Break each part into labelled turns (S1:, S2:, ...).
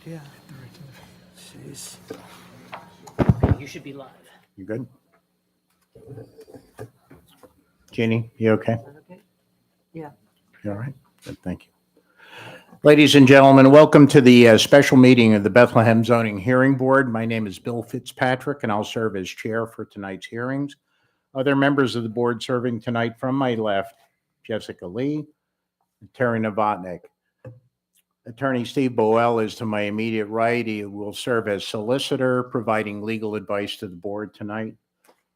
S1: Yeah. Jeez.
S2: Okay, you should be live.
S3: You good? Jeannie, you okay?
S1: Is that okay? Yeah.
S3: You all right? Good, thank you. Ladies and gentlemen, welcome to the special meeting of the Bethlehem Zoning Hearing Board. My name is Bill Fitzpatrick, and I'll serve as chair for tonight's hearings. Other members of the board serving tonight from my left, Jessica Lee, Terry Novotny. Attorney Steve Boel is to my immediate right. He will serve as solicitor, providing legal advice to the board tonight.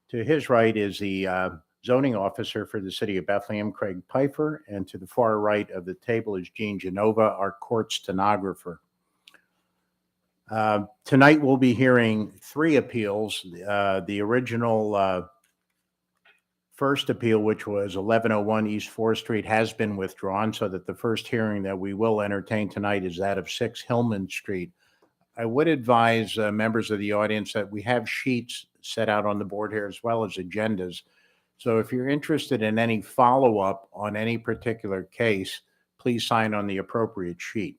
S3: To his right is the zoning officer for the city of Bethlehem, Craig Pfeiffer, and to the far right of the table is Jean Genova, our court stenographer. Tonight we'll be hearing three appeals. The original first appeal, which was 1101 East 4th Street, has been withdrawn, so that the first hearing that we will entertain tonight is that of 6 Hillman Street. I would advise members of the audience that we have sheets set out on the board here as well as agendas. So if you're interested in any follow-up on any particular case, please sign on the appropriate sheet.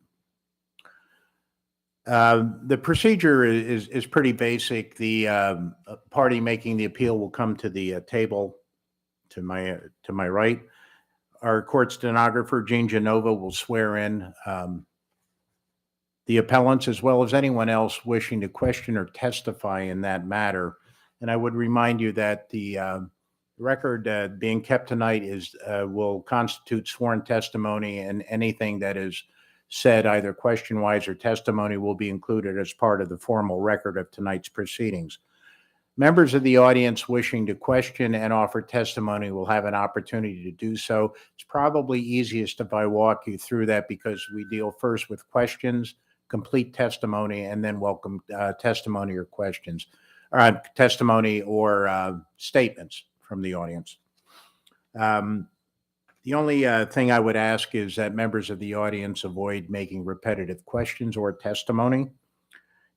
S3: The procedure is pretty basic. The party making the appeal will come to the table to my right. Our court stenographer, Jean Genova, will swear in the appellants as well as anyone else wishing to question or testify in that matter. And I would remind you that the record being kept tonight will constitute sworn testimony, and anything that is said, either question-wise or testimony, will be included as part of the formal record of tonight's proceedings. Members of the audience wishing to question and offer testimony will have an opportunity to do so. It's probably easiest if I walk you through that, because we deal first with questions, complete testimony, and then welcome testimony or questions, testimony or statements from the audience. The only thing I would ask is that members of the audience avoid making repetitive questions or testimony.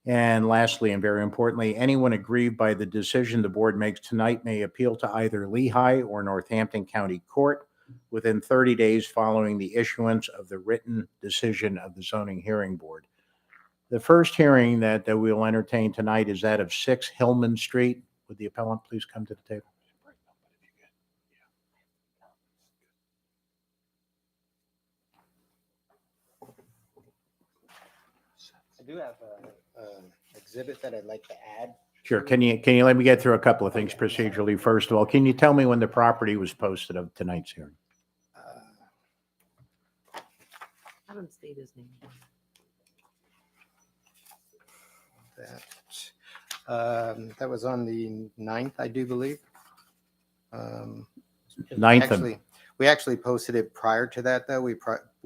S3: And lastly, and very importantly, anyone aggrieved by the decision the board makes tonight may appeal to either Lehigh or Northampton County Court within 30 days following the issuance of the written decision of the Zoning Hearing Board. The first hearing that we will entertain tonight is that of 6 Hillman Street. Would the appellant please come to the table?
S2: I do have an exhibit that I'd like to add.
S3: Sure. Can you let me get through a couple of things procedurally? First of all, can you tell me when the property was posted of tonight's hearing?
S1: I don't state his name.
S4: That was on the 9th, I do believe.
S3: 9th.
S4: We actually posted it prior to that, though. We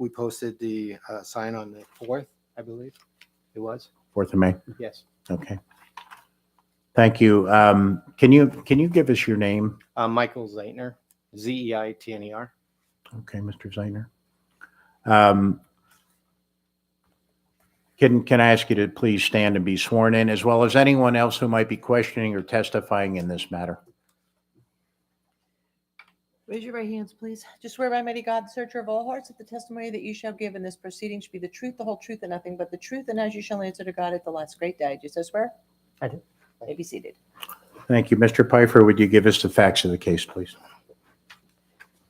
S4: posted the sign on the 4th, I believe it was.
S3: 4th of May.
S4: Yes.
S3: Okay. Thank you. Can you give us your name?
S4: Michael Zeitner, Zeitner.
S3: Okay, Mr. Zeitner. Can I ask you to please stand and be sworn in, as well as anyone else who might be questioning or testifying in this matter?
S1: Raise your right hands, please. Just swear by Almighty God, the searcher of all hearts, that the testimony that you shall give in this proceeding should be the truth, the whole truth, and nothing but the truth, and as you shall answer to God at the last great day. Do you so swear?
S2: I do.
S1: May be seated.
S3: Thank you. Mr. Pfeiffer, would you give us the facts of the case, please?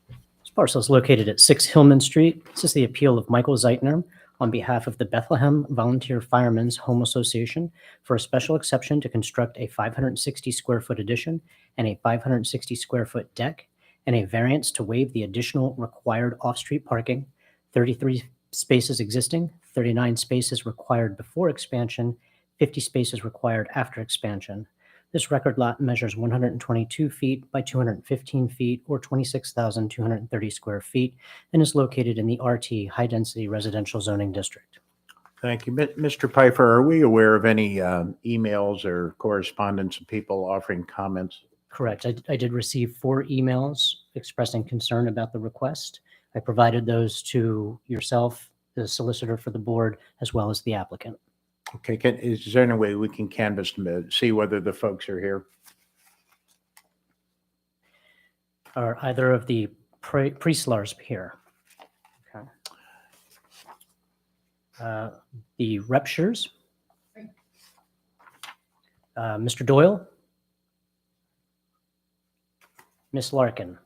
S2: This parcel is located at 6 Hillman Street. This is the appeal of Michael Zeitner on behalf of the Bethlehem Volunteer Firemen's Home Association for a special exception to construct a 560 square foot addition and a 560 square foot deck, and a variance to waive the additional required off-street parking, 33 spaces existing, 39 spaces required before expansion, 50 spaces required after expansion. This record lot measures 122 feet by 215 feet, or 26,230 square feet, and is located in the RT High Density Residential Zoning District.
S3: Thank you. Mr. Pfeiffer, are we aware of any emails or correspondence of people offering comments?
S2: Correct. I did receive 4 emails expressing concern about the request. I provided those to yourself, the solicitor for the board, as well as the applicant.
S3: Okay. Is there any way we can canvass to see whether the folks are here?
S2: Are either of the Prieslars here? Okay. The Repshers. Mr. Doyle. Miss Larkin.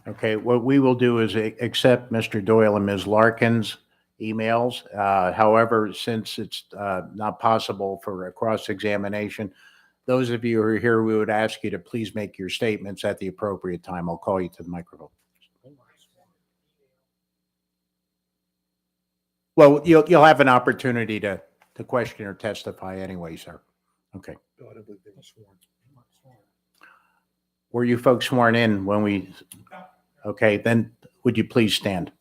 S3: Okay, what we will do is accept Mr. Doyle and Ms. Larkin's emails. However, since it's not possible for a cross-examination, those of you who are here, we would ask you to please make your statements at the appropriate time. I'll call you to the microphone. Well, you'll have an opportunity to question or testify anyway, sir. Okay. Were you folks sworn in when we? Okay, then would you please stand?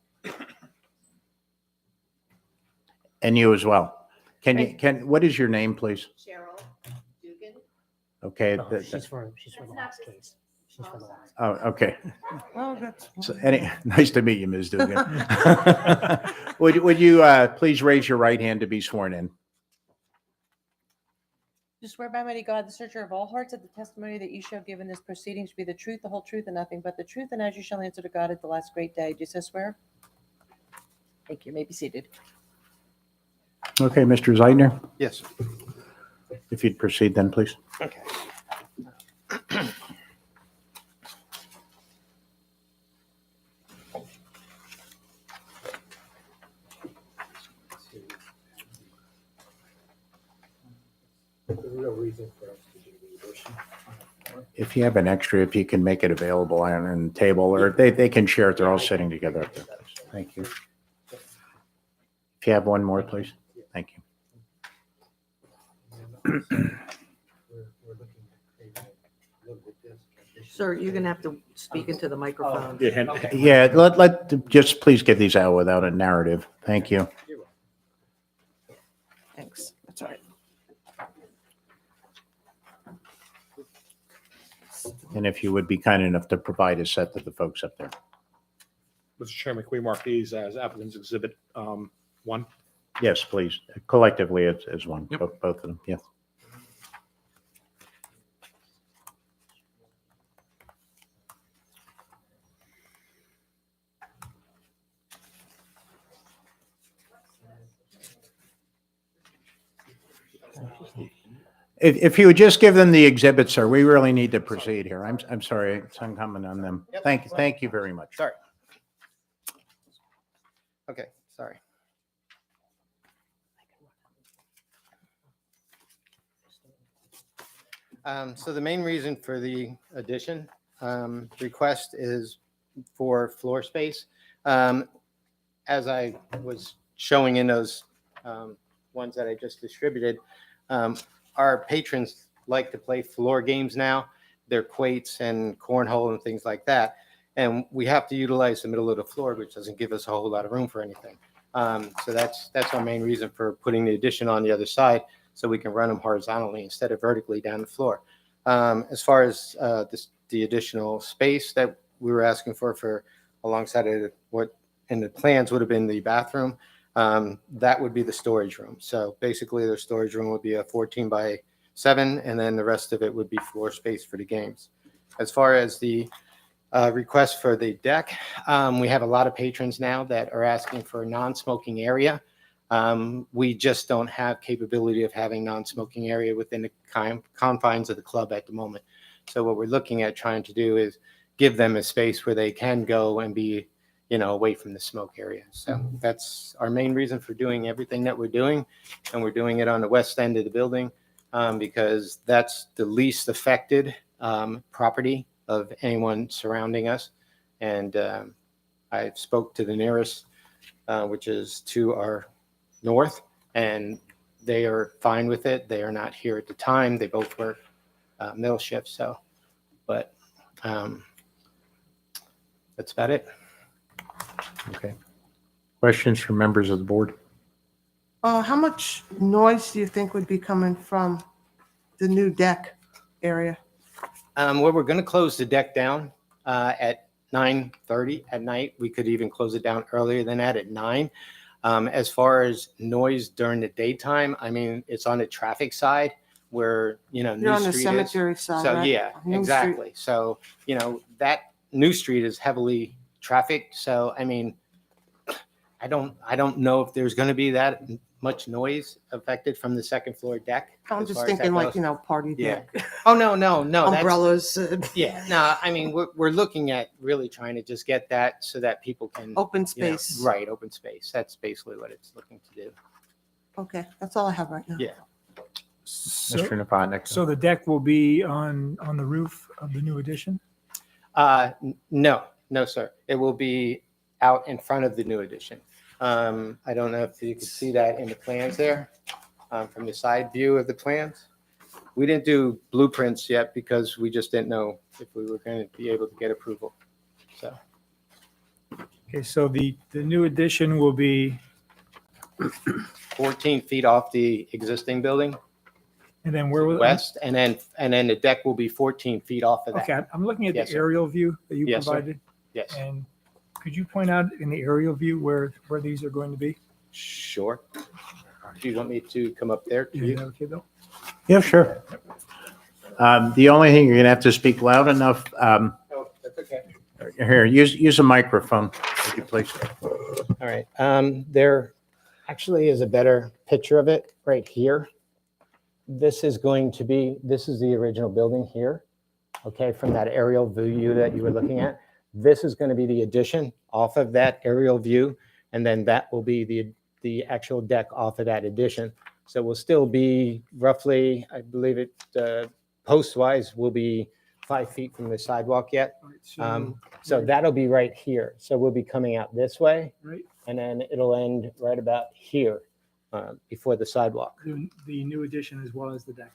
S3: And you as well. What is your name, please?
S1: Cheryl Dugan.
S3: Okay.
S2: No, she's for the last case. She's for the last.
S3: Oh, okay.
S1: Oh, that's.
S3: So, nice to meet you, Ms. Dugan. Would you please raise your right hand to be sworn in?
S1: Do swear by mighty God, the searcher of all hearts, that the testimony that you shall give in this proceeding should be the truth, the whole truth, and nothing but the truth, and as you shall answer to God at the last great day. Do you so swear? Thank you. You may be seated.
S3: Okay, Mr. Zeidner,
S4: Yes.
S3: if you'd proceed then, please.
S4: Okay.
S3: If you have an extra, if you can make it available on the table, or they can share it. They're all sitting together up there. Thank you. If you have one more, please. Thank you.
S1: Sir, you're going to have to speak into the microphone.
S3: Yeah, just please get these out without a narrative. Thank you.
S1: Thanks. That's all right.
S3: And if you would be kind enough to provide a set to the folks up there.
S5: Mr. Chairman, can we mark these as applicant's exhibit 1?
S3: Yes, please. Collectively, it's as one,
S5: Yep.
S3: both of them. Yes. If you would just give them the exhibits, sir, we really need to proceed here. I'm sorry, it's incumbent on them.
S4: Yep.
S3: Thank you very much.
S4: Sorry. Okay, sorry. So the main reason for the addition request is for floor space. As I was showing in those ones that I just distributed, our patrons like to play floor games now. They're quates and cornhole and things like that. And we have to utilize the middle of the floor, which doesn't give us a whole lot of room for anything. So that's our main reason for putting the addition on the other side, so we can run them horizontally instead of vertically down the floor. As far as the additional space that we were asking for alongside of what in the plans would have been the bathroom, that would be the storage room. So basically the storage room would be a 14/7, and then the rest of it would be floor space for the games. As far as the request for the deck, we have a lot of patrons now that are asking for a non-smoking area. We just don't have capability of having non-smoking area within the confines of the club at the moment. So what we're looking at trying to do is give them a space where they can go and be, away from the smoke area. So that's our main reason for doing everything that we're doing. And we're doing it on the west end of the building because that's the least affected property of anyone surrounding us. And I spoke to the nearest, which is to our north, and they are fine with it. They are not here at the time. They both work middle shift. But that's about it.
S3: Okay. Questions from members of the board?
S6: How much noise do you think would be coming from the new deck area?
S4: Well, we're going to close the deck down at 9:30 at night. We could even close it down earlier than that at 9. As far as noise during the daytime, I mean, it's on the traffic side where,
S6: You're
S4: New
S6: on the
S4: Street is.
S6: cemetery side,
S4: So,
S6: right?
S4: yeah,
S6: New Street.
S4: exactly. So, that New Street is heavily trafficked. So, I mean, I don't know if there's going to be that much noise affected from the second floor deck.
S6: I'm
S4: as
S6: just
S4: far as that
S6: thinking like,
S4: goes.
S6: you know, party
S4: Yeah.
S6: deck,
S4: Oh, no, that's-
S6: umbrellas,
S4: Yeah, no, I mean, we're looking at really trying to just get that so that people can,
S6: open
S4: you know,
S6: space.
S4: right, open space. That's basically what it's looking to do.
S6: Okay, that's all I have right now.
S4: Yeah.
S7: So,
S3: Mr. Napotnik.
S7: so the deck will be on the roof of the new addition?
S4: No, sir. It will be out in front of the new addition. I don't know if you can see that in the plans there, from the side view of the plans. We didn't do blueprints yet because we just didn't know if we were going to be able to get approval. So,
S7: Okay, so the new addition will be,
S4: 14 feet off the existing building,
S7: and then where will?
S4: west, and then the deck will be 14 feet off of that.
S7: Okay, I'm looking at
S4: Yes,
S7: the
S4: sir.
S7: aerial view that you
S4: Yes, sir.
S7: provided.
S4: Yes,
S7: And could you point out in the aerial view where these are going to be?
S4: sure. Do you want me to come up there to
S7: Is that
S4: you?
S7: okay, Bill?
S3: Yeah, sure. The only thing, you're gonna have to speak loud enough.
S4: Oh, that's okay.
S3: Here, use a microphone, would you please?
S4: All right. There actually is a better picture of it right here. This is the original building here. Okay, from that aerial view that you were looking at. This is going to be the addition off of that aerial view. And then that will be the actual deck off of that addition. So we'll still be roughly, I believe it, post-wise, will be 5 feet from the sidewalk yet.
S7: All right,
S4: So that'll be right here. So we'll be coming out this way.
S7: right,
S4: And then it'll end right about here, before the sidewalk.
S7: the new addition as well as the deck.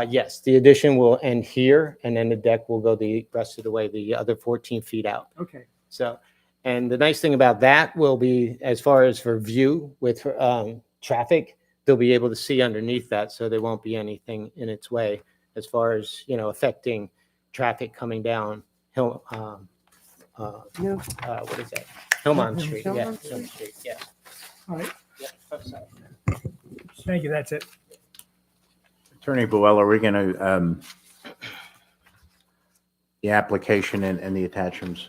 S4: Yes, the addition will end here, and then the deck will go the rest of the way, the other 14 feet out.
S7: Okay,
S4: So, and the nice thing about that will be, as far as for view with traffic, they'll be able to see underneath that, so there won't be anything in its way as far as, affecting traffic coming down Hill,
S6: New-
S4: what is that? Hillmont Street, yeah,
S6: Hillmont
S4: Hillmont Street, yeah.
S7: all right,
S4: Yeah, oh, sorry.
S7: thank you, that's it.
S3: Attorney Buell, are we gonna, the application and the attachments,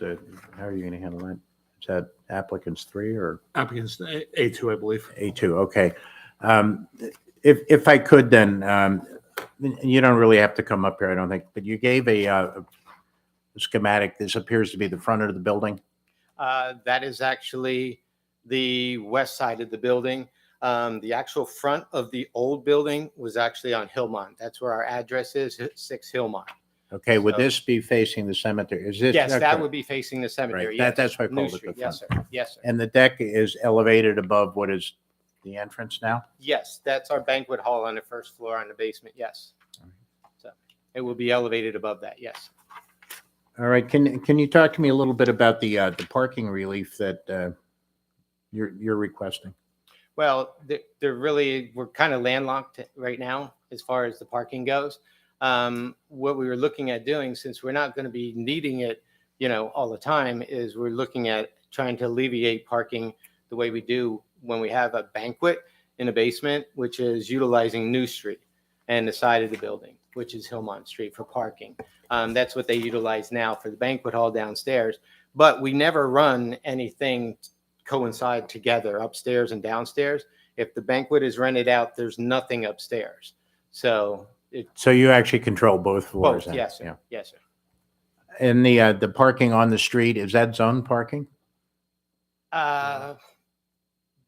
S3: how are you gonna handle that? Is that applicants 3 or
S5: Applicants A2, I believe.
S3: A2? Okay. If I could then, you don't really have to come up here, I don't think, but you gave a schematic. This appears to be the front of the building.
S4: That is actually the west side of the building. The actual front of the old building was actually on Hillmont. That's where our address is, 6 Hillmont.
S3: Okay, would
S4: So-
S3: this be facing the cemetery? Is this?
S4: Yes, that
S3: okay.
S4: would be facing the cemetery.
S3: Right,
S4: Yes.
S3: that's why I
S4: New
S3: called it the
S4: Street. Yes, sir. Yes, sir.
S3: And the deck is elevated above what is the entrance now?
S4: Yes, that's our banquet hall on the first floor on the basement. Yes. So it will be elevated above that. Yes.
S3: All right, can you talk to me a little bit about the parking relief that you're requesting?
S4: Well, we're kind of landlocked right now as far as the parking goes. What we were looking at doing, since we're not going to be needing it, all the time, is we're looking at trying to alleviate parking the way we do when we have a banquet in the basement, which is utilizing New Street and the side of the building, which is Hillmont Street for parking. That's what they utilize now for the banquet hall downstairs. But we never run anything coincide together upstairs and downstairs. If the banquet is rented out, there's nothing upstairs. So
S3: So you actually control both floors?
S4: both,
S3: then?
S4: yes,
S3: Yeah.
S4: sir. Yes, sir.
S3: And the parking on the street, is that zone parking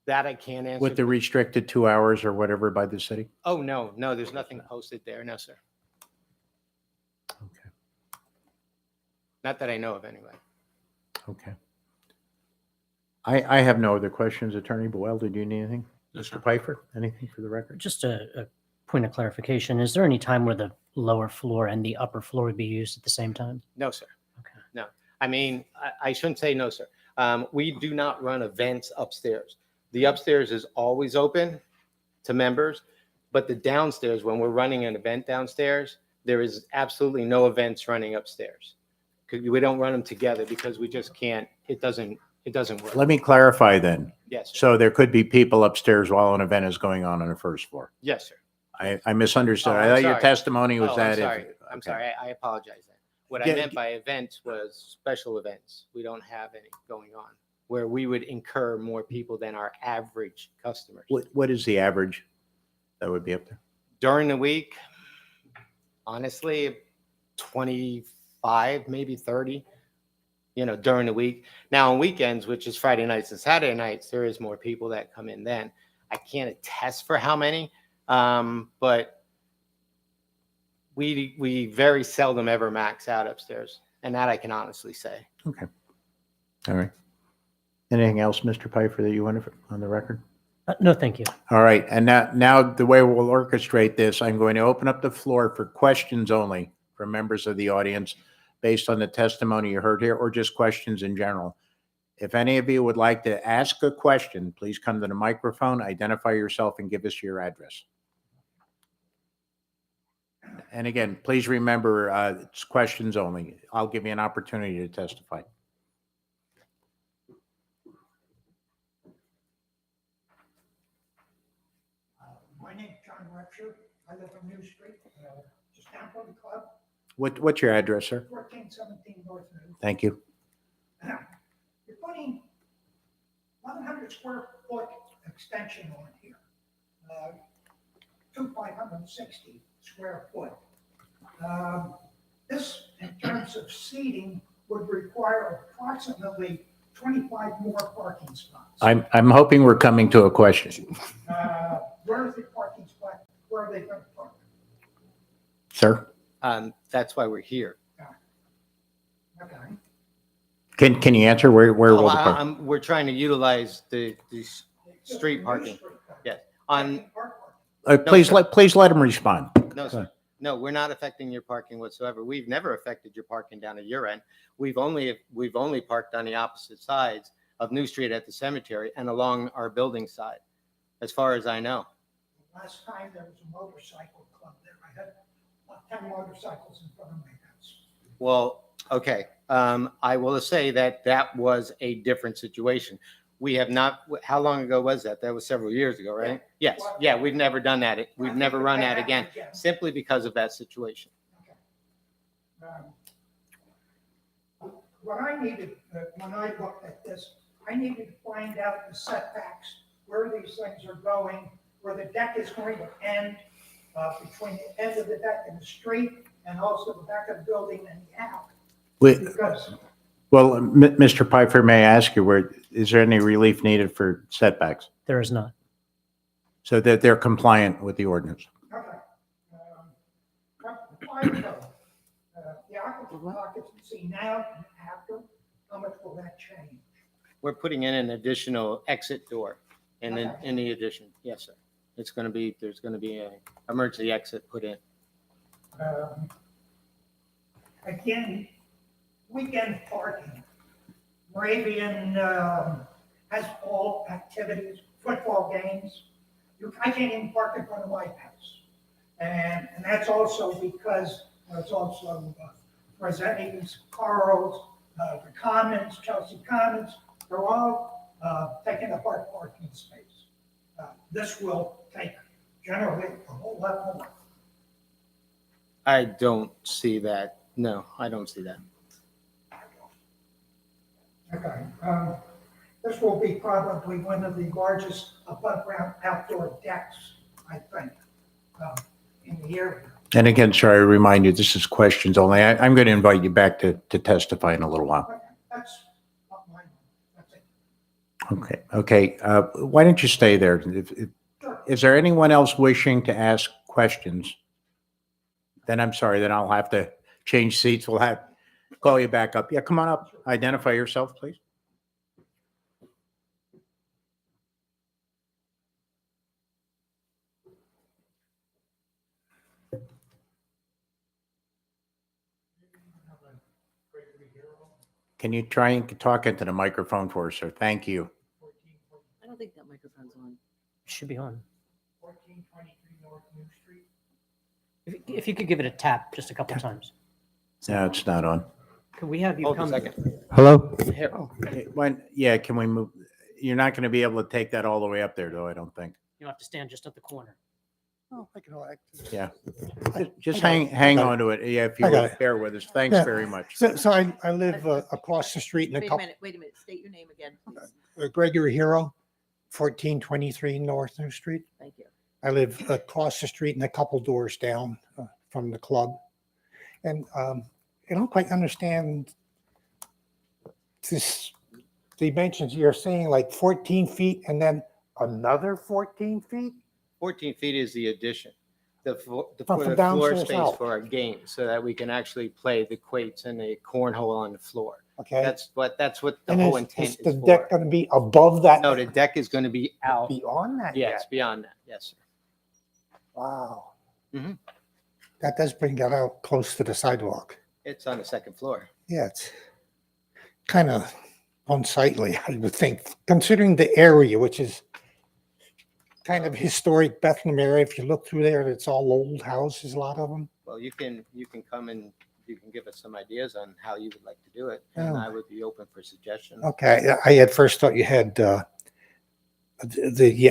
S4: That I can't answer.
S3: with the restricted 2 hours or whatever by the city?
S4: Oh, no, there's nothing posted there. No, sir.
S3: Okay.
S4: Not that I know of anyway.
S3: Okay. I have no other questions. Attorney Boyle, did you need anything?
S5: Yes, sir.
S3: Mr. Pfeiffer, anything for the record?
S2: Just a point of clarification. Is there any time where the lower floor and the upper floor would be used at the same time?
S4: No, sir.
S2: Okay.
S4: No. I mean, I shouldn't say no, sir. We do not run events upstairs. The upstairs is always open to members, but the downstairs, when we're running an event downstairs, there is absolutely no events running upstairs. 'Cause we don't run them together because we just can't, it doesn't work.
S3: Let me clarify then.
S4: Yes, sir.
S3: So there could be people upstairs while an event is going on the first floor.
S4: Yes, sir.
S3: I misunderstood.
S4: Oh,
S3: I
S4: I'm
S3: thought your
S4: sorry.
S3: testimony was
S4: Oh,
S3: that.
S4: I'm sorry. I'm
S3: okay.
S4: sorry. I apologize then. What I
S3: Yeah,
S4: meant by events was special events. We don't have any going on. where we would incur more people than our average customers.
S3: What is the average that would be up there?
S4: During the week, honestly, 25, maybe 30, during the week. Now on weekends, which is Friday nights and Saturday nights, there is more people that come in then. I can't attest for how many, but we very seldom ever max out upstairs. And that I can honestly say.
S3: Okay. All right. Anything else, Mr. Pfeiffer, that you want on the record?
S2: No, thank you.
S3: All right. And now the way we'll orchestrate this, I'm going to open up the floor for questions only from members of the audience based on the testimony you heard here, or just questions in general. If any of you would like to ask a question, please come to the microphone, identify yourself, and give us your address. And again, please remember, it's questions only. I'll give you an opportunity to testify.
S8: My name's John Webster. I live on New Street, just down from the club,
S3: What's your address, sir?
S8: 1417 North New.
S3: Thank you.
S8: You're putting 100 square foot extension on here, to 560 square foot. This, in terms of seating, would require approximately 25 more parking spots.
S3: I'm hoping we're coming to a question.
S8: Where is the parking spot? Where are they going to park?
S3: Sir,
S4: That's why we're here.
S8: Okay.
S3: can you answer where will the
S4: Oh,
S3: park?
S4: we're trying to utilize the street
S8: New
S4: parking.
S8: Street parking.
S4: Yes. On,
S8: Parking, park parking.
S3: Please let him respond.
S4: no,
S3: Go
S4: sir.
S3: ahead.
S4: No, we're not affecting your parking whatsoever. We've never affected your parking down at your end. We've only parked on the opposite sides of New Street at the cemetery and along our building side, as far as I know.
S8: Last time there was a motorcycle club there. I had about 10 motorcycles in front of my house.
S4: Well, okay. I will say that was a different situation. We have not, how long ago was that? That was several years ago, right? Yes. Yeah, we've never done that. We've never run that again, simply because of that situation.
S8: What I needed, when I looked at this, I needed to find out the setbacks, where these things are going, where the deck is going to end, between the end of the deck and the street, and also the back of the building and the alley. Because
S3: Well, Mr. Pfeiffer, may I ask you, is there any relief needed for setbacks?
S2: There is not.
S3: So that they're compliant with the ordinance?
S8: Okay. The occupancy now and after, how much will that change?
S4: We're putting in an additional exit door in the addition. Yes, sir. There's going to be an emergency exit put in.
S8: Again, weekend parking. Moravian has all activities, football games. I can't even park in front of my house. And that's also because there's also Rossetti's, Carl's, the Commons, Chelsea Commons, they're all taking up our parking space. This will take generally a whole lot more.
S4: I don't see that. No, I don't see that.
S8: Okay. This will be probably one of the largest above-ground outdoor decks, I think, in the area.
S3: And again, sorry, I remind you, this is questions only. I'm going to invite you back to testify in a little while.
S8: Okay, that's not mine. That's it.
S3: Okay. Why don't you stay there?
S8: Sure.
S3: Is there anyone else wishing to ask questions? Then I'm sorry, then I'll have to change seats. We'll have call you back up. Yeah, come on up. Identify yourself, please. Can you try and talk into the microphone for us, sir? Thank you.
S1: I don't think that microphone's on.
S2: Should be on.
S8: 1423 North New Street.
S2: If you could give it a tap just a couple times.
S3: No, it's not on.
S2: Could we have you
S4: Hold a
S2: come?
S4: second.
S2: Hello?
S4: Here.
S3: Can we move? You're not going to be able to take that all the way up there, though, I don't think.
S2: You have to stand just at the corner.
S9: Oh, I can hold it.
S3: Yeah.
S9: I-
S3: Just
S9: I got
S3: hang
S9: it.
S3: on to it. Yeah, if you
S9: I got
S3: will
S9: it.
S3: bear with us. Thanks
S9: Yeah.
S3: very much.
S9: So I live across the street in a couple,
S1: Wait a minute. State your name again, please.
S9: Gregory Hero, 1423 North New Street.
S1: Thank you.
S9: I live across the street and a couple doors down from the club. And I don't quite understand this dimensions. You're saying like 14 feet and then another 14 feet?
S4: 14 feet is the addition. The
S9: From
S4: floor floor
S9: downstairs
S4: space
S9: out.
S4: for our game, so that we can actually play the quates and the cornhole on the floor.
S9: Okay.
S4: That's what the
S9: And
S4: whole
S9: is
S4: intent
S9: the
S4: is
S9: deck
S4: for.
S9: going to be above that?
S4: No, the deck is going to be out.
S9: Beyond that?
S4: Yes,
S9: yet?
S4: beyond that. Yes, sir.
S9: Wow.
S4: Mhm.
S9: That does bring that out close to the sidewalk.
S4: It's on the second floor.
S9: Yeah, it's kind of unsightly, I would think, considering the area, which is kind of historic Bethlehem area. If you look through there, it's all old houses, a lot of them.
S4: Well, you can come and you can give us some ideas on how you would like to do it, and
S9: Oh.
S4: I would be open for suggestions.
S9: Okay, I had first thought you had the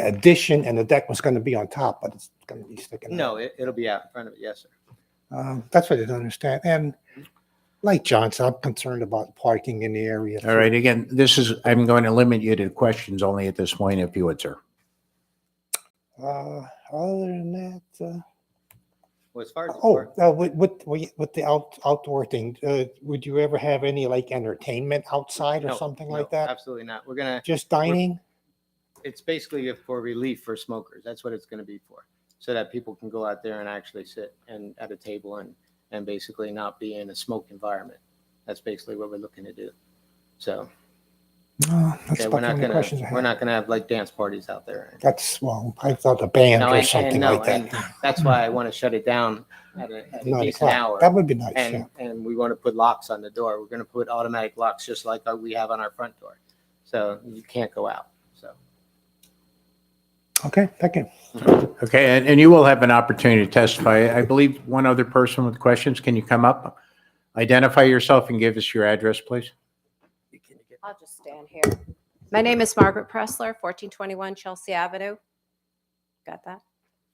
S9: addition and the deck was going to be on top, but it's going to be sticking out.
S4: No, it'll be out in front of it. Yes, sir.
S9: That's what I didn't understand. And like Johnson, I'm concerned about parking in the area.
S3: All right. Again, I'm going to limit you to questions only at this point, if you would, sir.
S9: Other than that,
S4: Well, as far as the park-
S9: with the outdoor thing, would you ever have any like entertainment outside or
S4: No,
S9: something
S4: no,
S9: like that?
S4: Absolutely not. We're gonna.
S9: Just dining?
S4: It's basically for relief for smokers. That's what it's going to be for, so that people can go out there and actually sit and at a table and basically not be in a smoke environment. That's basically what we're looking to do. So
S9: No, that's
S4: yeah,
S9: about the only questions I
S4: we're
S9: had.
S4: not gonna have like dance parties out there.
S9: That's, well, I thought a band
S4: No,
S9: or
S4: and
S9: something
S4: no,
S9: like
S4: and
S9: that.
S4: that's why I want to shut it down at a
S9: 9
S4: decent
S9: o'clock.
S4: hour.
S9: That would be nice, yeah.
S4: And we want to put locks on the door. We're going to put automatic locks just like we have on our front door. So you can't go out. So
S9: Okay, thank you.
S3: Okay, and you will have an opportunity to testify. I believe one other person with questions. Can you come up? Identify yourself and give us your address, please.
S10: I'll just stand here. My name is Margaret Pressler, 1421 Chelsea Avenue. Got that?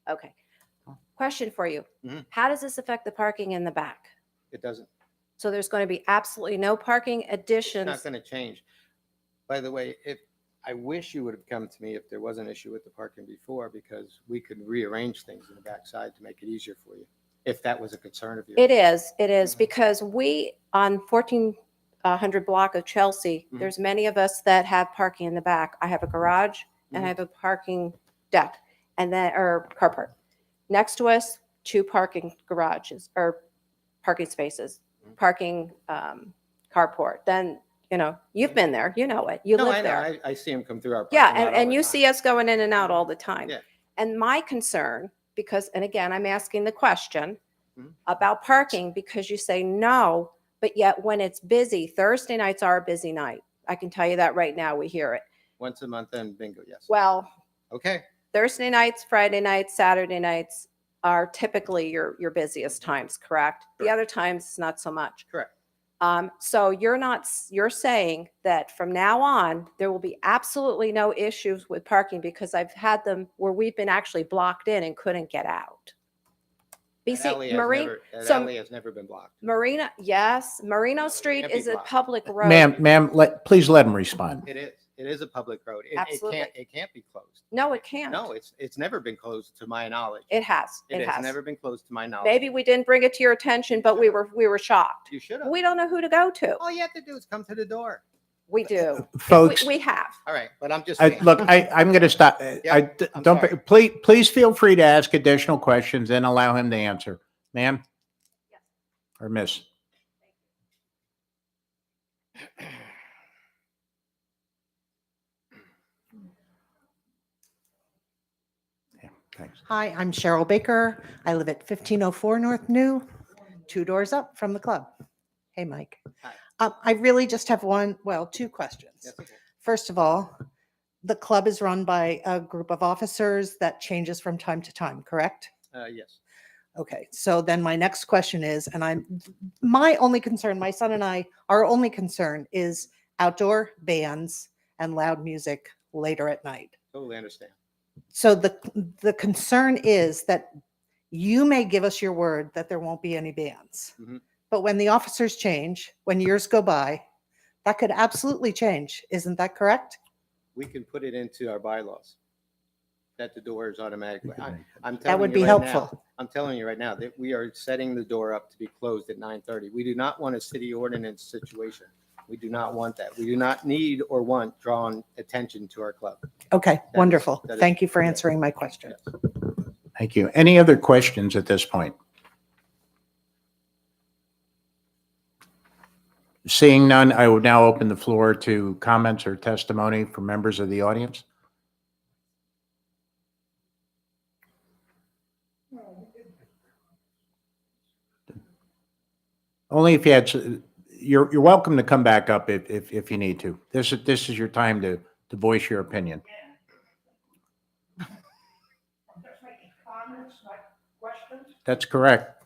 S10: Okay. Question for you.
S4: Mhm.
S10: How does this affect the parking in the back?
S4: it doesn't,
S10: So there's going to be absolutely no parking
S4: it's
S10: additions?
S4: not going to change. By the way, if I wish you would have come to me if there was an issue with the parking before, because we could rearrange things in the backside to make it easier for you, if that was a concern of yours.
S10: It is because we, on 1400 block of Chelsea,
S4: Mhm.
S10: there's many of us that have parking in the back. I have a garage and I have a parking deck and then, or carport. Next to us, 2 parking garages or parking spaces, parking carport. Then, you've been there, you know it, you
S4: No, I
S10: live
S4: know.
S10: there.
S4: I see them come through our.
S10: Yeah,
S4: parking lot all
S10: and
S4: the
S10: you
S4: time.
S10: see us going in and out all the time.
S4: Yeah.
S10: And my concern, because, and again, I'm asking the question
S4: Mhm.
S10: about parking, because you say no, but yet when it's busy, Thursday nights are a busy night. I can tell you that right now, we hear it.
S4: Once a month and bingo, yes.
S10: Well,
S4: Okay,
S10: Thursday nights, Friday nights, Saturday nights are typically your busiest times, correct? The
S4: Correct.
S10: other times, not so much.
S4: correct.
S10: So you're saying that from now on, there will be absolutely no issues with parking, because I've had them where we've been actually blocked in and couldn't get out.
S4: That alley has that
S10: so-
S4: alley has never been blocked.
S10: Marina, yes, Marino Street
S4: Can't be
S10: is a
S4: blocked.
S10: public road.
S3: Ma'am, please let him respond.
S4: It is. It is a public road.
S10: Absolutely.
S4: It can't be closed.
S10: No, it can't.
S4: No, it's never been closed to my knowledge.
S10: It has.
S4: It
S10: It
S4: has
S10: has.
S4: never been closed to my knowledge.
S10: Maybe we didn't bring it to your attention, but we were shocked.
S4: You should have.
S10: We don't know who to go to.
S4: All you have to do is come to the door.
S10: We do.
S3: Folks,
S10: We have.
S4: All right, but I'm just saying.
S3: look, I'm going to stop.
S4: I'm
S3: Don't,
S4: sorry.
S3: please feel free to ask additional questions and allow him to answer. Ma'am? Or miss? Yeah, thanks.
S11: Hi, I'm Cheryl Baker. I live at 1504 North New, 2 doors up from the club. Hey, Mike.
S4: Hi.
S11: I really just have two questions.
S4: That's okay.
S11: First of all, the club is run by a group of officers that changes from time to time, correct?
S4: Yes.
S11: Okay, so then my next question is, my only concern, my son and I, our only concern is outdoor bands and loud music later at night.
S4: Totally understand.
S11: So the concern is that you may give us your word that there won't be any bans.
S4: Mhm.
S11: But when the officers change, when years go by, that could absolutely change. Isn't that correct?
S4: We can put it into our bylaws that the door is automatically. I'm
S11: That
S4: telling
S11: would
S4: you
S11: be
S4: right now-
S11: helpful.
S4: I'm telling you right now that we are setting the door up to be closed at 9:30. We do not want a city ordinance situation. We do not want that. We do not need or want drawn attention to our club.
S11: Okay,
S4: is-
S11: wonderful.
S4: that is-
S11: Thank you for
S4: yeah.
S11: answering my question.
S4: Yes.
S3: Thank you. Any other questions at this point? Seeing none, I will now open the floor to comments or testimony from members of the audience. Only if you had, you're welcome to come back up if you need to. This is your time to voice your opinion.
S8: I'm just making comments, not questions.
S3: That's correct.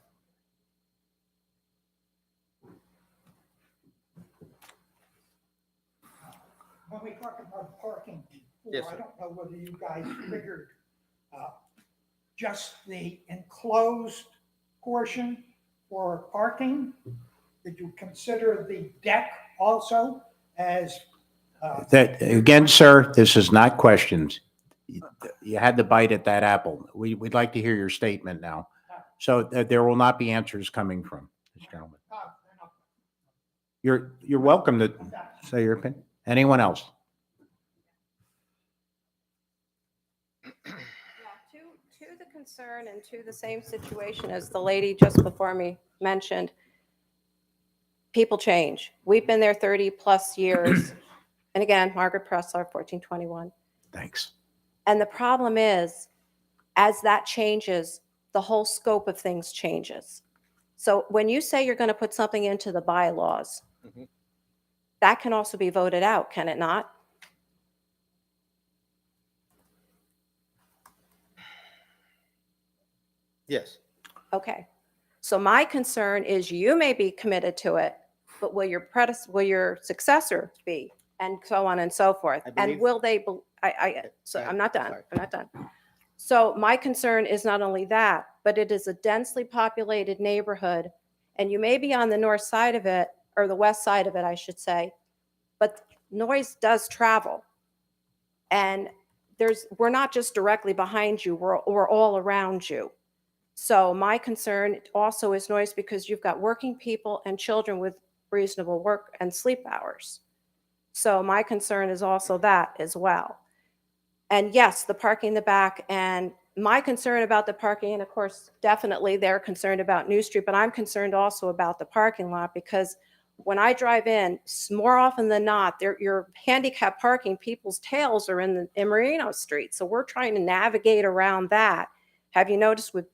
S8: When we talk about parking,
S4: Yes,
S8: I
S4: sir.
S8: don't know whether you guys figured just the enclosed portion for parking. Did you consider the deck also as?
S3: That, again, sir, this is not questions. You had to bite at that apple. We'd like to hear your statement now. So there will not be answers coming from this gentleman. You're welcome to say your opinion. Anyone else?
S10: Yeah, to the concern and to the same situation as the lady just before me mentioned, people change. We've been there 30-plus years. And again, Margaret Pressler, 1421.
S3: Thanks.
S10: And the problem is, as that changes, the whole scope of things changes. So when you say you're going to put something into the bylaws,
S4: Mhm.
S10: that can also be voted out, can it not?
S4: Yes.
S10: Okay. So my concern is you may be committed to it, but will your successor be? And so on and so forth.
S4: I
S10: And
S4: believe-
S10: will they, so
S4: Yeah,
S10: I'm not done.
S4: sorry.
S10: I'm not done. So my concern is not only that, but it is a densely populated neighborhood. And you may be on the north side of it, or the west side of it, I should say, but noise does travel. And we're not just directly behind you, we're all around you. So my concern also is noise because you've got working people and children with reasonable work and sleep hours. So my concern is also that as well. And yes, the parking in the back, and my concern about the parking, and of course, definitely they're concerned about New Street, but I'm concerned also about the parking lot because when I drive in, more often than not, your handicap parking, people's tails are in Marino Street. So we're trying to navigate around that. Have you noticed with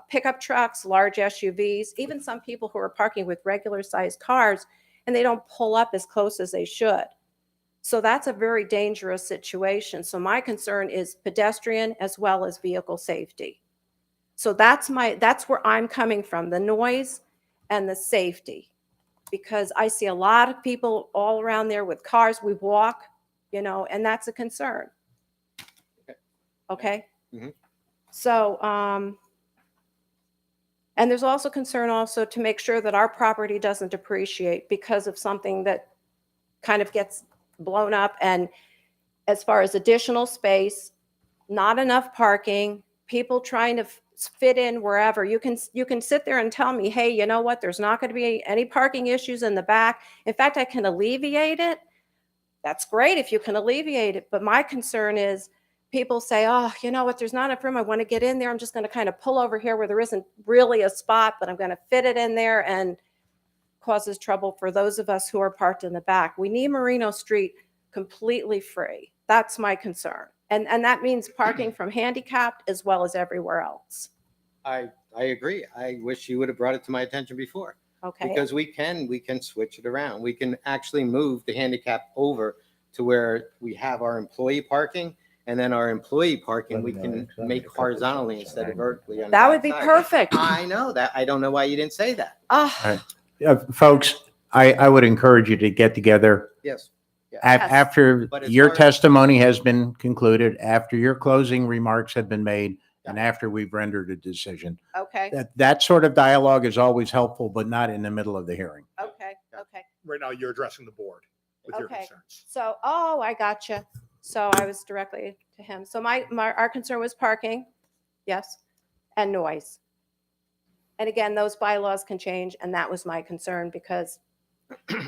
S10: pickup trucks, large SUVs, even some people who are parking with regular sized cars and they don't pull up as close as they should. So that's a very dangerous situation. So my concern is pedestrian as well as vehicle safety. So that's where I'm coming from, the noise and the safety. Because I see a lot of people all around there with cars, we walk, and that's a concern. Okay?
S4: Mhm.
S10: So, and there's also concern also to make sure that our property doesn't depreciate because of something that kind of gets blown up. And as far as additional space, not enough parking, people trying to fit in wherever. You can sit there and tell me, hey, you know what? There's not going to be any parking issues in the back. In fact, I can alleviate it. That's great if you can alleviate it. But my concern is people say, oh, you know what? There's not enough room. I want to get in there. I'm just going to kind of pull over here where there isn't really a spot, but I'm going to fit it in there, and causes trouble for those of us who are parked in the back. We need Marino Street completely free. That's my concern. And that means parking from handicapped as well as everywhere else.
S4: I agree. I wish you would have brought it to my attention before.
S10: Okay?
S4: Because we can switch it around. We can actually move the handicap over to where we have our employee parking, and then our employee parking, we can make horizontally instead of vertically. on the
S10: That would be
S4: backside.
S10: perfect.
S4: I know that. I don't know why you didn't say that.
S10: Oh,
S3: All right. Folks, I would encourage you to get together,
S4: Yes. Yeah.
S10: Yes.
S3: After
S4: But as
S3: your
S4: far as-
S3: testimony has been concluded, after your closing remarks have been made, and
S4: Yeah.
S3: after we've rendered a decision,
S10: Okay,
S3: that sort of dialogue is always helpful, but not in the middle of the hearing.
S10: okay, okay.
S5: Right now, you're addressing the board with your
S10: Okay.
S5: concerns.
S10: So, oh, I gotcha. So I was directly to him. So our concern was parking, yes, and noise. And again, those bylaws can change, and that was my concern because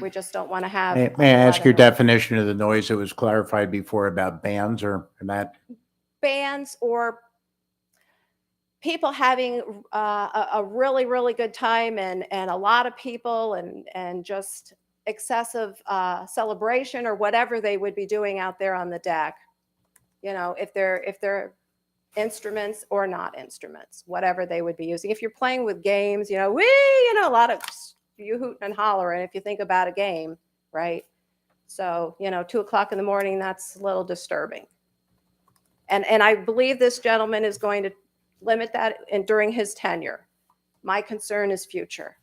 S10: we just don't want to have.
S3: May I
S10: a lot
S3: ask
S10: of
S3: your
S10: noise.
S3: definition of the noise that was clarified before about bands or that?
S10: Bands or people having a really, really good time and a lot of people and just excessive celebration or whatever they would be doing out there on the deck. You know, if they're instruments or not instruments, whatever they would be using. If you're playing with games, a lot of you hoot and holler. And if you think about a game, right? So, 2:00 in the morning, that's a little disturbing. And I believe this gentleman is going to limit that during his tenure. My concern is future.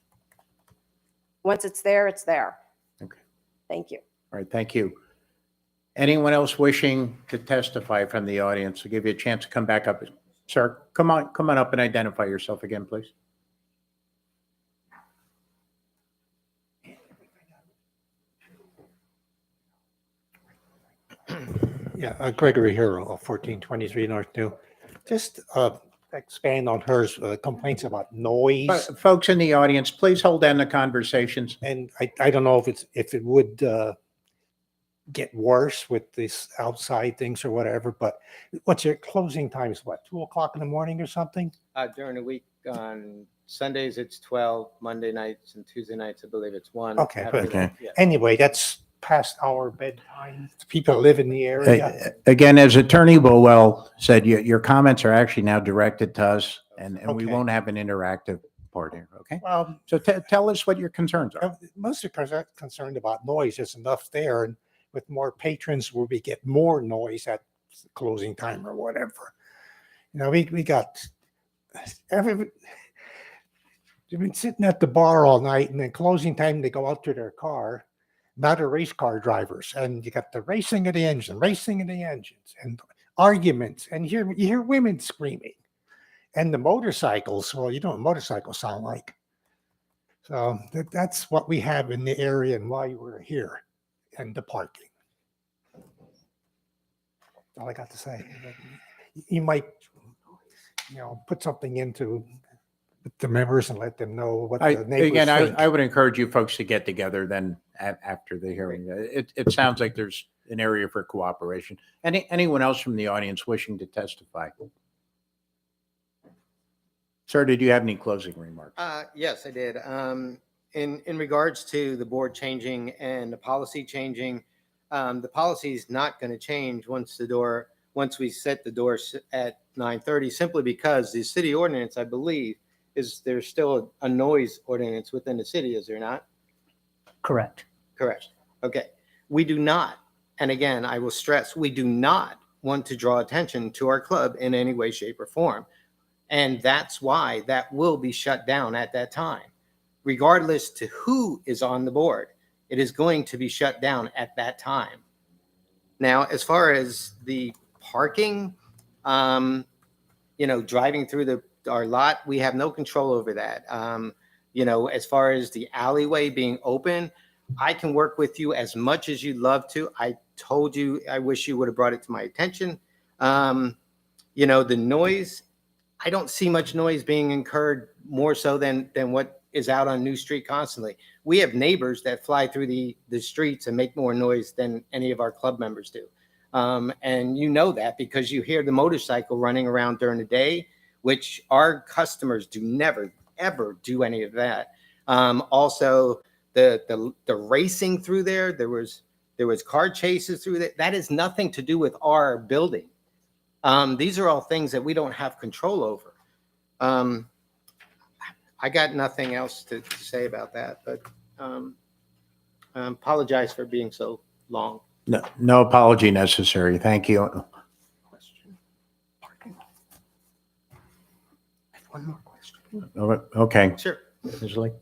S10: Once it's there, it's there.
S3: Okay.
S10: Thank you.
S3: All right, thank you. Anyone else wishing to testify from the audience? I'll give you a chance to come back up. Sir, come on up and identify yourself again, please.
S9: Yeah, Gregory Hero, 1423 North New. Just expand on her complaints about noise.
S3: Folks in the audience, please hold down the conversations.
S9: And I don't know if it would get worse with this outside things or whatever, but what's your closing times? What, 2:00 in the morning or something?
S4: During the week, on Sundays, it's 12, Monday nights and Tuesday nights, I believe it's 1.
S9: Okay,
S4: After
S9: but-
S4: that, yeah.
S9: Anyway, that's past our bedtime. People that live in the area.
S3: Again, as Attorney Bulwell said, your comments are actually now directed to us, and we
S9: Okay.
S3: won't have an interactive part here, okay?
S9: Well,
S3: So tell us what your concerns are.
S9: mostly concerned about noise. There's enough there, and with more patrons, where we get more noise at closing time or whatever. We got they've been sitting at the bar all night, and then closing time they go out to their car. Now they're race car drivers, and you got the racing of the engines, and arguments, and you hear women screaming, and the motorcycles. Well, you know what motorcycles sound like. So that's what we have in the area and why we're here, and the parking. That's all I got to say. You might, put something into the members and let them know what the neighbors
S3: Again,
S9: think.
S3: I would encourage you folks to get together then after the hearing. It sounds like there's an area for cooperation. Anyone else from the audience wishing to testify? Sir, did you have any closing remarks?
S4: Yes, I did. In regards to the board changing and the policy changing, the policy is not going to change once we set the doors at 9:30, simply because the city ordinance, I believe, there's still a noise ordinance within the city, is there not?
S2: Correct.
S4: Correct. Okay. We do not, and again, I will stress, we do not want to draw attention to our club in any way, shape, or form. And that's why that will be shut down at that time. Regardless to who is on the board, it is going to be shut down at that time. Now, as far as the parking, driving through our lot, we have no control over that. As far as the alleyway being open, I can work with you as much as you'd love to. I told you, I wish you would have brought it to my attention. The noise, I don't see much noise being incurred more so than what is out on New Street constantly. We have neighbors that fly through the streets and make more noise than any of our club members do. And you know that because you hear the motorcycle running around during the day, which our customers do never, ever do any of that. Also, the racing through there was car chases through there. That has nothing to do with our building. These are all things that we don't have control over. I got nothing else to say about that, but I apologize for being so long.
S3: No apology necessary. Thank you.
S6: One more question.
S3: Okay.
S4: Sure.
S3: Ms. Lee?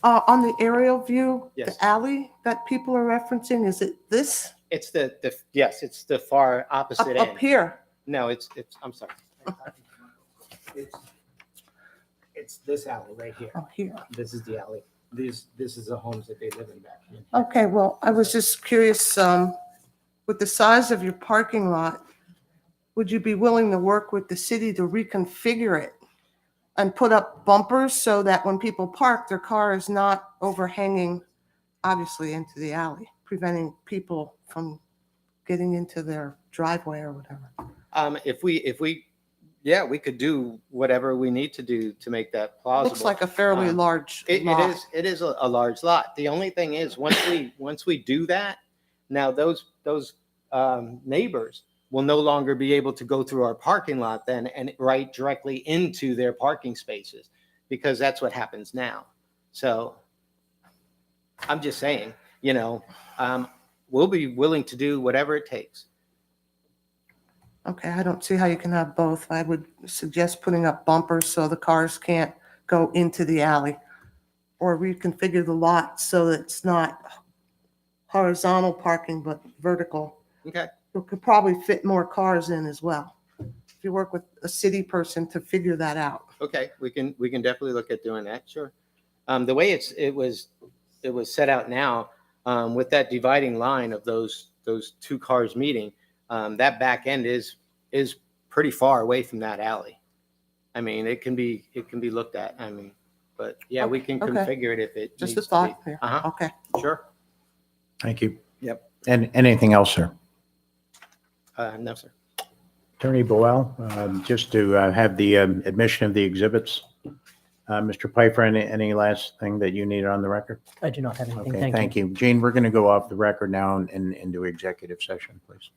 S6: On the aerial view,
S4: Yes.
S6: the alley that people are referencing, is it this
S4: It's yes, it's the far opposite
S6: Up
S4: end.
S6: here?
S4: No, I'm sorry. It's this alley right here.
S6: Oh, here.
S4: This is the alley. This is the homes that they live in back here.
S6: Okay, well, I was just curious, with the size of your parking lot, would you be willing to work with the city to reconfigure it and put up bumpers so that when people park, their car is not overhanging, obviously, into the alley, preventing people from getting into their driveway or whatever?
S4: If we, yeah, we could do whatever we need to do to make that plausible.
S6: Looks like a fairly large lot.
S4: It is a large lot. The only thing is, once we do that, now those neighbors will no longer be able to go through our parking lot then and right directly into their parking spaces, because that's what happens now. So I'm just saying, we'll be willing to do whatever it takes.
S6: Okay, I don't see how you can have both. I would suggest putting up bumpers so the cars can't go into the alley, or reconfigure the lot so that it's not horizontal parking, but vertical.
S4: Okay.
S6: It could probably fit more cars in as well. If you work with a city person to figure that out.
S4: Okay, we can definitely look at doing that. Sure. The way it was set out now, with that dividing line of those two cars meeting, that back end is pretty far away from that alley. I mean, it can be looked at. I mean, but yeah, we can
S6: Okay.
S4: configure it if it
S6: Just a
S4: needs to
S6: thought
S4: be.
S6: here.
S4: Uh-huh.
S6: Okay.
S4: Sure.
S3: Thank you.
S4: Yep.
S3: And anything else, sir?
S4: No, sir.
S3: Attorney Boel, just to have the admission of the exhibits. Mr. Piper, any last thing that you need on the record?
S2: I do not have anything.
S3: Okay, thank you. Jane, we're going to go off the record now and into executive session, please.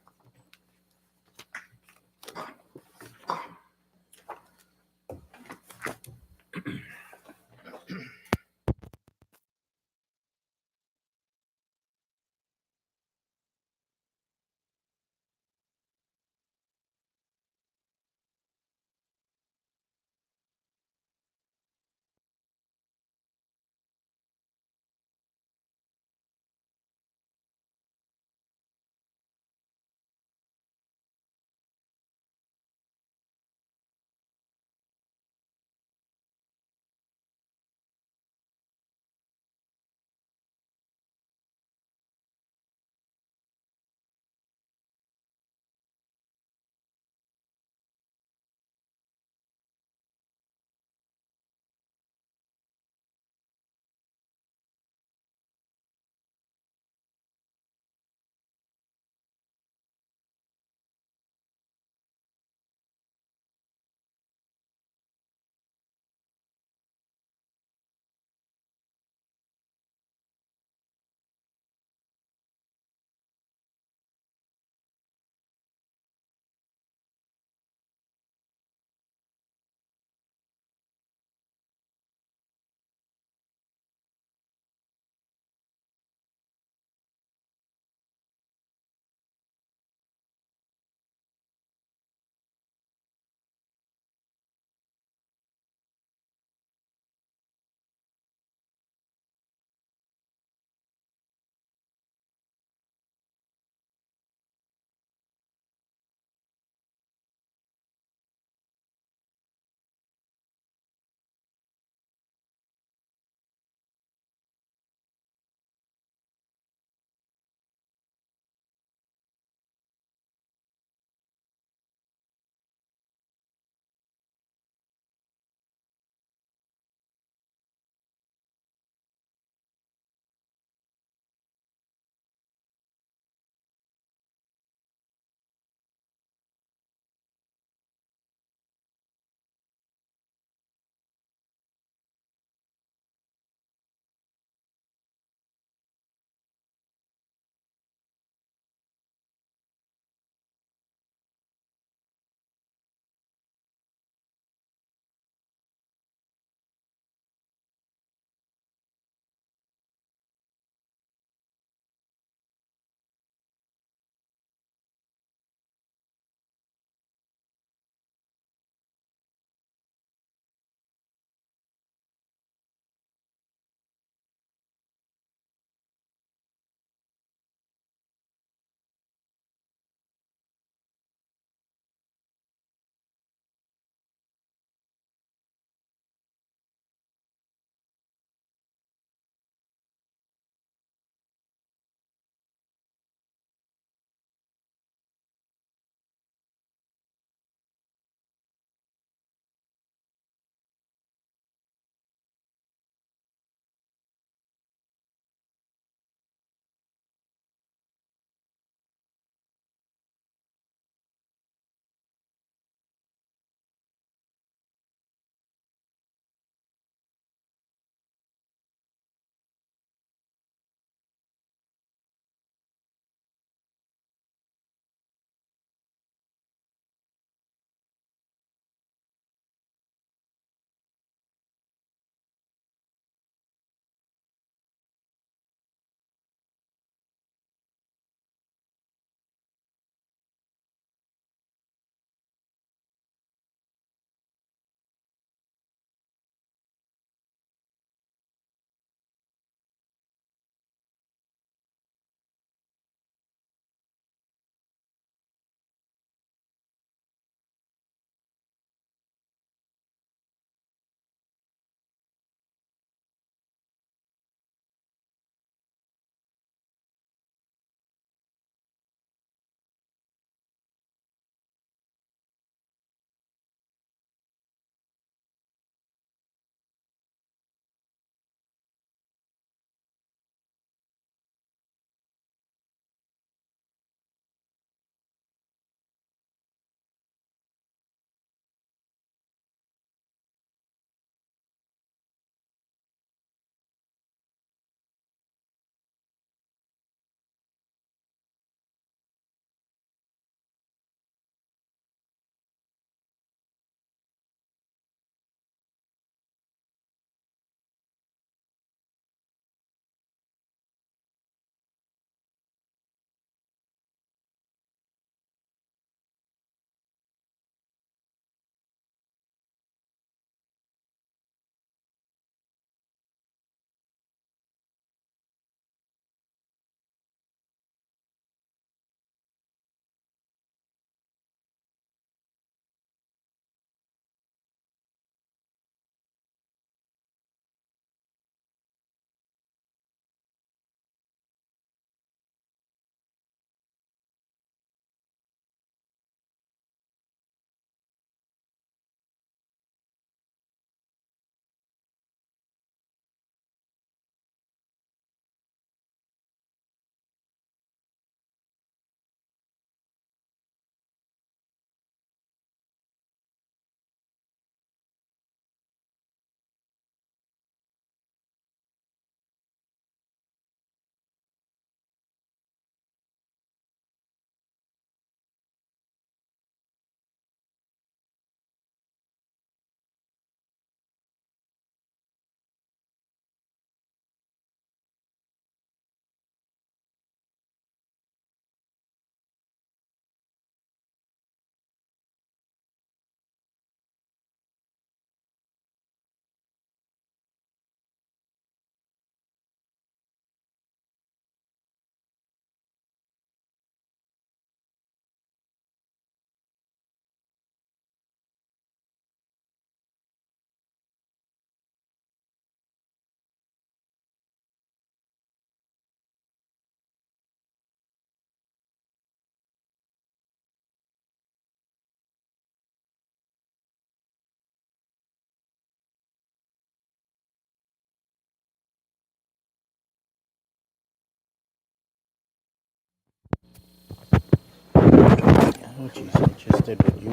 S3: Oh, geez, I just did what you.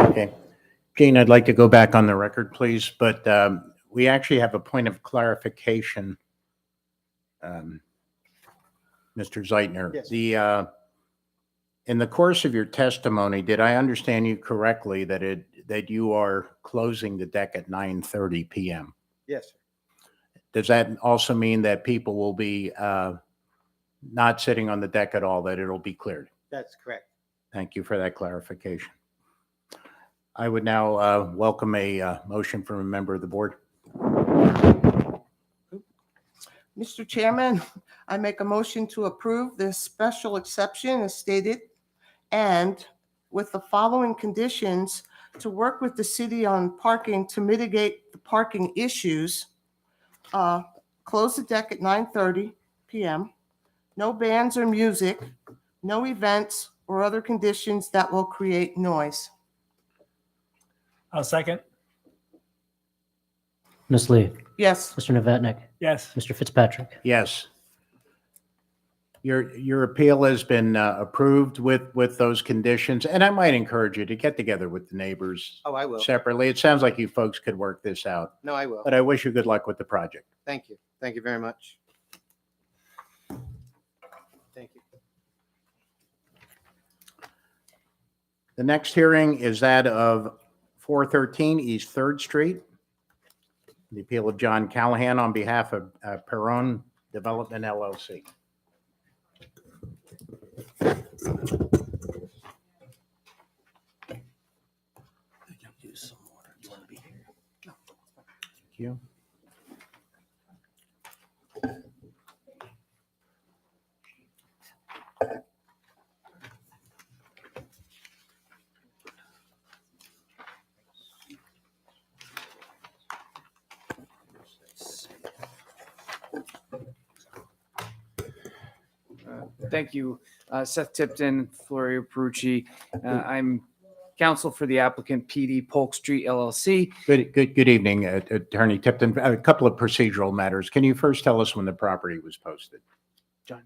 S3: Okay. Gene, I'd like to go back on the record, please, but we actually have a point of clarification. Mr. Zeitner,
S4: Yes.
S3: in the course of your testimony, did I understand you correctly that you are closing the deck at 9:30 PM?
S4: Yes, sir.
S3: Does that also mean that people will be not sitting on the deck at all, that it'll be cleared?
S4: That's correct.
S3: Thank you for that clarification. I would now welcome a motion from a member of the board.
S6: Mr. Chairman, I make a motion to approve this special exception as stated, and with the following conditions, to work with the city on parking to mitigate the parking issues. Close the deck at 9:30 PM. No bands or music, no events or other conditions that will create noise.
S7: I'll second.
S2: Ms. Lee,
S6: Yes.
S2: Mr. Nevetnik,
S7: Yes.
S2: Mr. Fitzpatrick.
S3: Yes. Your appeal has been approved with those conditions, and I might encourage you to get together with the neighbors
S4: Oh, I will.
S3: separately. It sounds like you folks could work this out,
S4: No, I will.
S3: but I wish you good luck with the project.
S4: Thank you. Thank you very much. Thank you.
S3: The next hearing is that of 413 East Third Street. The appeal of John Callahan on behalf of Perron Development LLC. Thank you.
S12: Thank you. Seth Tipton, Florio Perucci. I'm counsel for the applicant PD Polk Street LLC.
S3: Good evening, Attorney Tipton. A couple of procedural matters. Can you first tell us when the property was posted?
S12: John,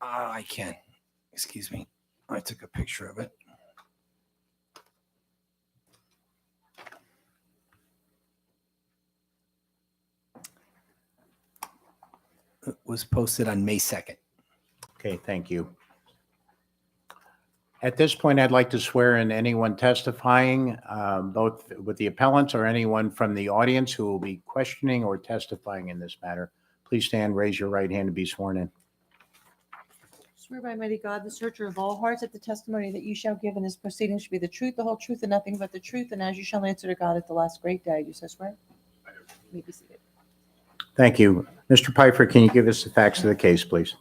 S13: I can. Excuse me. I took a picture of it. It was posted on May 2nd.
S3: Okay, thank you. At this point, I'd like to swear in anyone testifying, both with the appellants or anyone from the audience who will be questioning or testifying in this matter. Please stand, raise your right hand to be sworn in.
S1: Swear by mighty God, the searcher of all hearts, that the testimony that you shall give in this proceeding should be the truth, the whole truth, and nothing but the truth, and as you shall answer to God at the last great day. Do you so swear? You may be seated.
S3: Thank you. Mr. Pfeiffer, can you give us the facts of the case, please?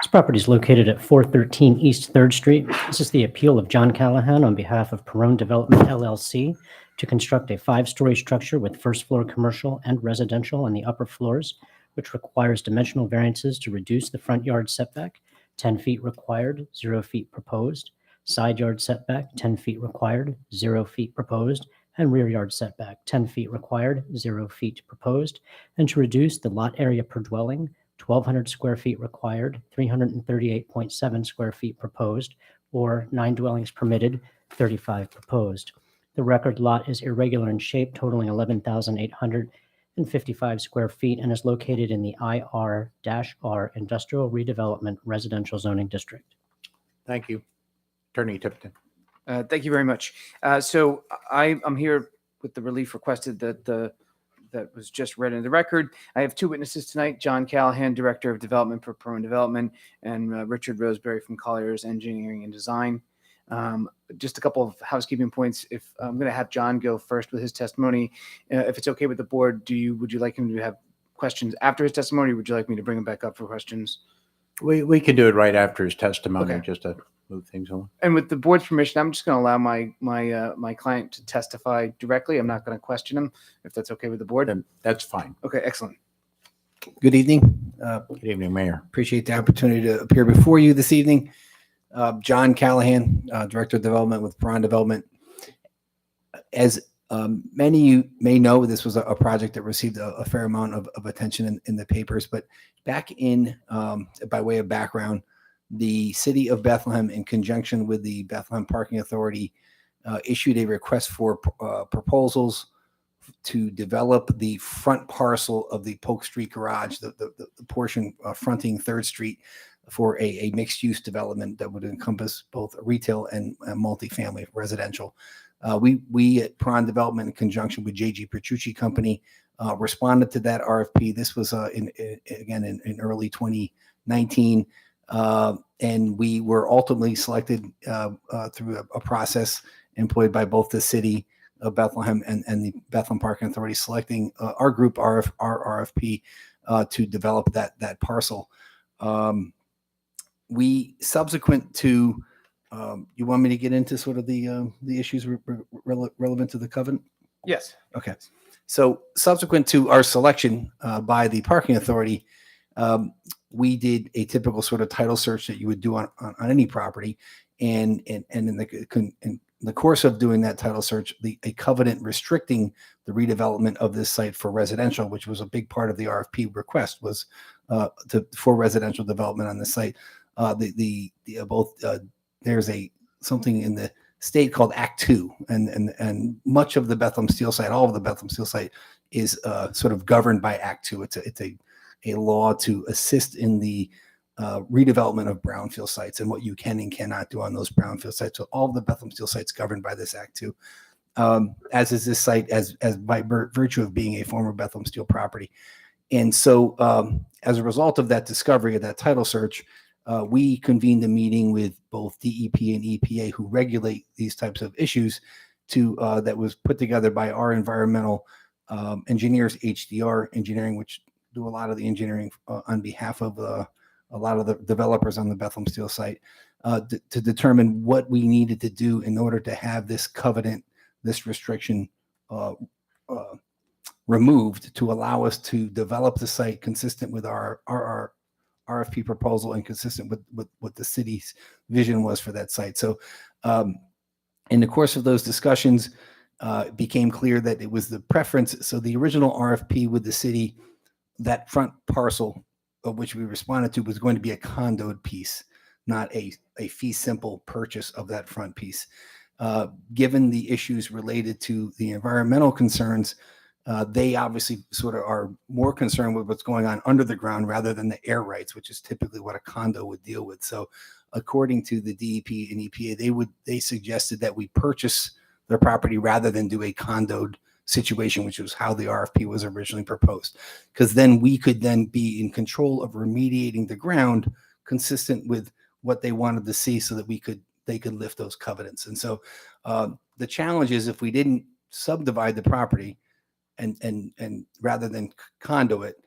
S2: This property is located at 413 East 3rd Street. This is the appeal of John Callahan on behalf of Perron Development LLC to construct a 5-story structure with first-floor commercial and residential on the upper floors, which requires dimensional variances to reduce the front yard setback, 10 feet required, 0 feet proposed, side yard setback, 10 feet required, 0 feet proposed, and rear yard setback, 10 feet required, 0 feet proposed, and to reduce the lot area per dwelling, 1,200 square feet required, 338.7 square feet proposed, or 9 dwellings permitted, 35 proposed. The record lot is irregular in shape, totaling 11,855 square feet, and is located in the IR-R Industrial Redevelopment Residential Zoning District.
S3: Thank you. Attorney Tipton.
S12: Thank you very much. So I'm here with the relief requested that was just read into the record. I have 2 witnesses tonight, John Callahan, Director of Development for Perron Development, and Richard Roseberry from Colliers Engineering and Design. Just a couple of housekeeping points. If I'm going to have John go first with his testimony, if it's okay with the board, would you like him to have questions after his testimony, or would you like me to bring him back up for questions?
S3: We can do it right after his testimony,
S12: Okay.
S3: just to move things along.
S12: And with the board's permission, I'm just going to allow my client to testify directly. I'm not going to question him, if that's okay with the board.
S3: Then that's fine.
S12: Okay, excellent.
S13: Good evening.
S3: Good evening, Mayor.
S13: Appreciate the opportunity to appear before you this evening. John Callahan, Director of Development with Perron Development. As Many of you may know this was a project that received a fair amount of attention in the papers, but back in, by way of background, the city of Bethlehem, in conjunction with the Bethlehem Parking Authority, issued a request for proposals to develop the front parcel of the Polk Street Garage, the portion fronting 3rd Street, for a mixed-use development that would encompass both retail and multifamily residential. We at Prawn Development, in conjunction with J.G. Petrucci Company, responded to that RFP. This was again in early 2019, and we were ultimately selected through a process employed by both the city of Bethlehem and the Bethlehem Parking Authority, selecting our group, our RFP, to develop that parcel. We subsequent to you want me to get into sort of the issues relevant to the covenant?
S12: Yes.
S13: Okay. So subsequent to our selection by the parking authority, we did a typical sort of title search that you would do on any property. And in the course of doing that title search, a covenant restricting the redevelopment of this site for residential, which was a big part of the RFP request, was for residential development on the site. There's something in the state called Act 2, and much of the Bethlehem Steel site, all of the Bethlehem Steel site, is sort of governed by Act 2. It's a law to assist in the redevelopment of brownfield sites and what you can and cannot do on those brownfield sites. So all of the Bethlehem Steel sites governed by this Act 2, as is this site, as by virtue of being a former Bethlehem Steel property. And so as a result of that discovery, of that title search, we convened a meeting with both DEP and EPA, who regulate these types of issues, that was put together by our environmental engineers, HDR Engineering, which do a lot of the engineering on behalf of a lot of the developers on the Bethlehem Steel site, to determine what we needed to do in order to have this covenant, this restriction removed, to allow us to develop the site consistent with our RFP proposal and consistent with what the city's vision was for that site. So in the course of those discussions, it became clear that it was the preference. So the original RFP with the city, that front parcel of which we responded to, was going to be a condoed piece, not a fee simple purchase of that front piece. Given the issues related to the environmental concerns, they obviously sort of are more concerned with what's going on under the ground rather than the air rights, which is typically what a condo would deal with. So according to the DEP and EPA, they suggested that we purchase their property rather than do a condoed situation, which was how the RFP was originally proposed, because then we could then be in control of remediating the ground consistent with what they wanted to see, so that they could lift those covenants. And so the challenge is, if we didn't subdivide the property and rather than condo it,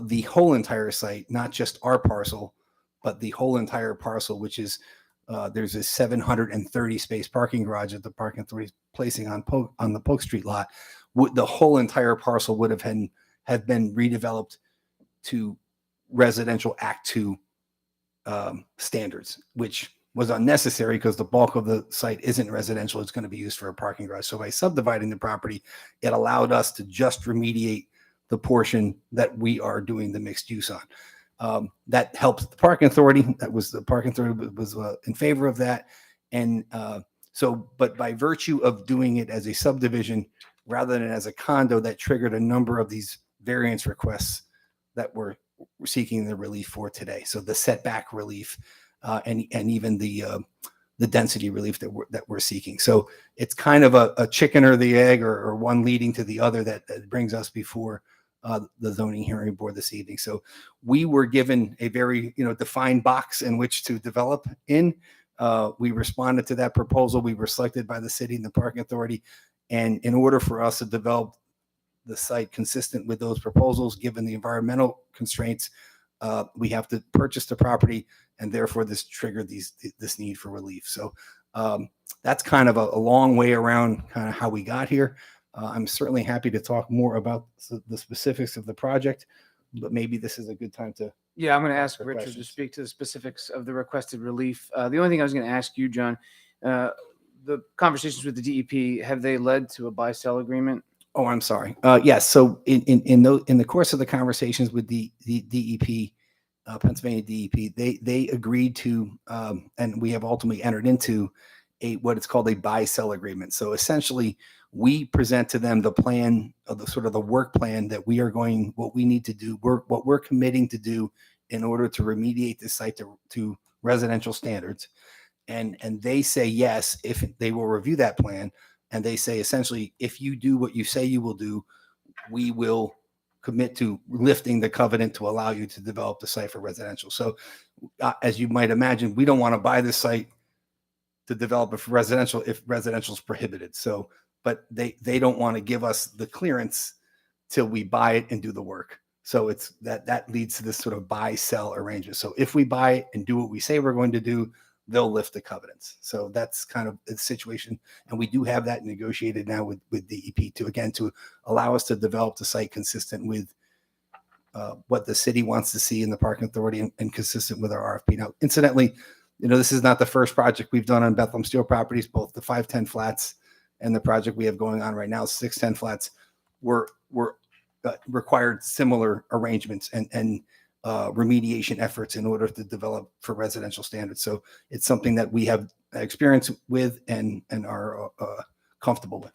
S13: the whole entire site, not just our parcel, but the whole entire parcel, which is there's a 730 space parking garage that the parking authority is placing on the Polk Street lot. The whole entire parcel would have been redeveloped to residential Act 2 standards, which was unnecessary because the bulk of the site isn't residential. It's going to be used for a parking garage. So by subdividing the property, it allowed us to just remediate the portion that we are doing the mixed use on. That helps the parking authority. The parking authority was in favor of that. And but by virtue of doing it as a subdivision rather than as a condo, that triggered a number of these variance requests that we're seeking the relief for today. So the setback relief, and even the density relief that we're seeking. So it's kind of a chicken or the egg, or one leading to the other, that brings us before the zoning hearing board this evening. So we were given a very defined box in which to develop in. We responded to that proposal. We were selected by the city and the parking authority. And in order for us to develop the site consistent with those proposals, given the environmental constraints, we have to purchase the property, and therefore this triggered this need for relief. So that's kind of a long way around kind of how we got here. I'm certainly happy to talk more about the specifics of the project, but maybe this is a good time to.
S12: Yeah, I'm going to ask
S13: for
S12: Richard to
S13: questions.
S12: speak to the specifics of the requested relief. The only thing I was going to ask you, John, the conversations with the DEP, have they led to a buy-sell agreement?
S13: Oh, I'm sorry. Yes. So in the course of the conversations with the DEP, Pennsylvania DEP, they agreed to, and we have ultimately entered into what it's called a buy-sell agreement. So essentially, we present to them the plan of the sort of the work plan that what we need to do, what we're committing to do in order to remediate this site to residential standards. And they say yes, if they will review that plan. And they say, essentially, if you do what you say you will do, we will commit to lifting the covenant to allow you to develop the site for residential. So as you might imagine, we don't want to buy this site to develop it for residential if residential is prohibited. So, but they don't want to give us the clearance till we buy it and do the work. So it's that leads to this sort of buy sell arrangement. So if we buy it and do what we say we're going to do, they'll lift the covenants. So that's kind of the situation. And we do have that negotiated now with DEP to allow us to develop the site consistent with what the city wants to see in the parking authority and consistent with our RFP. Now, incidentally, this is not the first project we've done on Bethlehem Steel properties. Both the 510 flats and the project we have going on right now, 610 flats, were required similar arrangements and remediation efforts in order to develop for residential standards. So it's something that we have experience with and are comfortable with.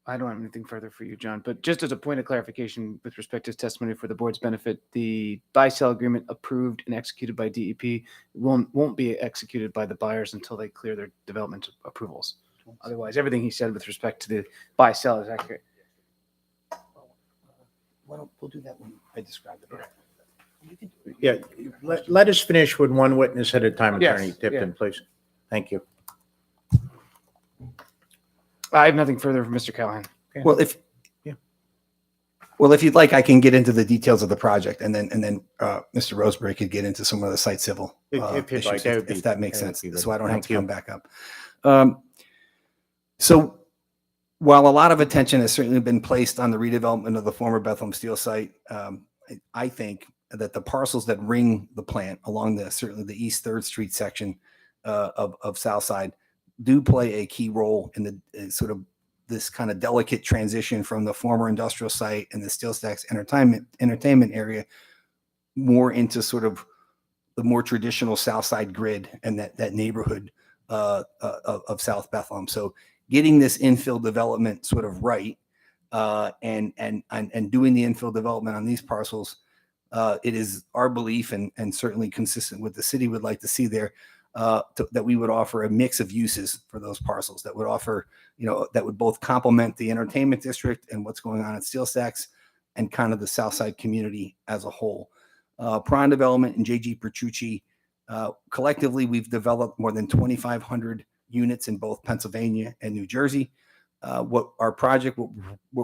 S12: I don't have anything further for you, John, but just as a point of clarification with respect to his testimony for the board's benefit, the buy-sell agreement approved and executed by DEP won't be executed by the buyers until they clear their development approvals. Otherwise, everything he said with respect to the buy-sell is accurate.
S13: We'll do that when I describe it.
S3: Yeah, let us finish with one witness at a time,
S12: Yes,
S3: Attorney Tipton, please. Thank you.
S12: I have nothing further from Mr. Callahan.
S13: Well, if you'd like, I can get into the details of the project, and then Mr. Roseberry could get into some of the site civil
S3: If you'd like,
S13: issues,
S3: that
S13: if that makes sense. So I don't have
S3: Thank
S13: to
S3: you.
S13: come back up. So while a lot of attention has certainly been placed on the redevelopment of the former Bethlehem Steel site, I think that the parcels that ring the plant along certainly the East 3rd Street section of Southside do play a key role in the sort of this kind of delicate transition from the former industrial site and the Steel Stacks entertainment area more into sort of the more traditional Southside grid and that neighborhood of South Bethlehem. So getting this infill development sort of right and doing the infill development on these parcels, it is our belief and certainly consistent with the city would like to see there, that we would offer a mix of uses for those parcels that would offer, that would both complement the entertainment district and what's going on at Steel Stacks and kind of the Southside community as a whole. Prawn Development and JG Petrucci, collectively, we've developed more than 2,500 units in both Pennsylvania and New Jersey. What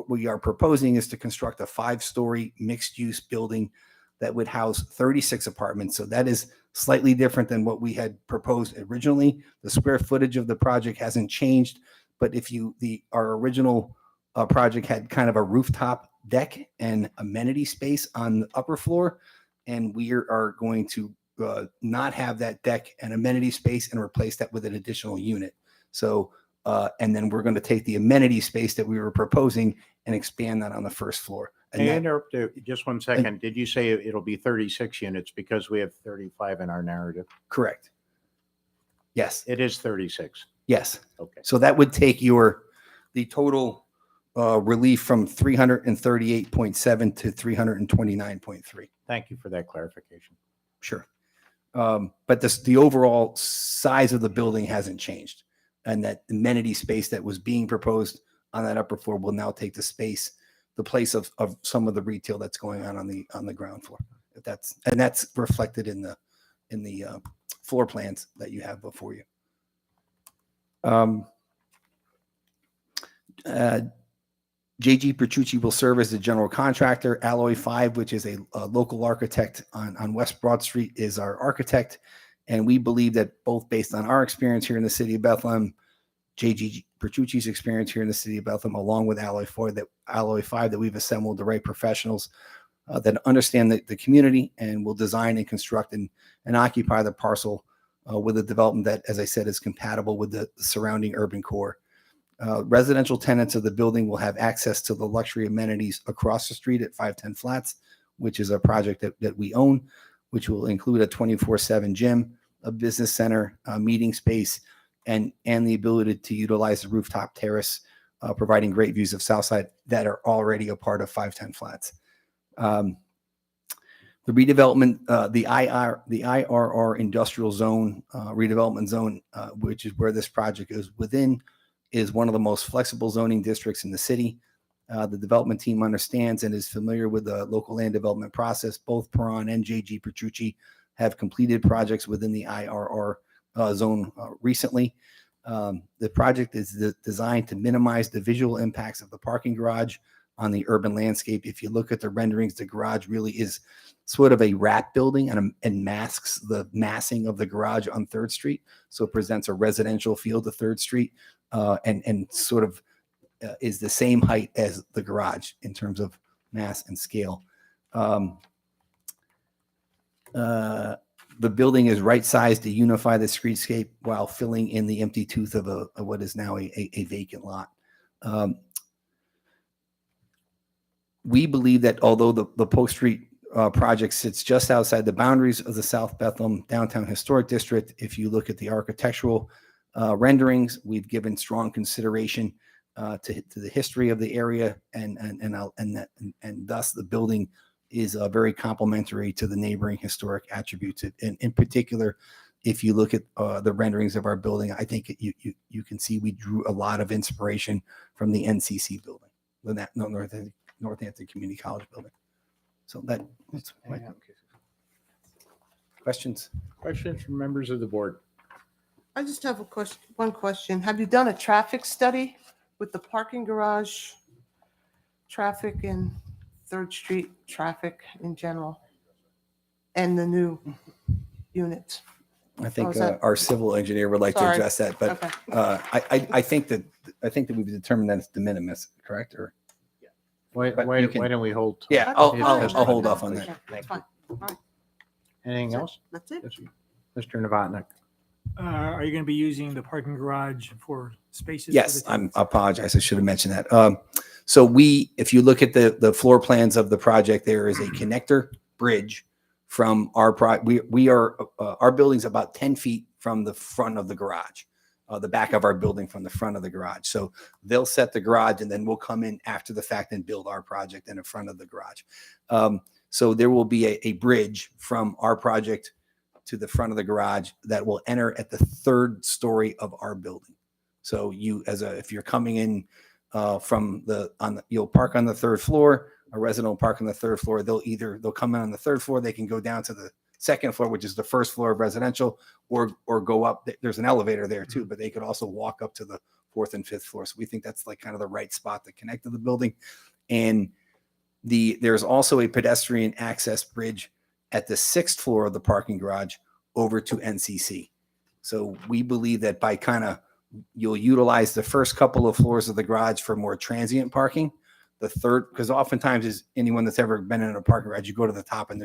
S13: we are proposing is to construct a 5-story mixed-use building that would house 36 apartments. So that is slightly different than what we had proposed originally. The square footage of the project hasn't changed, but our original project had kind of a rooftop deck and amenity space on the upper floor, and we are going to not have that deck and amenity space and replace that with an additional unit. So, and then we're going to take the amenity space that we were proposing and expand that on the first floor. And
S3: May I
S13: that-
S3: interrupt you just 1 second? Did you say it'll be 36 units because we have 35 in our narrative?
S13: Correct. Yes.
S3: It is 36.
S13: Yes.
S3: Okay.
S13: So that would take the total relief from 338.7 to 329.3.
S3: Thank you for that clarification.
S13: Sure. But the overall size of the building hasn't changed. And that amenity space that was being proposed on that upper floor will now take the place of some of the retail that's going on the ground floor. That's reflected in the floor plans that you have before you. JG Petrucci will serve as the general contractor. Alloy 5, which is a local architect on West Broad Street, is our architect. And we believe that both based on our experience here in the city of Bethlehem, JG Petrucci's experience here in the city of Bethlehem, along with Alloy 5, that we've assembled the right professionals that understand the community and will design and construct and occupy the parcel with a development that, as I said, is compatible with the surrounding urban core. Residential tenants of the building will have access to the luxury amenities across the street at 510 Flats, which is a project that we own, which will include a 24/7 gym, a business center, a meeting space, and the ability to utilize the rooftop terrace, providing great views of Southside that are already a part of 510 Flats. The redevelopment, the IRR industrial zone, redevelopment zone, which is where this project is within, is one of the most flexible zoning districts in the city. The development team understands and is familiar with the local land development process. Both Perron and JG Petrucci have completed projects within the IRR zone recently. The project is designed to minimize the visual impacts of the parking garage on the urban landscape. If you look at the renderings, the garage really is sort of a wrap building and masks the massing of the garage on 3rd Street. So it presents a residential feel to 3rd Street and sort of is the same height as the garage in terms of mass and scale. The building is right-sized to unify the streetscape while filling in the empty tooth of what is now a vacant lot. We believe that although the Polk Street project sits just outside the boundaries of the South Bethlehem Downtown Historic District, if you look at the architectural renderings, we've given strong consideration to the history of the area, and thus the building is very complementary to the neighboring historic attributes. And in particular, if you look at the renderings of our building, I think you can see we drew a lot of inspiration from the NCC building, the Northampton Community College building. So that's my questions.
S3: Questions from members of the board?
S6: I just have one question. Have you done a traffic study with the parking garage traffic and 3rd Street traffic in general and the new units?
S13: I think
S6: is that-
S13: our civil engineer would like to
S6: Sorry.
S13: address that, but
S6: Okay.
S13: I think that we've determined that it's de minimis, correct? Or
S3: Why
S13: But you can-
S3: don't we hold?
S13: yeah,
S6: That's
S13: I'll
S6: fine.
S13: hold off on that.
S6: Yeah, That's fine. All right.
S3: Anything else?
S6: That's it.
S3: Mr. Novotny?
S7: Are you going to be using the parking garage for spaces? for
S13: Yes,
S7: the
S13: I
S7: tenants?
S13: apologize. I should have mentioned that. So if you look at the floor plans of the project, there is a connector bridge from our our building's about 10 feet from the front of the garage, the back of our building from the front of the garage. So they'll set the garage and then we'll come in after the fact and build our project in the front of the garage. So there will be a bridge from our project to the front of the garage that will enter at the 3rd story of our building. So if you're coming in you'll park on the 3rd floor, a resident will park on the 3rd floor. They'll come in on the 3rd floor. They can go down to the 2nd floor, which is the 1st floor of residential, or go up. There's an elevator there too, but they could also walk up to the 4th and 5th floor. So we think that's like kind of the right spot to connect to the building. And there's also a pedestrian access bridge at the 6th floor of the parking garage over to NCC. So we believe that by you'll utilize the first couple of floors of the garage for more transient parking. The 3rd, because oftentimes is anyone that's ever been in a parking garage, you go to the top and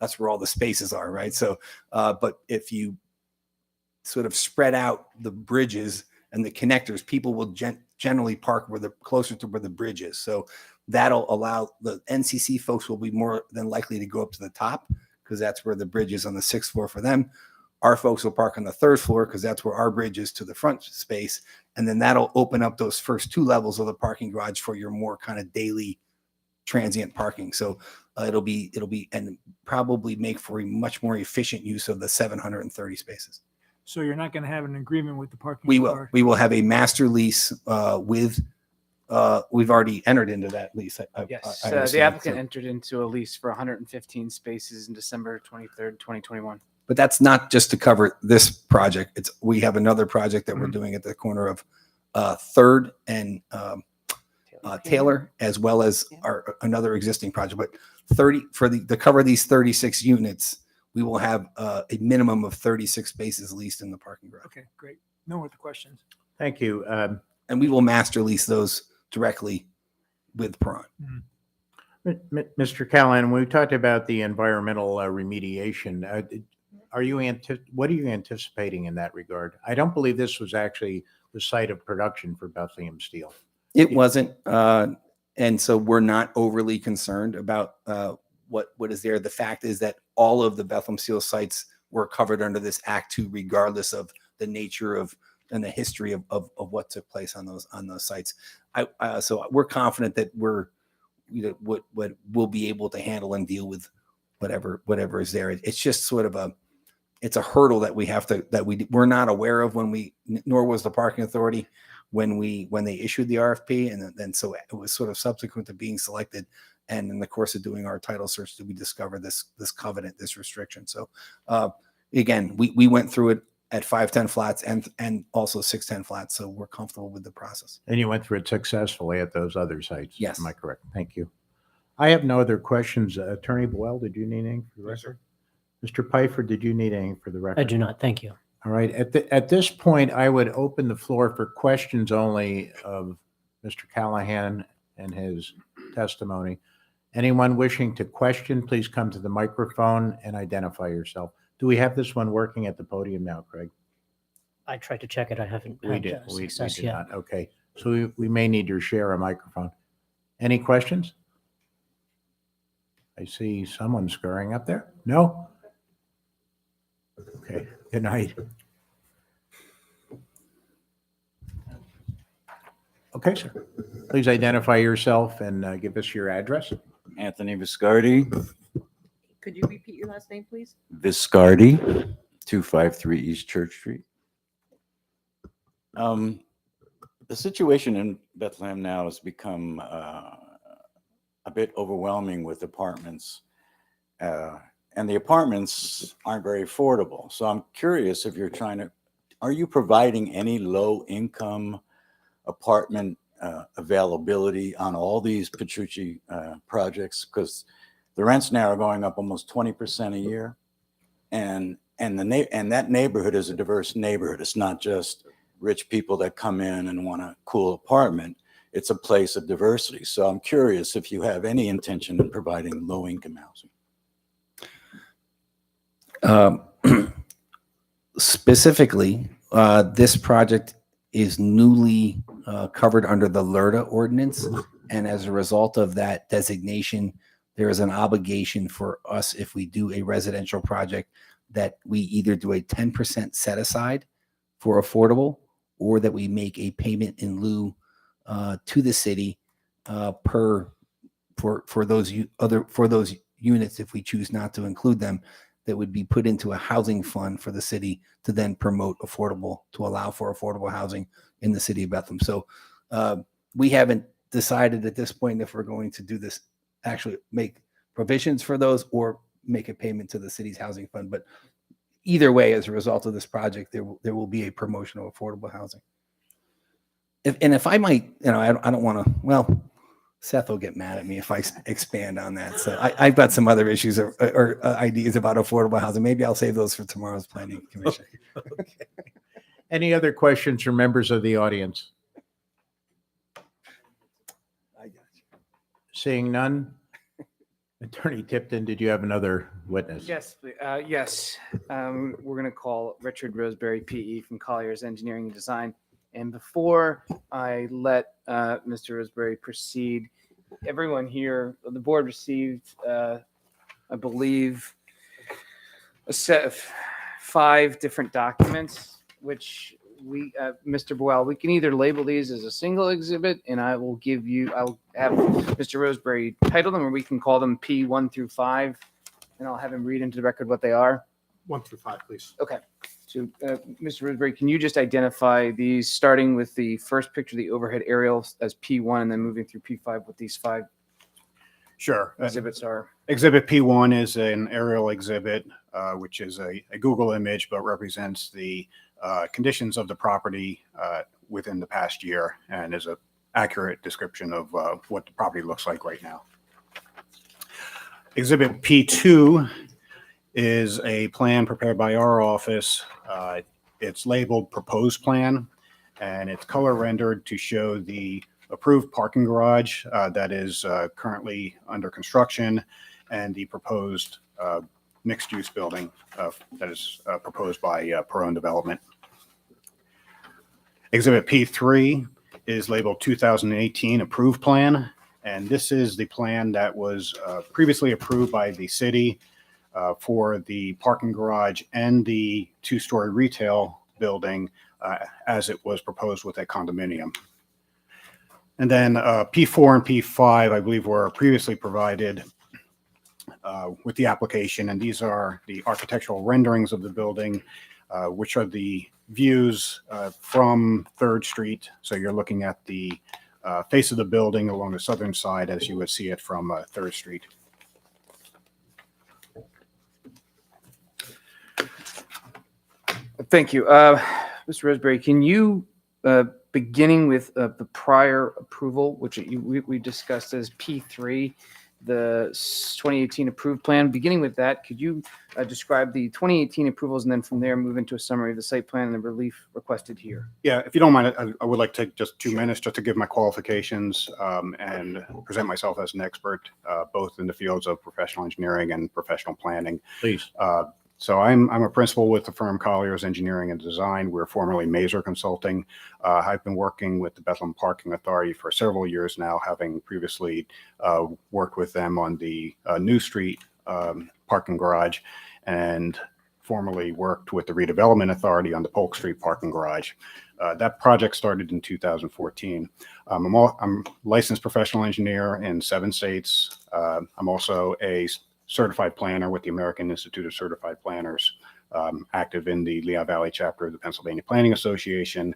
S13: that's where all the spaces are, right? So, but if you sort of spread out the bridges and the connectors, people will generally park closer to where the bridge is. So that'll allow the NCC folks will be more than likely to go up to the top because that's where the bridge is on the 6th floor for them. Our folks will park on the 3rd floor because that's where our bridge is to the front space. And then that'll open up those first 2 levels of the parking garage for your more kind of daily transient parking. So it'll be and probably make for a much more efficient use of the 730 spaces.
S7: So you're not going to have an agreement with the parking?
S13: We will.
S7: authority?
S13: We will have a master lease with. We've already entered into that lease.
S12: Yes,
S13: I
S12: the
S13: understand.
S12: applicant
S13: So-
S12: entered into a lease for 115 spaces in December 23rd, 2021.
S13: But that's not just to cover this project. We have another project that we're doing at the corner of 3rd and Taylor, as well as another existing project. But to cover these 36 units, we will have a minimum of 36 spaces leased in the parking garage.
S7: Okay, great. No other questions.
S3: Thank you.
S13: And we will master lease those directly with Perron.
S3: Mr. Callahan, we talked about the environmental remediation. what are you anticipating in that regard? I don't believe this was actually the site of production for Bethlehem Steel.
S13: It wasn't, and so we're not overly concerned about what is there. The fact is that all of the Bethlehem Steel sites were covered under this Act 2, regardless of the nature of and the history of what took place on those sites. So we're confident that what we'll be able to handle and deal with whatever is there. It's just sort of it's a hurdle that we have to we're not aware of nor was the parking authority when they issued the RFP, and then so it was sort of subsequent to being selected, and in the course of doing our title search did we discover this covenant, this restriction. So again, we went through it at 510 flats and also 610 flats, so we're comfortable with the process.
S3: And you went through it successfully at those other sites?
S13: Yes.
S3: Am I correct? Thank you. I have no other questions. Attorney Boyle, did you need anything for the record? Mr. Pfeiffer, did you need anything for the record?
S2: I do not. Thank you.
S3: All right. At this point, I would open the floor for questions only of Mr. Callahan and his testimony. Anyone wishing to question, please come to the microphone and identify yourself. Do we have this one working at the podium now, Craig?
S2: I tried to check it. I haven't
S3: We
S2: had
S3: did. We
S2: success
S3: did
S2: yet.
S3: not. Okay. So we may need to share a microphone. Any questions? I see someone scurrying up there. No? Okay. Good night. Okay, sir. Please identify yourself and give us your address.
S14: Anthony Viscardi,
S1: Could you repeat your last name, please?
S14: 253 East Church Street. The situation in Bethlehem now has become a bit overwhelming with apartments, and the apartments aren't very affordable. So I'm curious if are you providing any low-income apartment availability on all these Petrucci projects? Because the rents now are going up almost 20% a year, and that neighborhood is a diverse neighborhood. It's not just rich people that come in and want a cool apartment. It's a place of diversity. So I'm curious if you have any intention in providing low-income housing.
S13: Specifically, this project is newly covered under the LERTA ordinance. And as a result of that designation, there is an obligation for us, if we do a residential project, that we either do a 10% set aside for affordable, or that we make a payment in lieu to the city for those units, if we choose not to include them, that would be put into a housing fund for the city to then promote to allow for affordable housing in the city of Bethlehem. So we haven't decided at this point if we're going to do this, actually make provisions for those or make a payment to the city's housing fund. But either way, as a result of this project, there will be a promotion of affordable housing. If I might, I don't want to, well, Seth will get mad at me if I expand on that. So I've got some other issues or ideas about affordable housing. Maybe I'll save those for tomorrow's planning commission.
S3: Okay. Any other questions from members of the audience?
S13: I got you.
S3: Seeing none. Attorney Tipton, did you have another witness?
S12: Yes, yes. We're going to call Richard Roseberry, PE from Collier's Engineering and Design. And before I let Mr. Roseberry proceed, everyone here, the board received, I believe, a set of 5 different documents, which Mr. Boyle, we can either label these as a single exhibit, and I'll have Mr. Roseberry title them, or we can call them P1 through 5, and I'll have him read into the record what they are.
S5: 1 through 5, please.
S12: Okay. So, Mr. Roseberry, can you just identify these, starting with the first picture, the overhead aerial, as P1, and then moving through P5, what these 5
S15: Sure.
S12: exhibits are?
S15: Exhibit P1 is an aerial exhibit, which is a Google image, but represents the conditions of the property within the past year and is an accurate description of what the property looks like right now. Exhibit P2 is a plan prepared by our office. It's labeled proposed plan, and it's color rendered to show the approved parking garage that is currently under construction and the proposed mixed-use building that is proposed by Perone Development. Exhibit P3 is labeled 2018 Approved Plan, and this is the plan that was previously approved by the city for the parking garage and the two-story retail building as it was proposed with a condominium. And then P4 and P5, I believe, were previously provided with the application, and these are the architectural renderings of the building, which are the views from 3rd Street. So you're looking at the face of the building along the southern side as you would see it from 3rd Street.
S12: Thank you. Mr. Roseberry, can you, beginning with the prior approval, which we discussed as P3, the 2018 approved plan, beginning with that, could you describe the 2018 approvals and then from there move into a summary of the site plan and the relief requested here?
S15: Yeah, if you don't mind, I would like to take just 2 minutes just to give my qualifications and present myself as an expert, both in the fields of professional engineering and professional planning.
S3: Please.
S15: So I'm a principal with the firm Colliers Engineering and Design. We're formerly Mazer Consulting. I've been working with the Bethlehem Parking Authority for several years now, having previously worked with them on the New Street parking garage and formerly worked with the Redevelopment Authority on the Polk Street parking garage. That project started in 2014. I'm a licensed professional engineer in 7 states. I'm also a certified planner with the American Institute of Certified Planners, active in the Lehigh Valley chapter of the Pennsylvania Planning Association,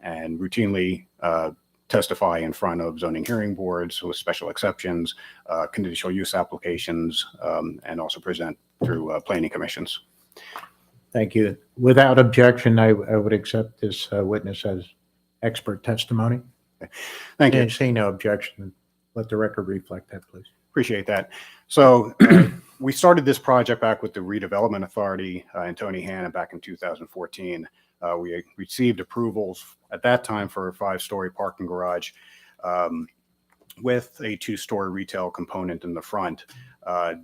S15: and routinely testify in front of zoning hearing boards with special exceptions, conditional use applications, and also present through planning commissions.
S3: Thank you. Without objection, I would accept this witness as expert testimony.
S15: Thank you.
S3: And see no objection. Let the record reflect that, please.
S15: Appreciate that. So we started this project back with the Redevelopment Authority and Tony Hanna back in 2014. We received approvals at that time for a 5-story parking garage with a 2-story retail component in the front.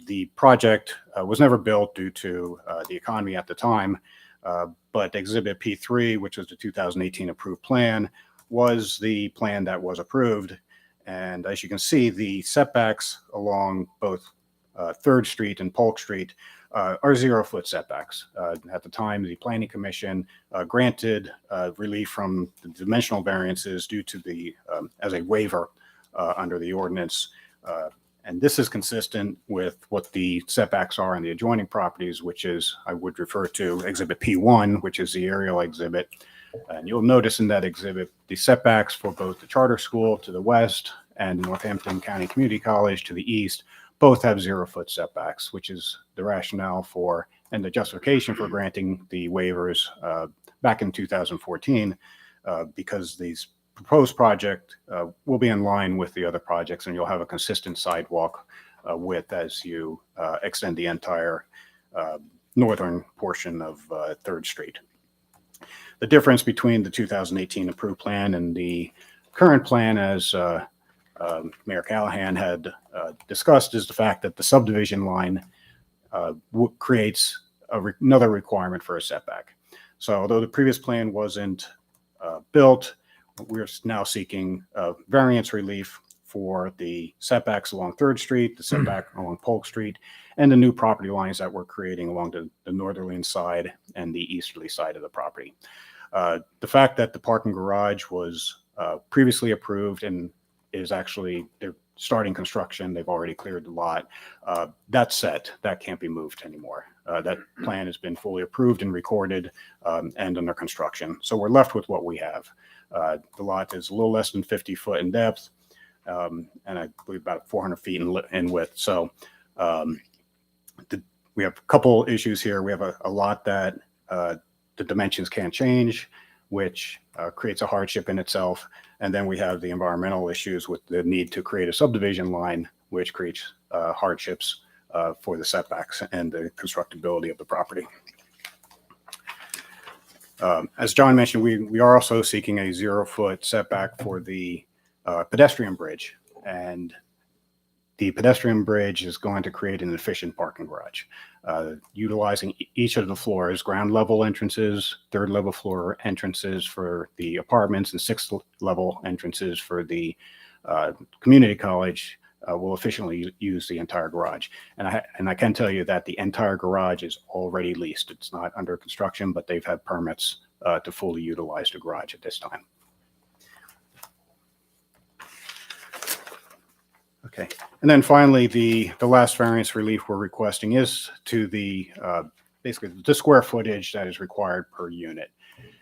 S15: The project was never built due to the economy at the time, but Exhibit P3, which was the 2018 approved plan, was the plan that was approved. And as you can see, the setbacks along both 3rd Street and Polk Street are 0-foot setbacks. At the time, the Planning Commission granted relief from the dimensional variances due to the, as a waiver under the ordinance. And this is consistent with what the setbacks are in the adjoining properties, which is, I would refer to Exhibit P1, which is the aerial exhibit. And you'll notice in that exhibit, the setbacks for both the charter school to the west and Northampton County Community College to the east both have 0-foot setbacks, which is the rationale for and the justification for granting the waivers back in 2014, because these proposed project will be in line with the other projects, and you'll have a consistent sidewalk width as you extend the entire northern portion of 3rd Street. The difference between the 2018 approved plan and the current plan, as Mayor Callahan had discussed, is the fact that the subdivision line creates another requirement for a setback. So although the previous plan wasn't built, we're now seeking variance relief for the setbacks along 3rd Street, the setback along Polk Street, and the new property lines that we're creating along the northerly side and the easterly side of the property. The fact that the parking garage was previously approved and is actually, they're starting construction, they've already cleared the lot, that's set, that can't be moved anymore. That plan has been fully approved and recorded and under construction. So we're left with what we have. The lot is a little less than 50 foot in depth, and I believe about 400 feet in width. So we have a couple issues here. We have a lot that the dimensions can't change, which creates a hardship in itself. And then we have the environmental issues with the need to create a subdivision line, which creates hardships for the setbacks and the constructability of the property. As John mentioned, we are also seeking a 0-foot setback for the pedestrian bridge. And the pedestrian bridge is going to create an efficient parking garage, utilizing each of the floors, ground level entrances, third level floor entrances for the apartments, and sixth level entrances for the community college. Will efficiently use the entire garage. And I can tell you that the entire garage is already leased. It's not under construction, but they've had permits to fully utilize the garage at this time. Okay, and then finally, the last variance relief we're requesting is to the basically the square footage that is required per unit.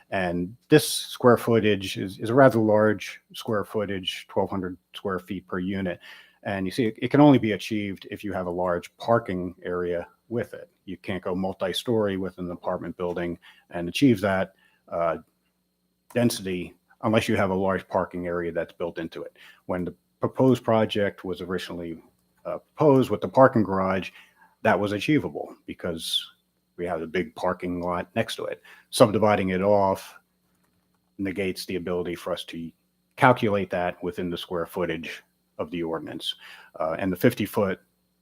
S15: And this square footage is a rather large square footage, 1,200 square feet per unit. And you see, it can only be achieved if you have a large parking area with it. You can't go multi-story with an apartment building and achieve that density unless you have a large parking area that's built into it. When the proposed project was originally proposed with the parking garage, that was achievable because we have a big parking lot next to it. Subdividing it off negates the ability for us to calculate that within the square footage of the ordinance. And the 50-foot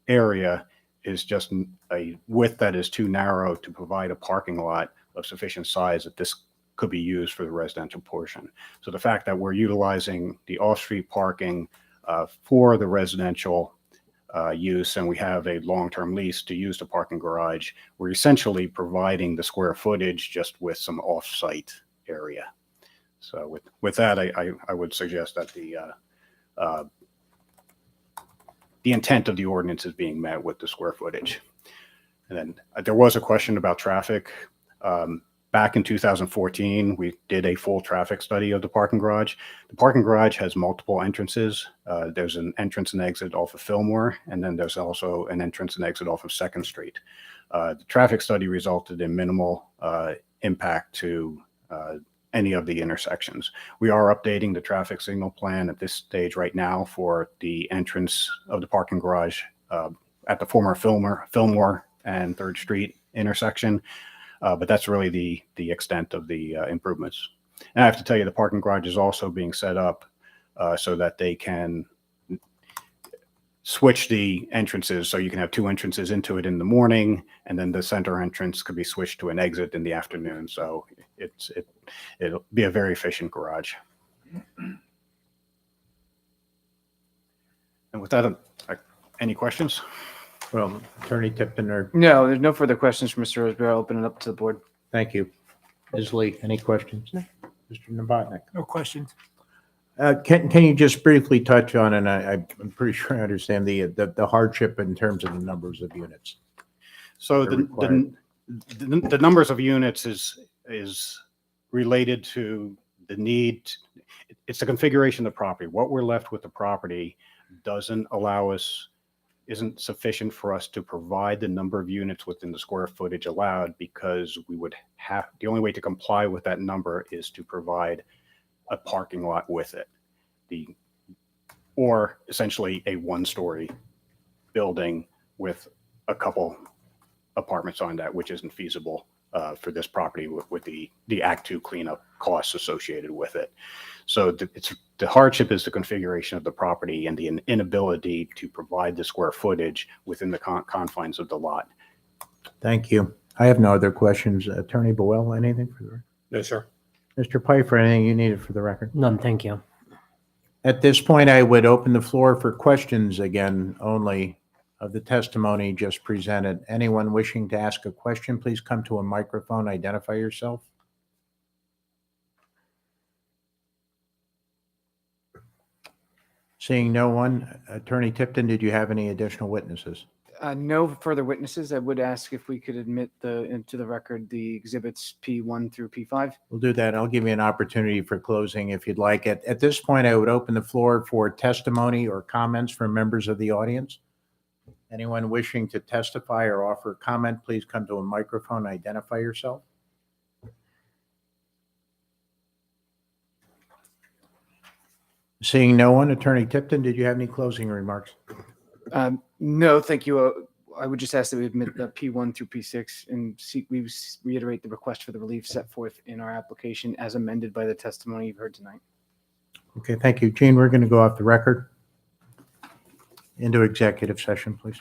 S15: area is just a width that is too narrow to provide a parking lot of sufficient size that this could be used for the residential portion. So the fact that we're utilizing the off-street parking for the residential use, and we have a long-term lease to use the parking garage, we're essentially providing the square footage just with some off-site area. So with that, I would suggest that the intent of the ordinance is being met with the square footage. And then there was a question about traffic. Back in 2014, we did a full traffic study of the parking garage. The parking garage has multiple entrances. There's an entrance and exit off of Fillmore, and then there's also an entrance and exit off of 2nd Street. The traffic study resulted in minimal impact to any of the intersections. We are updating the traffic signal plan at this stage right now for the entrance of the parking garage at the former Fillmore and 3rd Street intersection. But that's really the extent of the improvements. And I have to tell you, the parking garage is also being set up so that they can switch the entrances. So you can have 2 entrances into it in the morning, and then the center entrance could be switched to an exit in the afternoon. So it'll be a very efficient garage. And with that, any questions?
S3: Well, Attorney Tipton, or
S12: No, there's no further questions from Mr. Roseberry. I'll open it up to the board.
S3: thank you. Ms. Lee, any questions?
S6: No.
S3: Mr. Novotny?
S7: No questions.
S3: Can you just briefly touch on, and I'm pretty sure I understand the hardship in terms of the numbers of units?
S15: So
S3: They're required.
S15: the numbers of units is related to the need. It's the configuration of the property. What we're left with the property isn't sufficient for us to provide the number of units within the square footage allowed, because the only way to comply with that number is to provide a parking lot with it, or essentially a 1-story building with a couple apartments on that, which isn't feasible for this property with the Act 2 cleanup costs associated with it. So the hardship is the configuration of the property and the inability to provide the square footage within the confines of the lot.
S3: Thank you. I have no other questions. Attorney Boyle, anything for the record?
S5: No, sir.
S3: Mr. Pfeiffer, anything you needed for the record?
S2: None, thank you.
S3: At this point, I would open the floor for questions again only of the testimony just presented. Anyone wishing to ask a question, please come to a microphone, identify yourself. Seeing no one, Attorney Tipton, did you have any additional witnesses?
S12: No further witnesses. I would ask if we could admit into the record the exhibits P1 through P5.
S3: We'll do that. I'll give you an opportunity for closing if you'd like it. At this point, I would open the floor for testimony or comments from members of the audience. Anyone wishing to testify or offer comment, please come to a microphone, identify yourself. Seeing no one, Attorney Tipton, did you have any closing remarks?
S12: No, thank you. I would just ask that we admit the P1 through P6 and we reiterate the request for the relief set forth in our application as amended by the testimony you've heard tonight.
S3: Okay, thank you. Gene, we're going to go off the record. Into executive session, please.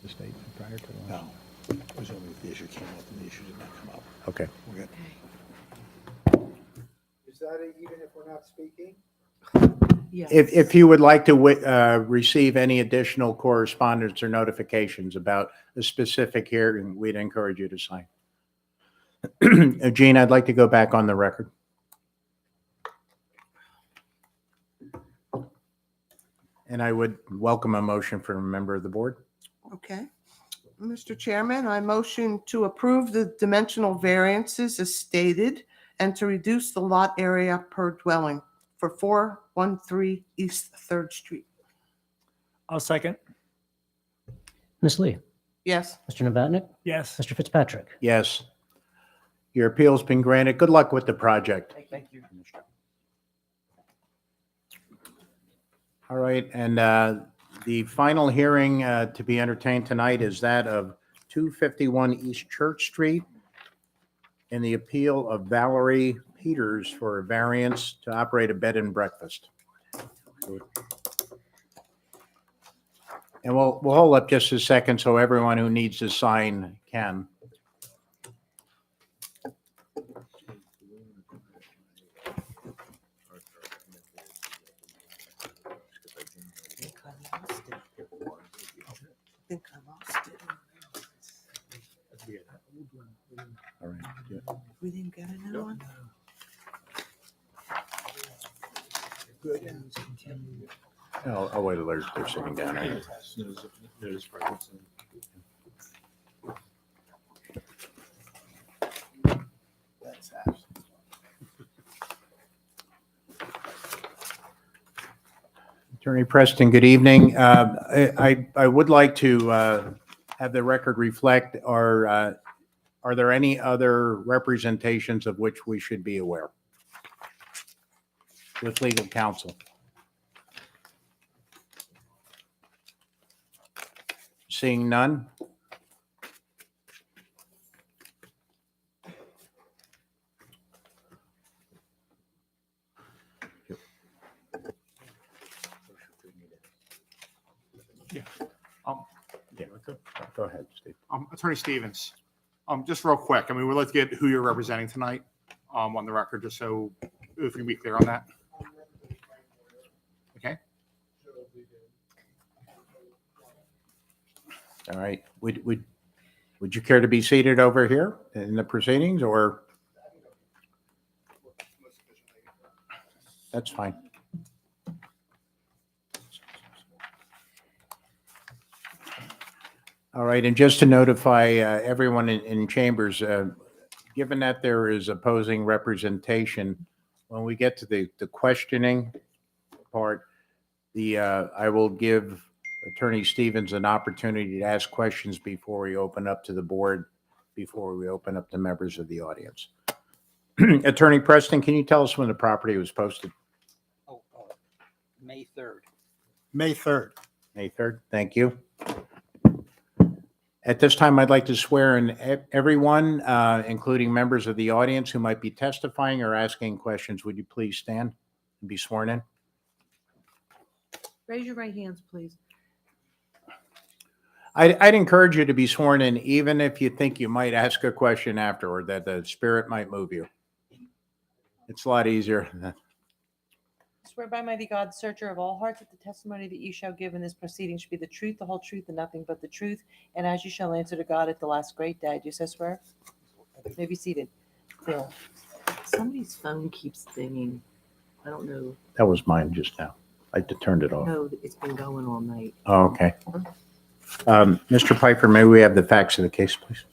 S3: The statement prior to the last?
S5: No, it was only if the issue came up and the issue did not come up.
S3: Okay.
S5: We're good.
S9: Is that even if we're not speaking?
S3: If you would like to receive any additional correspondence or notifications about a specific hearing, we'd encourage you to sign. Gene, I'd like to go back on the record. And I would welcome a motion from a member of the board.
S6: Okay. Mr. Chairman, I motion to approve the dimensional variances as stated and to reduce the lot area per dwelling for 413 East 3rd Street.
S7: I'll second.
S2: Ms. Lee,
S6: Yes.
S2: Mr. Novotny,
S7: Yes.
S2: Mr. Fitzpatrick.
S3: Yes. Your appeal's been granted. Good luck with the project.
S12: Thank you.
S3: All right, and the final hearing to be entertained tonight is that of 251 East Church Street in the appeal of Valerie Peters for a variance to operate a bed and breakfast. And we'll hold up just a second so everyone who needs to sign can.
S6: I think I lost it.
S3: All right. Yeah.
S6: We didn't get a new one?
S3: I'll wait till they're sitting down. Here. Attorney Preston, good evening. I would like to have the record reflect, are there any other representations of which we should be aware with legal counsel? Seeing none? Yeah, go ahead, Steve.
S5: Attorney Stevens, just real quick, I mean, we'd like to get who you're representing tonight, on the record, just so if we can be clear on that. Okay,
S3: All right. Would you care to be seated over here in the proceedings, or? That's fine. All right, and just to notify everyone in chambers, given that there is opposing representation, when we get to the questioning part, I will give Attorney Stevens an opportunity to ask questions before we open up to the board, before we open up to members of the audience. Attorney Preston, can you tell us when the property was posted?
S16: May 3rd.
S15: May 3rd.
S3: May 3rd, thank you. At this time, I'd like to swear in everyone, including members of the audience who might be testifying or asking questions. Would you please stand and be sworn in?
S1: Raise your right hands, please.
S3: I'd encourage you to be sworn in, even if you think you might ask a question afterward, that the spirit might move you. It's a lot easier.
S1: Swear by mighty God, the searcher of all hearts, that the testimony that you shall give in this proceeding should be the truth, the whole truth, and nothing but the truth, and as you shall answer to God at the last great day. Do you so swear? You may be seated. Bill.
S17: Somebody's phone keeps dinging. I don't know.
S3: That was mine just now. I turned it off.
S17: No, it's been going all night.
S3: Oh, okay. Mr. Piper, may we have the facts of the case, please?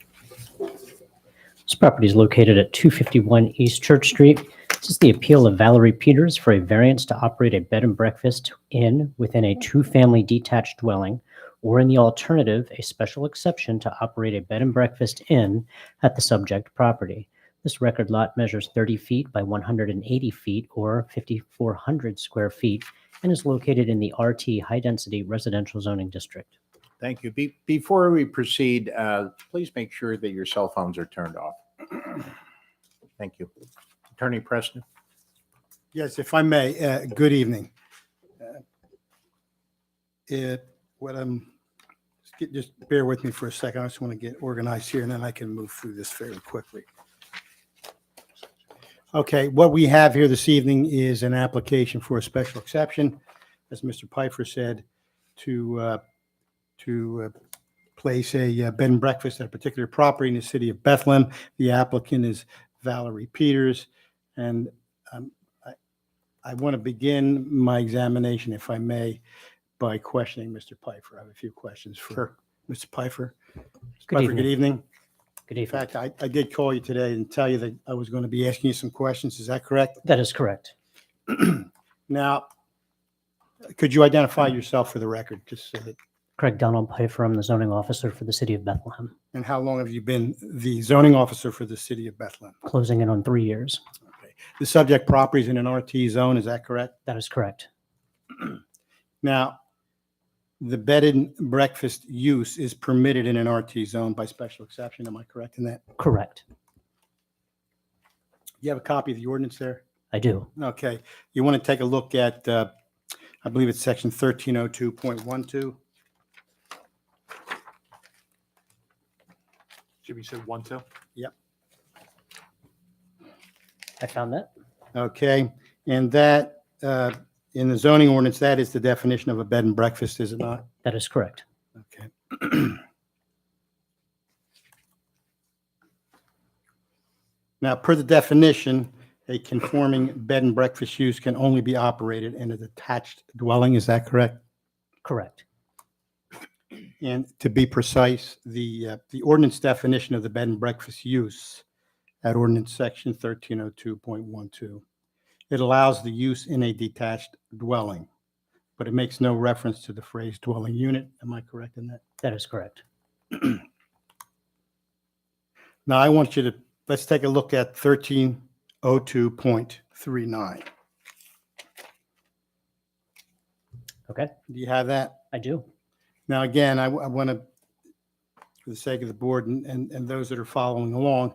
S2: This property is located at 251 East Church Street. This is the appeal of Valerie Peters for a variance to operate a bed and breakfast inn within a two-family detached dwelling, or in the alternative, a special exception to operate a bed and breakfast inn at the subject property. This record lot measures 30 feet by 180 feet, or 5,400 square feet, and is located in the RT High Density Residential Zoning District.
S3: Thank you. Before we proceed, please make sure that your cell phones are turned off. Thank you. Attorney Preston.
S15: Yes, if I may, good evening. Just bear with me for a second. I just want to get organized here and then I can move through this fairly quickly. Okay, what we have here this evening is an application for a special exception, as Mr. Pfeiffer said, to place a bed and breakfast at a particular property in the city of Bethlehem. The applicant is Valerie Peters, and I want to begin my examination, if I may, by questioning Mr. Pfeiffer. I have a few questions for Mr. Pfeiffer.
S2: Good evening.
S15: Good evening.
S2: Good
S15: In
S2: evening.
S15: fact, I did call you today and tell you that I was going to be asking you some questions. Is that correct?
S2: That is correct.
S15: Now, could you identify yourself for the record, just so that,
S2: Craig Donald Pfeiffer, I'm the zoning officer for the city of Bethlehem,
S15: and how long have you been the zoning officer for the city of Bethlehem?
S2: closing in on 3 years.
S15: Okay. The subject property is in an RT zone, is that correct?
S2: That is correct.
S15: Now, the bed and breakfast use is permitted in an RT zone by special exception. Am I correct in that?
S2: Correct.
S15: You have a copy of the ordinance there?
S2: I do.
S15: Okay. You want to take a look at, I believe it's section 1302.12.
S5: Jimmy said 1-2.
S15: Yep.
S2: I found that.
S15: Okay. And that, in the zoning ordinance, that is the definition of a bed and breakfast, is it not?
S2: That is correct.
S15: Okay. Now, per the definition, a conforming bed and breakfast use can only be operated in a detached dwelling. Is that correct?
S2: Correct.
S15: And to be precise, the ordinance definition of the bed and breakfast use at ordinance section 1302.12, it allows the use in a detached dwelling, but it makes no reference to the phrase dwelling unit. Am I correct in that?
S2: That is correct.
S15: Now, I want you to, let's take a look at 1302.39.
S2: Okay.
S15: Do you have that?
S2: I do.
S15: Now, again, I want to
S16: for the sake of the board and those that are following along,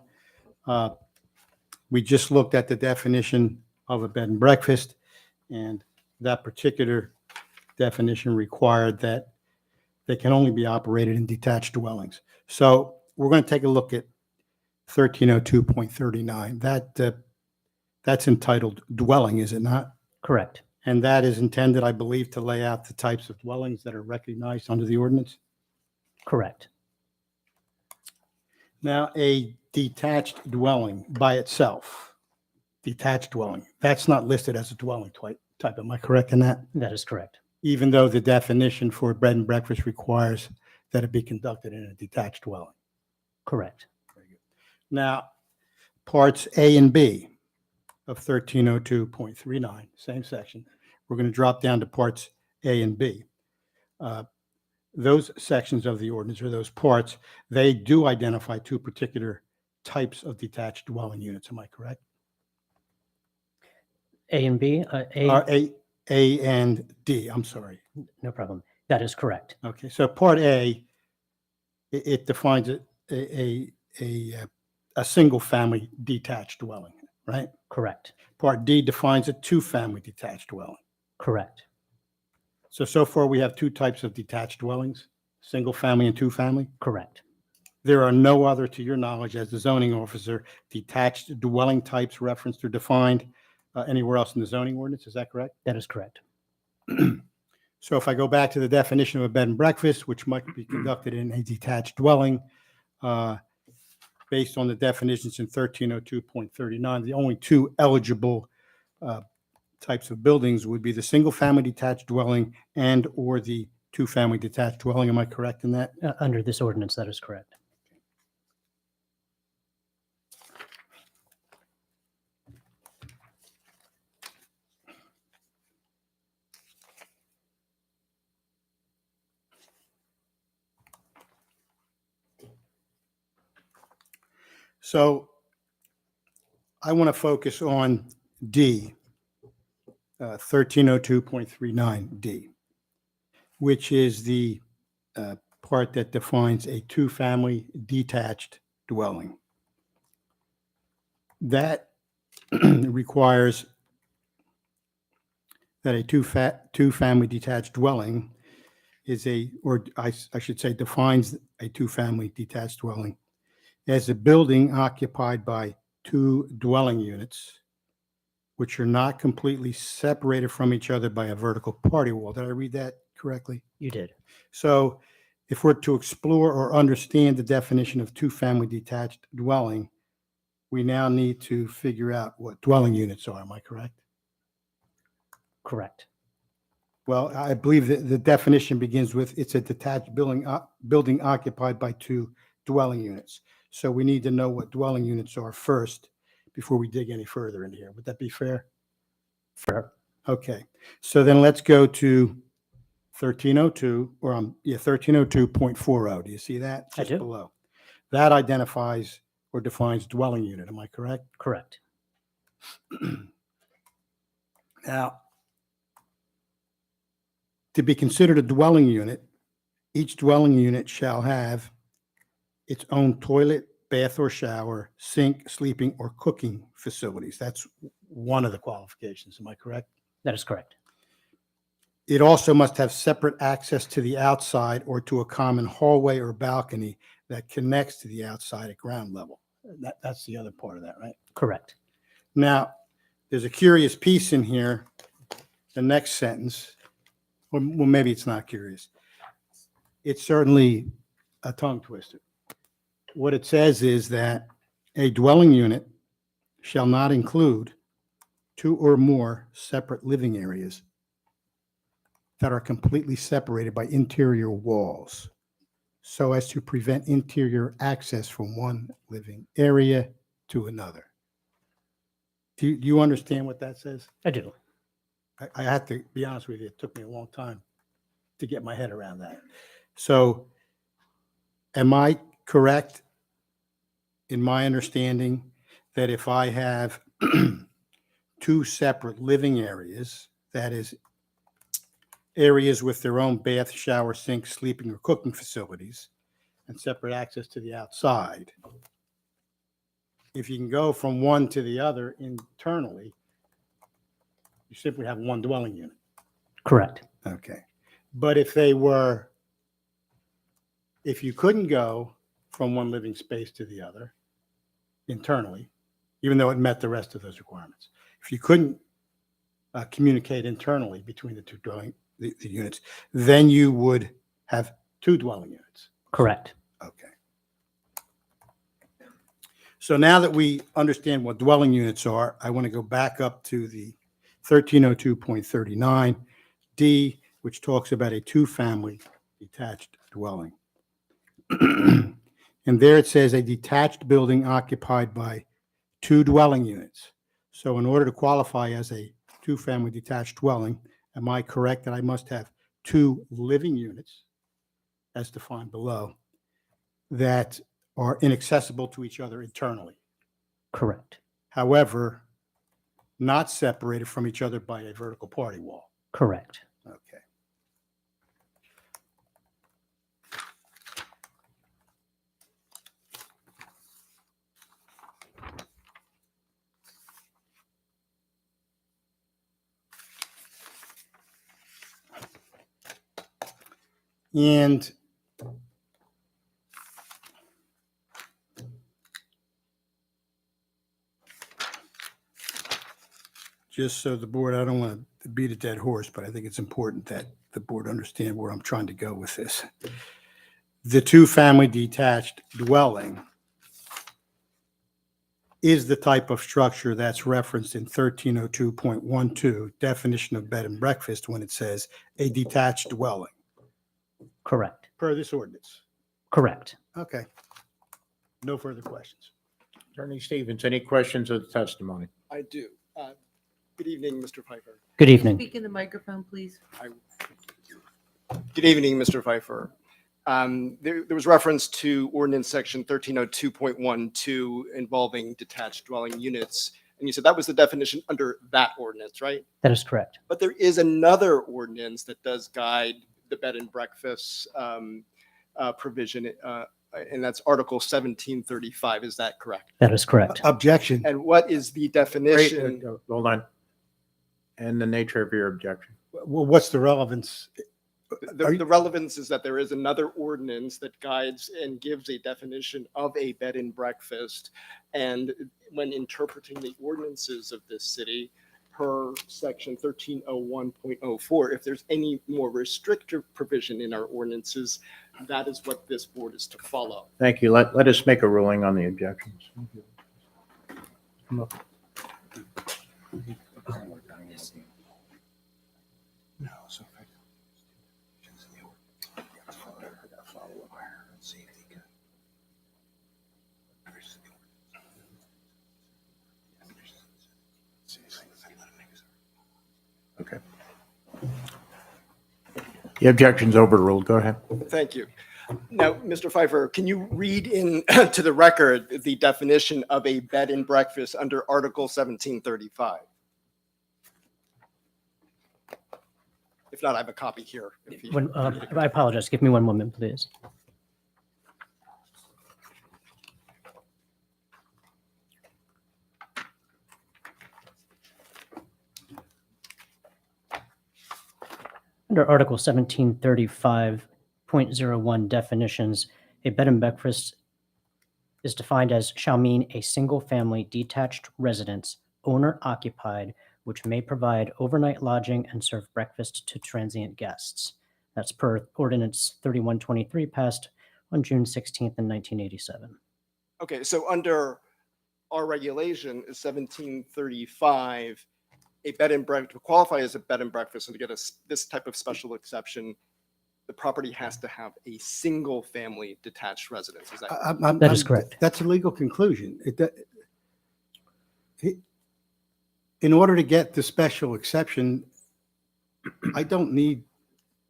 S16: we just looked at the definition of a bed and breakfast, and that particular definition required that they can only be operated in detached dwellings. So we're going to take a look at 1302.39. That's entitled dwelling, is it not?
S2: Correct.
S16: And that is intended, I believe, to lay out the types of dwellings that are recognized under the ordinance.
S2: Correct.
S16: Now, a detached dwelling by itself, detached dwelling, that's not listed as a dwelling type. Am I correct in that?
S2: That is correct.
S16: Even though the definition for bed and breakfast requires that it be conducted in a detached dwelling.
S2: Correct.
S16: Now, parts A and B of 1302.39, same section, we're going to drop down to parts A and B. Those sections of the ordinance, or those parts, they do identify two particular types of detached dwelling units. Am I correct?
S2: A and B,
S16: A and D, I'm sorry.
S2: no problem. That is correct.
S16: Okay, so part A, it defines a single-family detached dwelling, right?
S2: Correct.
S16: Part D defines a two-family detached dwelling.
S2: Correct.
S16: So far we have two types of detached dwellings, single-family and two-family?
S2: Correct.
S16: There are no other, to your knowledge, as the zoning officer, detached dwelling types referenced or defined anywhere else in the zoning ordinance, is that correct?
S2: That is correct.
S16: So if I go back to the definition of a bed and breakfast, which might be conducted in a detached dwelling, based on the definitions in 1302.39, the only two eligible types of buildings would be the single-family detached dwelling and or the two-family detached dwelling. Am I correct in that?
S2: Under this ordinance, that is correct.
S16: So I want to focus on D, 1302.39D, which is the part that defines a two-family detached dwelling. That requires that a two-family detached dwelling is I should say defines a two-family detached dwelling as a building occupied by two dwelling units, which are not completely separated from each other by a vertical party wall. Did I read that correctly?
S2: You did.
S16: So if we're to explore or understand the definition of two-family detached dwelling, we now need to figure out what dwelling units are. Am I correct?
S2: Correct.
S16: Well, I believe that the definition begins with it's a detached building occupied by two dwelling units. So we need to know what dwelling units are first before we dig any further into here. Would that be fair?
S2: Fair.
S16: Okay. So then let's go to 1302 or 1302.40. Do you see that?
S2: I
S16: Just
S2: do.
S16: below. That identifies or defines dwelling unit. Am I correct?
S2: Correct.
S16: Now, to be considered a dwelling unit, each dwelling unit shall have its own toilet, bath or shower, sink, sleeping, or cooking facilities. That's one of the qualifications. Am I correct?
S2: That is correct.
S16: It also must have separate access to the outside or to a common hallway or balcony that connects to the outside at ground level. That's the other part of that, right?
S2: Correct.
S16: Now, there's a curious piece in here, the next sentence. Well, maybe it's not curious. It's certainly a tongue twister. What it says is that a dwelling unit shall not include two or more separate living areas that are completely separated by interior walls so as to prevent interior access from one living area to another. Do you understand what that says?
S2: I do.
S16: I have to be honest with you, it took me a long time to get my head around that. So am I correct in my understanding that if I have two separate living areas, that is areas with their own bath, shower, sink, sleeping, or cooking facilities, and separate access to the outside. If you can go from one to the other internally, you simply have one dwelling unit.
S2: Correct.
S16: Okay. But if you couldn't go from one living space to the other internally, even though it met the rest of those requirements, if you couldn't communicate internally between the two the units, then you would have two dwelling units.
S2: Correct.
S16: Okay. So now that we understand what dwelling units are, I want to go back up to the 1302.39D, which talks about a two-family detached dwelling. And there it says a detached building occupied by two dwelling units. So in order to qualify as a two-family detached dwelling, am I correct that I must have two living units, as defined below, that are inaccessible to each other internally?
S2: Correct.
S16: However, not separated from each other by a vertical party wall.
S2: Correct.
S16: Okay. And just so the board, I don't want to beat a dead horse, but I think it's important that the board understand where I'm trying to go with this. The two-family detached dwelling is the type of structure that's referenced in 1302.12, definition of bed and breakfast, when it says a detached dwelling,
S2: Correct.
S16: per this ordinance.
S2: Correct.
S16: Okay. No further questions.
S3: Attorney Stevens, any questions of the testimony?
S18: I do. Good evening, Mr. Pfeiffer.
S2: Good evening.
S1: Speak in the microphone, please.
S18: Good evening, Mr. Pfeiffer. There was reference to ordinance section 1302.12 involving detached dwelling units. And you said that was the definition under that ordinance, right?
S2: That is correct.
S18: But there is another ordinance that does guide the bed and breakfast provision, and that's Article 1735. Is that correct?
S2: That is correct.
S16: Objection.
S18: And what is the definition?
S3: Hold on. And the nature of your objection.
S16: Well, what's the relevance?
S18: The relevance is that there is another ordinance that guides and gives a definition of a bed and breakfast. And when interpreting the ordinances of this city, per section 1301.04, if there's any more restrictive provision in our ordinances, that is what this board is to follow.
S3: Thank you. Let us make a ruling on the objections. Come up.
S9: No, so
S3: Okay. The objection's overruled. Go ahead.
S18: Thank you. Now, Mr. Pfeiffer, can you read in to the record the definition of a bed and breakfast under Article 1735? If not, I have a copy here. If you-
S2: I apologize. Give me one moment, please. Under Article 1735.01 definitions, a bed and breakfast is defined as shall mean a single-family detached residence, owner occupied, which may provide overnight lodging and serve breakfast to transient guests. That's per Ordinance 3123 passed on June 16th in 1987.
S18: Okay, so under our regulation is 1735, a bed and breakfast, to qualify as a bed and breakfast and to get this type of special exception, the property has to have a single family detached residence. Is that correct?
S2: That is correct.
S16: That's a legal conclusion. In order to get the special exception, I don't need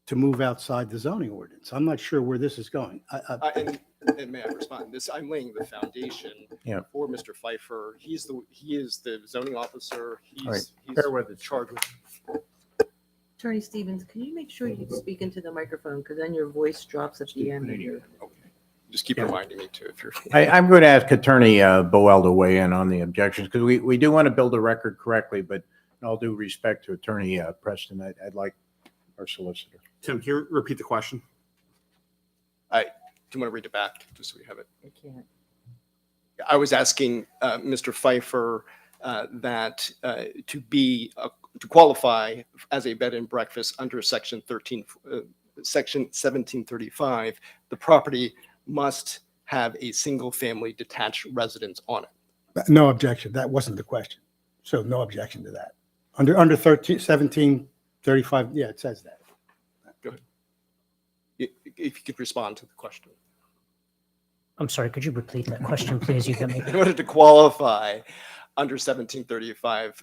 S16: to move outside the zoning ordinance. I'm not sure where this is going.
S18: And may I respond? I'm laying the foundation for Mr. Pfeiffer. He is the zoning officer. He's
S3: Bear with us.
S18: charged with.
S17: Attorney Stevens, can you make sure you speak into the microphone because then your voice drops at the end.
S18: Okay. Just keep
S3: Yeah.
S18: reminding me too if you're.
S3: I'm going to ask Attorney Boel to weigh in on the objections because we do want to build a record correctly, but in all due respect to Attorney Preston, I'd like our solicitor.
S5: Tim, can you repeat the question?
S18: Do you want to read it back just so we have it?
S17: I can't.
S18: I was asking Mr. Pfeiffer that to qualify as a bed and breakfast under section 1735, the property must have a single family detached residence on it.
S16: No objection. That wasn't the question. So no objection to that. Under 1735, yeah, it says that.
S18: Go ahead. If you could respond to the question.
S2: I'm sorry, could you repeat that question, please? You got me.
S18: In order to qualify under 1735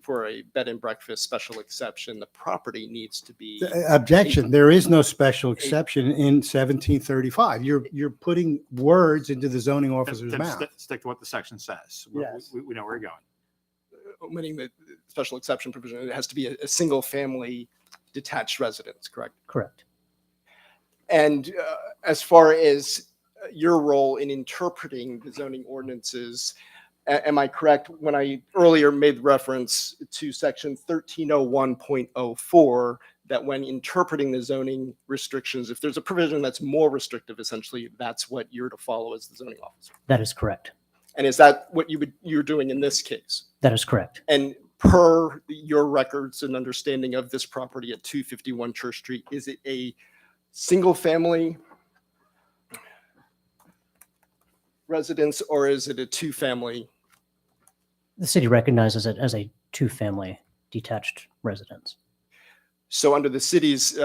S18: for a bed and breakfast special exception, the property needs to be.
S16: Objection. There is no special exception in 1735. You're putting words into the zoning officer's
S5: Then
S16: mouth.
S5: stick to what the section says.
S16: Yes.
S5: We know where you're going.
S18: Omitting the special exception provision, it has to be a single family detached residence, correct?
S2: Correct.
S18: And as far as your role in interpreting the zoning ordinances, am I correct when I earlier made reference to section 1301.04 that when interpreting the zoning restrictions, if there's a provision that's more restrictive, essentially, that's what you're to follow as the zoning officer?
S2: That is correct.
S18: And is that what you're doing in this case?
S2: That is correct.
S18: And per your records and understanding of this property at 251 Church Street, is it a single family residence or is it a two-family?
S2: The city recognizes it as a two-family detached residence.
S18: So under the city's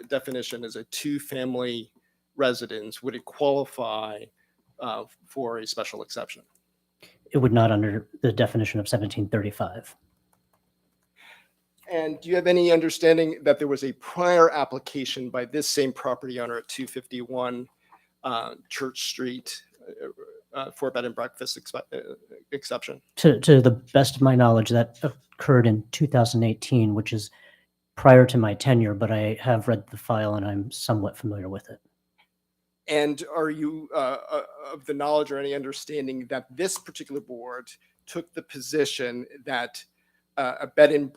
S18: definition as a two-family residence, would it qualify for a special exception?
S2: It would not under the definition of 1735.
S18: And do you have any understanding that there was a prior application by this same property owner at 251 Church Street for a bed and breakfast exception?
S2: To the best of my knowledge, that occurred in 2018, which is prior to my tenure, but I have read the file and I'm somewhat familiar with it.
S18: And are you of the knowledge or any understanding that this particular board took the position that a bed and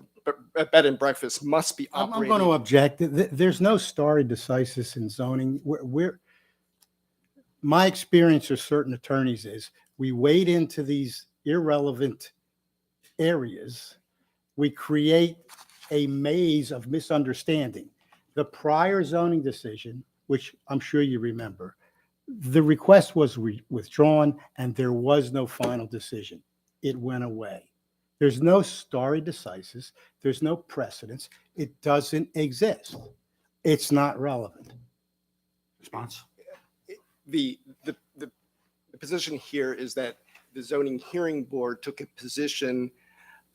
S18: breakfast must be
S16: I'm
S18: operated?
S16: going to object. There's no stare decisis in zoning. My experience with certain attorneys is we wade into these irrelevant areas. We create a maze of misunderstanding. The prior zoning decision, which I'm sure you remember, the request was withdrawn and there was no final decision. It went away. There's no stare decisis. There's no precedence. It doesn't exist. It's not relevant.
S5: Response?
S18: The position here is that the zoning hearing board took a position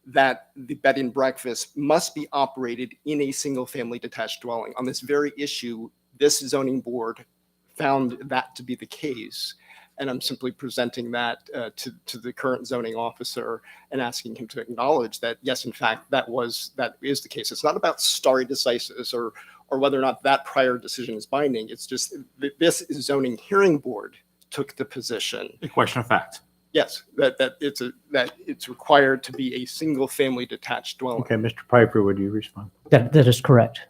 S18: that the bed and breakfast must be operated in a single family detached dwelling. On this very issue, this zoning board found that to be the case. And I'm simply presenting that to the current zoning officer and asking him to acknowledge that, yes, in fact, that is the case. It's not about stare decisis or whether or not that prior decision is binding. It's just this zoning hearing board took the position.
S5: A question of fact.
S18: Yes, that it's required to be a single family detached dwelling.
S3: Okay, Mr. Piper, would you respond?
S2: That is correct.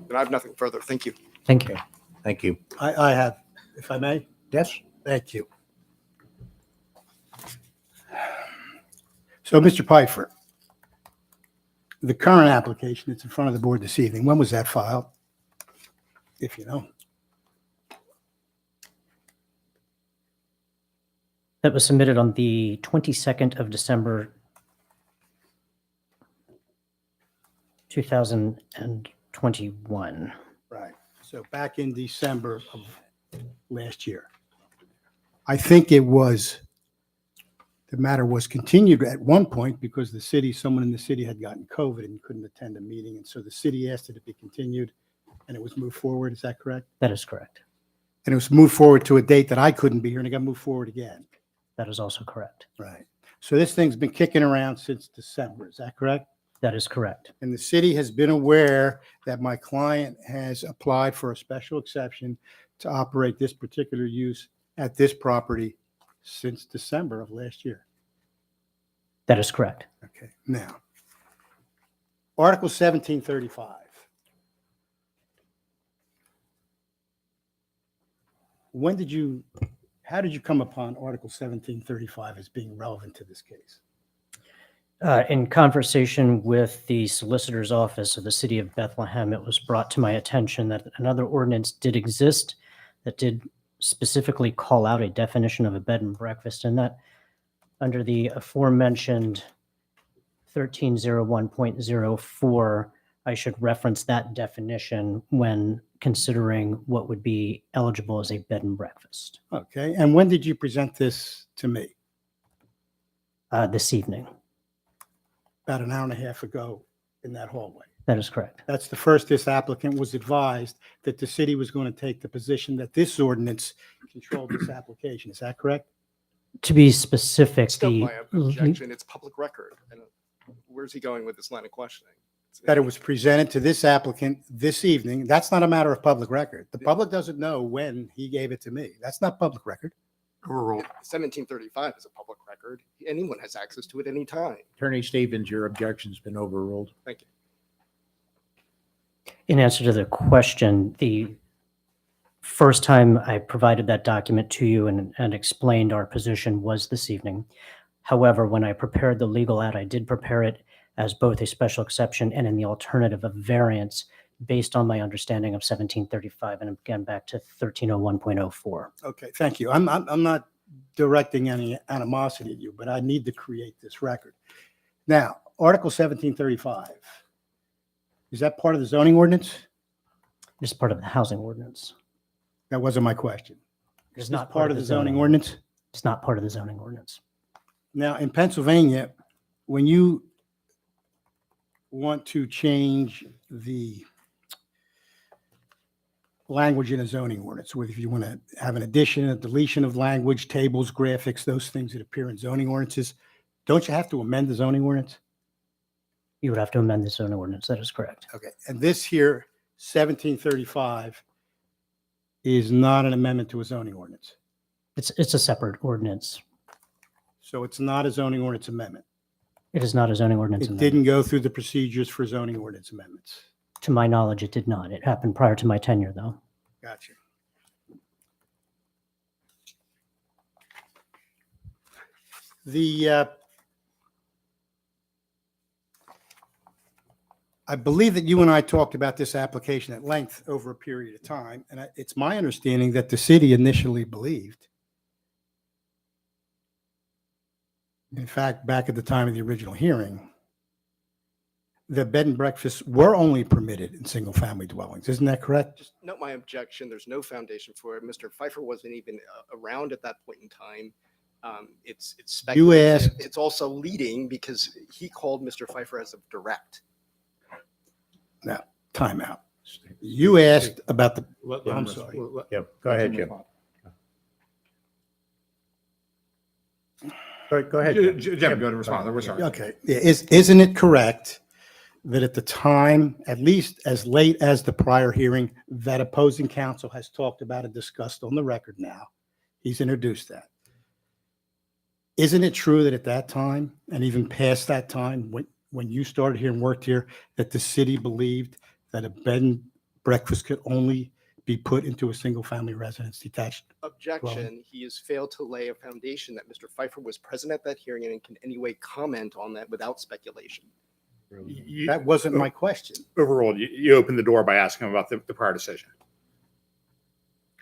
S18: And I have nothing further. Thank you.
S2: Thank you.
S3: Thank you.
S16: I have, if I may.
S3: Yes.
S16: Thank you. So, Mr. Pfeiffer, the current application that's in front of the board this evening, when was that filed? If you know.
S2: That was submitted on the 22nd of December, 2021.
S16: Right. So back in December of last year. I think the matter was continued at one point because someone in the city had gotten COVID and couldn't attend a meeting. And so the city asked it to be continued and it was moved forward. Is that correct?
S2: That is correct.
S16: And it was moved forward to a date that I couldn't be here and it got moved forward again.
S2: That is also correct.
S16: Right. So this thing's been kicking around since December. Is that correct?
S2: That is correct.
S16: And the city has been aware that my client has applied for a special exception to operate this particular use at this property since December of last year.
S2: That is correct.
S16: Okay, now, Article 1735. How did you come upon Article 1735 as being relevant to this case?
S2: In conversation with the Solicitor's Office of the City of Bethlehem, it was brought to my attention that another ordinance did exist that did specifically call out a definition of a bed and breakfast, and that under the aforementioned 1301.04, I should reference that definition when considering what would be eligible as a bed and breakfast.
S16: Okay, and when did you present this to me?
S2: This evening.
S16: About an hour and a half ago in that hallway.
S2: That is correct.
S16: That's the first this applicant was advised that the city was going to take the position that this ordinance controlled this application. Is that correct?
S2: To be specific,
S18: Still
S2: the
S18: my objection, it's public record. And where's he going with this line of questioning?
S16: That it was presented to this applicant this evening. That's not a matter of public record. The public doesn't know when he gave it to me. That's not public record.
S5: Overruled.
S18: 1735 is a public record. Anyone has access to it any time.
S3: Attorney Stevens, your objection's been overruled.
S18: Thank you.
S2: in answer to the question, the first time I provided that document to you and explained our position was this evening. However, when I prepared the legal ad, I did prepare it as both a special exception and in the alternative of variance based on my understanding of 1735 and again back to 1301.04.
S16: Okay, thank you. I'm not directing any animosity at you, but I need to create this record. Now, Article 1735, is that part of the zoning ordinance?
S2: It's part of the housing ordinance.
S16: That wasn't my question.
S2: It's
S16: Is
S2: not
S16: this part of the zoning ordinance?
S2: It's not part of the zoning ordinance.
S16: Now, in Pennsylvania, when you want to change the language in a zoning ordinance, whether if you want to have an addition, a deletion of language, tables, graphics, those things that appear in zoning ordinances, don't you have to amend the zoning ordinance?
S2: You would have to amend the zoning ordinance. That is correct.
S16: Okay, and this here, 1735, is not an amendment to a zoning ordinance.
S2: It's a separate ordinance.
S16: So it's not a zoning ordinance amendment.
S2: It is not a zoning ordinance
S16: It
S2: amendment.
S16: didn't go through the procedures for zoning ordinance amendments.
S2: To my knowledge, it did not. It happened prior to my tenure, though.
S16: Gotcha. I believe that you and I talked about this application at length over a period of time, and it's my understanding that the city initially believed, in fact, back at the time of the original hearing, that bed and breakfasts were only permitted in single-family dwellings. Isn't that correct?
S18: Just note my objection. There's no foundation for it. Mr. Pfeiffer wasn't even around at that point in time. It's speculative.
S16: asked-
S18: It's also leading because he called Mr. Pfeiffer as of direct.
S16: Now, timeout. You asked about the, I'm sorry.
S3: Yeah, go ahead, Jim. Go ahead.
S5: Jim, go ahead and respond. We're sorry.
S16: Okay, yeah, isn't it correct that at the time, at least as late as the prior hearing, that opposing counsel has talked about and discussed on the record now, he's introduced that. Isn't it true that at that time, and even past that time, when you started here and worked here, that the city believed that a bed and breakfast could only be put into a single-family residence detached?
S18: Objection. He has failed to lay a foundation that Mr. Pfeiffer was present at that hearing and can in any way comment on that without speculation.
S16: That wasn't my question.
S5: Overruled. You opened the door by asking him about the prior decision.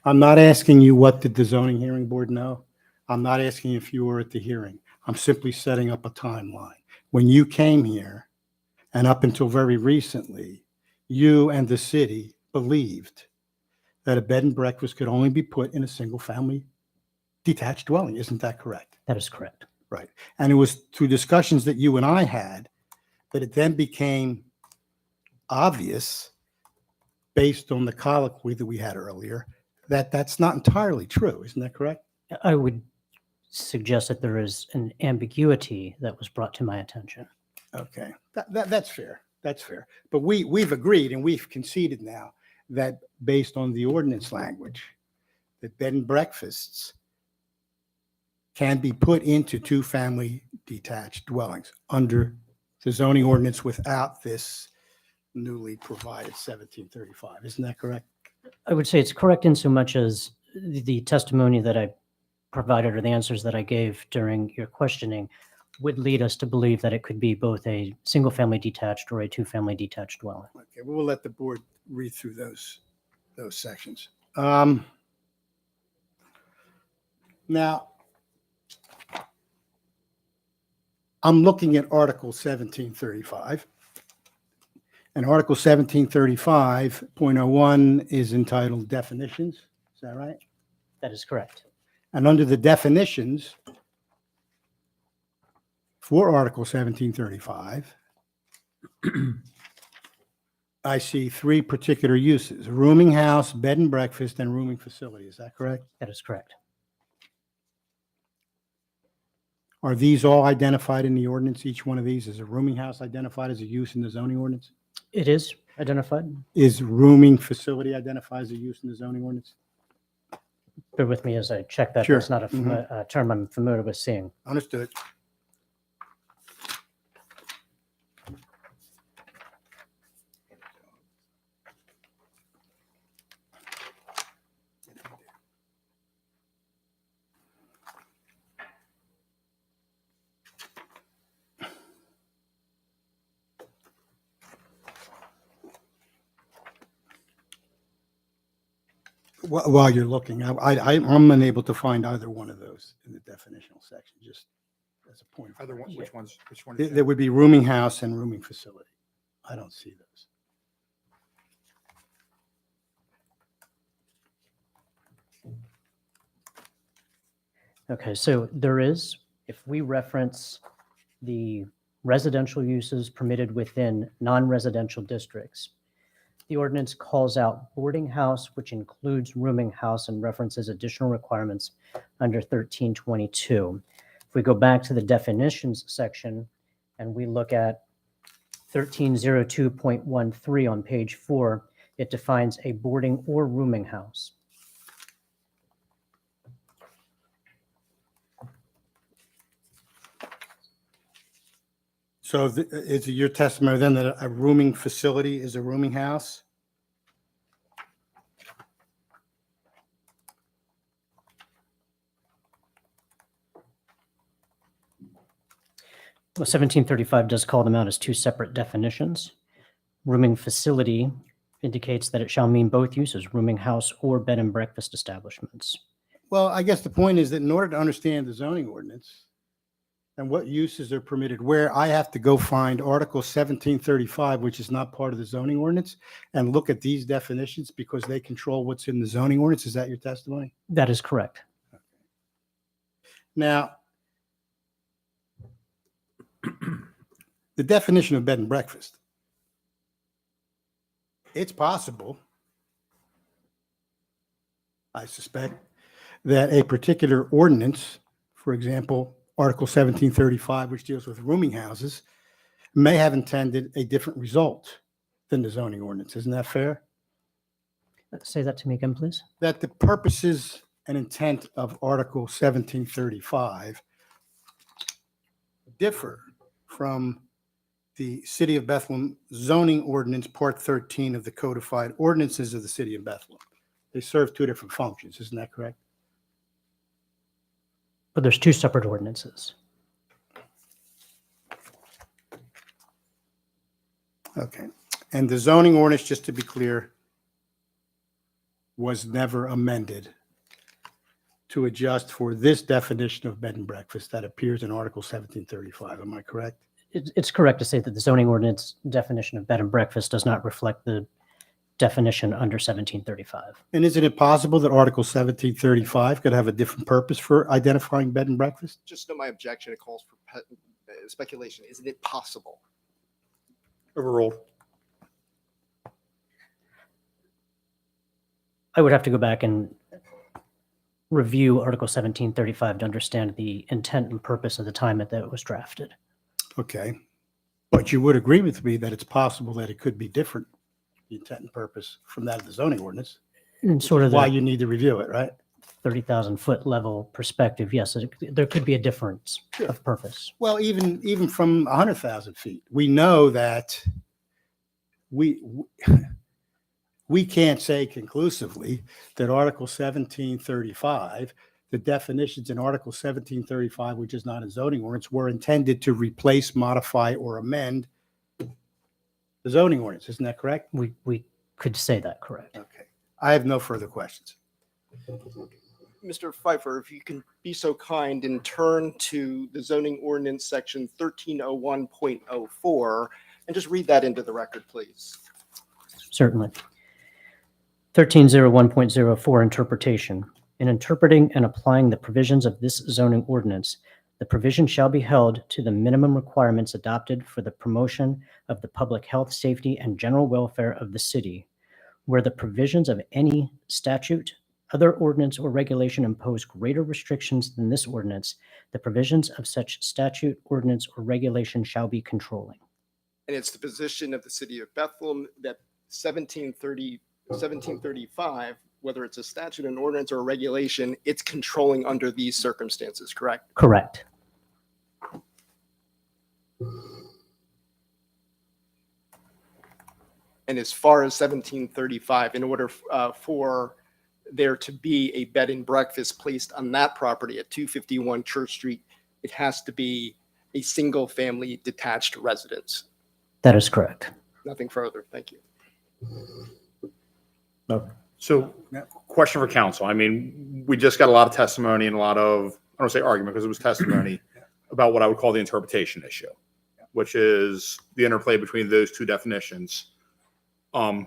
S16: I'm not asking you what did the zoning hearing board know. I'm not asking if you were at the hearing. I'm simply setting up a timeline. When you came here, and up until very recently, you and the city believed that a bed and breakfast could only be put in a single-family detached dwelling. Isn't that correct?
S2: That is correct.
S16: Right. And it was through discussions that you and I had that it then became obvious, based on the colloquy that we had earlier, that that's not entirely true. Isn't that correct?
S2: I would suggest that there is an ambiguity that was brought to my attention.
S16: Okay, that's fair. That's fair. But we've agreed and we've conceded now that based on the ordinance language, that bed and breakfasts can be put into two-family detached dwellings under the zoning ordinance without this newly provided 1735. Isn't that correct?
S2: I would say it's correct in so much as the testimony that I provided or the answers that I gave during your questioning would lead us to believe that it could be both a single-family detached or a two-family detached dwelling.
S16: Okay, we'll let the board read through those sections. Now, I'm looking at Article 1735. And Article 1735.01 is entitled Definitions. Is that right?
S2: That is correct.
S16: And under the definitions for Article 1735, I see three particular uses: rooming house, bed and breakfast, and rooming facility. Is that correct?
S2: That is correct.
S16: Are these all identified in the ordinance? Each one of these is a rooming house identified as a use in the zoning ordinance?
S2: It is identified.
S16: Is rooming facility identified as a use in the zoning ordinance?
S2: Bear with me as I check that.
S16: Sure.
S2: That's not a term I'm familiar with seeing.
S16: Understood. While you're looking, I'm unable to find either one of those in the definitional section, just as a point.
S5: Other one, which ones? Which one?
S16: There would be rooming house and rooming facility. I don't see those.
S2: Okay, so there is, if we reference the residential uses permitted within non-residential districts, the ordinance calls out boarding house, which includes rooming house, and references additional requirements under 1322. If we go back to the definitions section and we look at 1302.13 on page 4, it defines a boarding or rooming house.
S16: So is it your testimony then that a rooming facility is a rooming house?
S2: Well, 1735 does call them out as two separate definitions. Rooming facility indicates that it shall mean both uses, rooming house or bed and breakfast establishments.
S16: Well, I guess the point is that in order to understand the zoning ordinance and what uses are permitted where, I have to go find Article 1735, which is not part of the zoning ordinance, and look at these definitions because they control what's in the zoning ordinance. Is that your testimony?
S2: That is correct.
S16: Now, the definition of bed and breakfast. It's possible, I suspect, that a particular ordinance, for example, Article 1735, which deals with rooming houses, may have intended a different result than the zoning ordinance. Isn't that fair?
S2: Say that to me again, please.
S16: That the purposes and intent of Article 1735 differ from the City of Bethlehem zoning ordinance, Part 13 of the codified ordinances of the City of Bethlehem. They serve two different functions. Isn't that correct?
S2: But there's two separate ordinances.
S16: Okay. And the zoning ordinance, just to be clear, was never amended to adjust for this definition of bed and breakfast that appears in Article 1735. Am I correct?
S2: It's correct to say that the zoning ordinance definition of bed and breakfast does not reflect the definition under 1735.
S16: And isn't it possible that Article 1735 could have a different purpose for identifying bed and breakfast?
S18: Just know my objection, it calls for speculation. Isn't it possible?
S16: Overruled.
S2: I would have to go back and review Article 1735 to understand the intent and purpose of the time that it was drafted.
S16: Okay. But you would agree with me that it's possible that it could be different, the intent and purpose from that of the zoning ordinance.
S2: And sort of
S16: Why
S2: the
S16: you need to review it, right?
S2: 30,000 foot level perspective, yes, there could be a difference of purpose.
S16: Well, even from 100,000 feet, we know that we can't say conclusively that Article 1735, the definitions in Article 1735, which is not a zoning ordinance, were intended to replace, modify, or amend the zoning ordinance. Isn't that correct?
S2: We could say that, correct.
S16: Okay. I have no further questions.
S18: Mr. Pfeiffer, if you can be so kind and turn to the zoning ordinance section 1301.04 and just read that into the record, please.
S2: Certainly. 1301.04 interpretation. In interpreting and applying the provisions of this zoning ordinance, the provision shall be held to the minimum requirements adopted for the promotion of the public health, safety, and general welfare of the city, where the provisions of any statute, other ordinance, or regulation impose greater restrictions than this ordinance, the provisions of such statute, ordinance, or regulation shall be controlling.
S18: And it's the position of the city of Bethlehem that 1735, whether it's a statute, an ordinance, or a regulation, it's controlling under these circumstances, correct?
S2: Correct.
S18: And as far as 1735, in order for there to be a bed and breakfast placed on that property at 251 Church Street, it has to be a single family detached residence.
S2: That is correct.
S18: Nothing further. Thank you.
S5: So, question for council. I mean, we just got a lot of testimony and a lot of, I don't say argument because it was testimony about what I would call the interpretation issue, which is the interplay between those two definitions. Do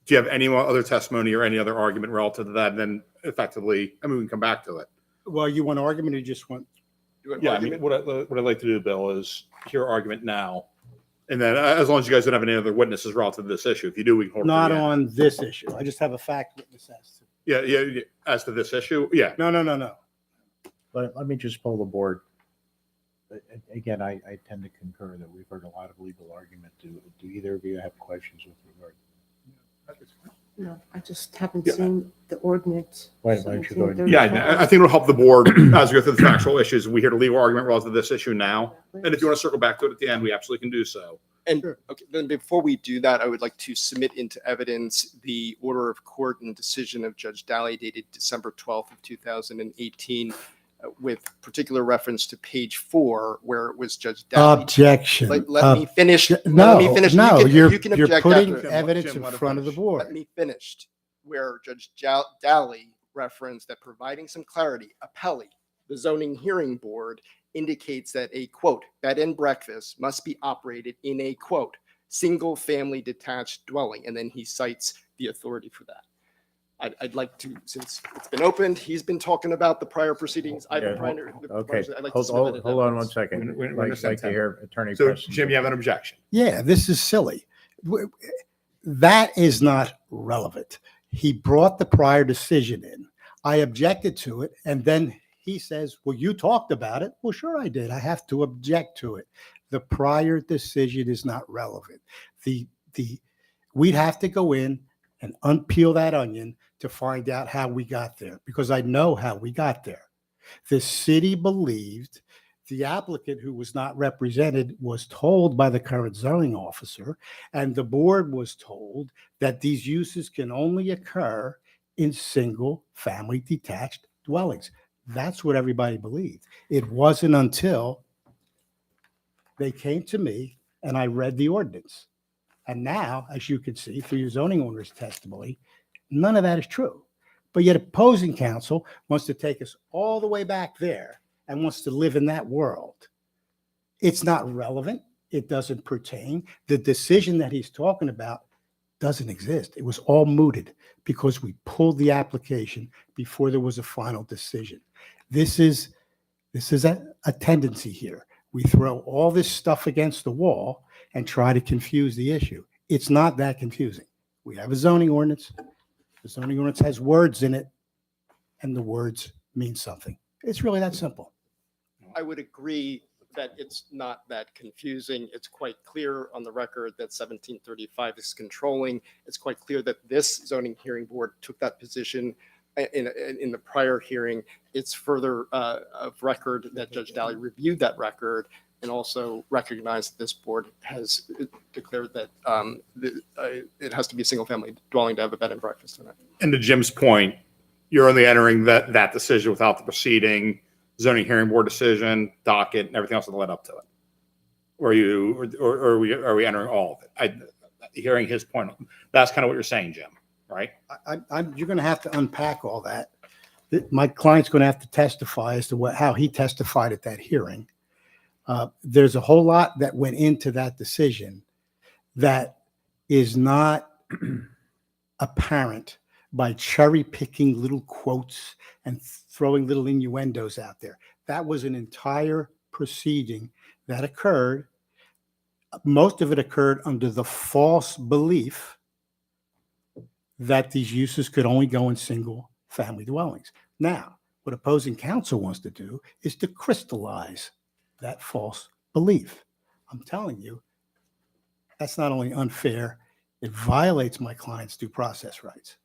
S5: you have any other testimony or any other argument relative to that? And then effectively, I mean, we can come back to it.
S16: Well, you want argument or you just want?
S5: Yeah, I mean, what I'd like to do, Bill, is hear argument now. And then as long as you guys don't have any other witnesses relative to this issue, if you do, we can hold it to
S16: Not
S5: the end.
S16: on this issue. I just have a fact witness as to.
S5: Yeah, as to this issue, yeah.
S16: No.
S3: Let me just poll the board. Again, I tend to concur that we've heard a lot of legal argument. Do either of you have questions with regard?
S6: No, I just haven't
S5: Yeah.
S6: seen the ordinance.
S3: Why don't you go ahead?
S5: Yeah, I think it'll help the board as we go through the factual issues. We hear the legal argument relative to this issue now. And if you want to circle back to it at the end, we absolutely can do so.
S18: And okay, then before we do that, I would like to submit into evidence the order of court and decision of Judge Daly dated December 12th of 2018 with particular reference to page 4, where it was Judge Daly.
S16: Objection.
S18: Let me finish.
S16: No,
S18: Let me finish.
S16: no,
S18: You can
S16: you're
S18: object
S16: putting
S18: after.
S16: evidence
S5: Jim,
S16: in
S5: let him
S16: front of the
S5: finish.
S16: board.
S18: Let me finish. Where Judge Daly referenced that providing some clarity, appellee, the zoning hearing board, indicates that a quote, bed and breakfast must be operated in a quote, single family detached dwelling. And then he cites the authority for that. I'd like to, since it's been opened, he's been talking about the prior proceedings. I've been trying to.
S3: Okay,
S18: I'd like to
S3: hold
S18: submit it
S3: on one
S18: evidence.
S3: second.
S5: We
S3: I'd like
S5: understand
S3: to
S5: that.
S3: hear Attorney
S5: So,
S3: Preston.
S5: Jim, you have an objection?
S16: Yeah, this is silly. That is not relevant. He brought the prior decision in. I objected to it, and then he says, well, you talked about it. Well, sure I did. I have to object to it. The prior decision is not relevant. We'd have to go in and unpeel that onion to find out how we got there, because I know how we got there. The city believed the applicant, who was not represented, was told by the current zoning officer, and the board was told that these uses can only occur in single family detached dwellings. That's what everybody believed. It wasn't until they came to me and I read the ordinance. And now, as you can see through your zoning owner's testimony, none of that is true. But yet opposing counsel wants to take us all the way back there and wants to live in that world. It's not relevant. It doesn't pertain. The decision that he's talking about doesn't exist. It was all mooted because we pulled the application before there was a final decision. This is a tendency here. We throw all this stuff against the wall and try to confuse the issue. It's not that confusing. We have a zoning ordinance. The zoning ordinance has words in it, and the words mean something. It's really that simple.
S18: I would agree that it's not that confusing. It's quite clear on the record that 1735 is controlling. It's quite clear that this zoning hearing board took that position in the prior hearing. It's further of record that Judge Daly reviewed that record and also recognized that this board has declared that it has to be a single-family dwelling to have a bed and breakfast in it.
S5: And to Jim's point, you're only entering that decision without the preceding zoning hearing board decision, docket, and everything else that led up to it. Or are we entering all of it? Hearing his point, that's kind of what you're saying, Jim, right?
S16: You're going to have to unpack all that. My client's going to have to testify as to how he testified at that hearing. There's a whole lot that went into that decision that is not apparent by cherry picking little quotes and throwing little innuendos out there. That was an entire proceeding that occurred. Most of it occurred under the false belief that these uses could only go in single family dwellings. Now, what opposing counsel wants to do is to crystallize that false belief. I'm telling you, that's not only unfair, it violates my client's due process rights.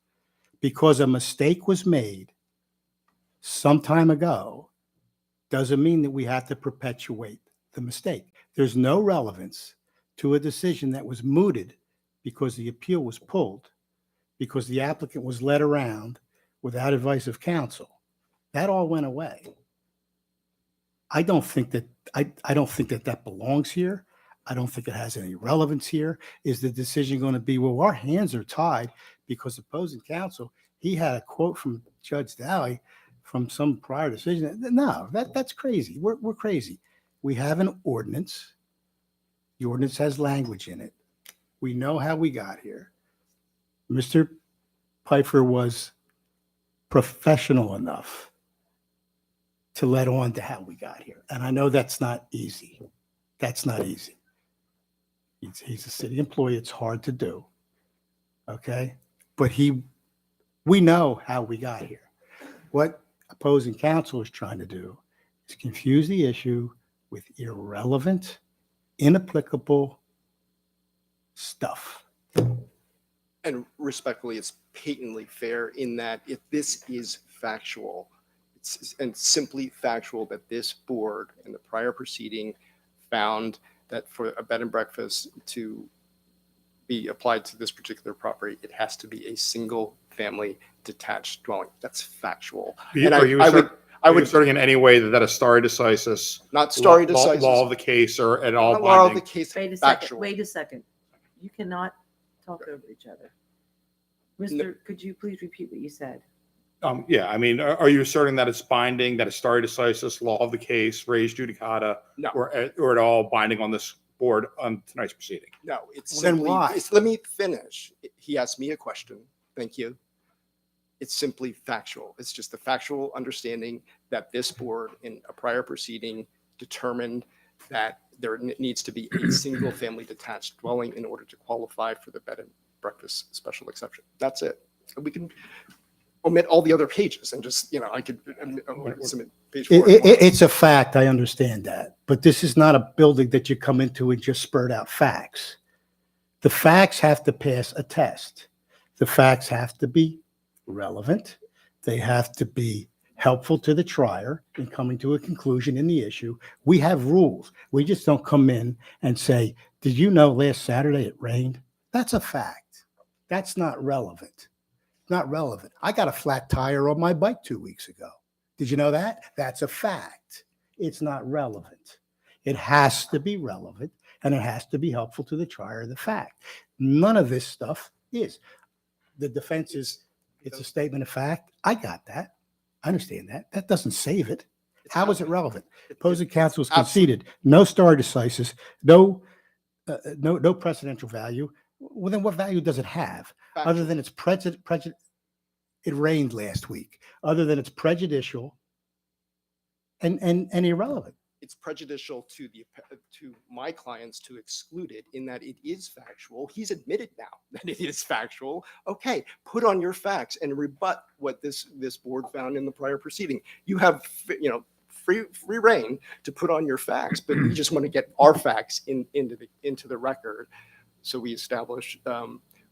S16: Because a mistake was made some time ago doesn't mean that we have to perpetuate the mistake. There's no relevance to a decision that was mooted because the appeal was pulled, because the applicant was led around without advice of counsel. That all went away. I don't think that that belongs here. I don't think it has any relevance here. Is the decision going to be, well, our hands are tied because opposing counsel, he had a quote from Judge Daly from some prior decision? No, that's crazy. We're crazy. We have an ordinance. The ordinance has language in it. We know how we got here. Mr. Pfeiffer was professional enough to let on to how we got here. And I know that's not easy. That's not easy. He's a city employee. It's hard to do. Okay. But we know how we got here. What opposing counsel is trying to do is confuse the issue with irrelevant, inapplicable stuff.
S18: And respectfully, it's patently fair in that if this is factual, and simply factual, that this board in the prior proceeding found that for a bed and breakfast to be applied to this particular property, it has to be a single family detached dwelling. That's factual. And
S5: I would asserting in any way that a stare decisis,
S18: not stare decisis,
S5: law of the case, or at all
S18: law of
S5: binding.
S18: the case.
S17: Wait a
S18: factual.
S17: second, wait a second. You cannot talk over each other. Mr., could you please repeat what you said?
S5: Yeah, I mean, are you asserting that it's binding, that a stare decisis, law of the case, res judicata,
S18: No.
S5: or at all binding on this board on tonight's proceeding?
S18: No, it's
S16: Well, then
S18: simply,
S16: why?
S18: let me finish. He asked me a question. Thank you. It's simply factual. It's just the factual understanding that this board in a prior proceeding determined that there needs to be a single family detached dwelling in order to qualify for the bed and breakfast special exception. That's it. We can omit all the other pages and just, I could submit page 4.
S16: It's a fact. I understand that. But this is not a building that you come into and just spurt out facts. The facts have to pass a test. The facts have to be relevant. They have to be helpful to the trier in coming to a conclusion in the issue. We have rules. We just don't come in and say, did you know last Saturday it rained? That's a fact. That's not relevant. Not relevant. I got a flat tire on my bike 2 weeks ago. Did you know that? That's a fact. It's not relevant. It has to be relevant, and it has to be helpful to the trier of the fact. None of this stuff is. The defense is, it's a statement of fact. I got that. I understand that. That doesn't save it. How is it relevant? Opposing counsel has conceded. No stare decisis. No precedential value. Well, then what value does it have? Other than it's it rained last week. Other than it's prejudicial and irrelevant.
S18: It's prejudicial to my clients to exclude it in that it is factual. He's admitted now that it is factual. Okay, put on your facts and rebut what this board found in the prior proceeding. You have free reign to put on your facts, but we just want to get our facts into the record. So we establish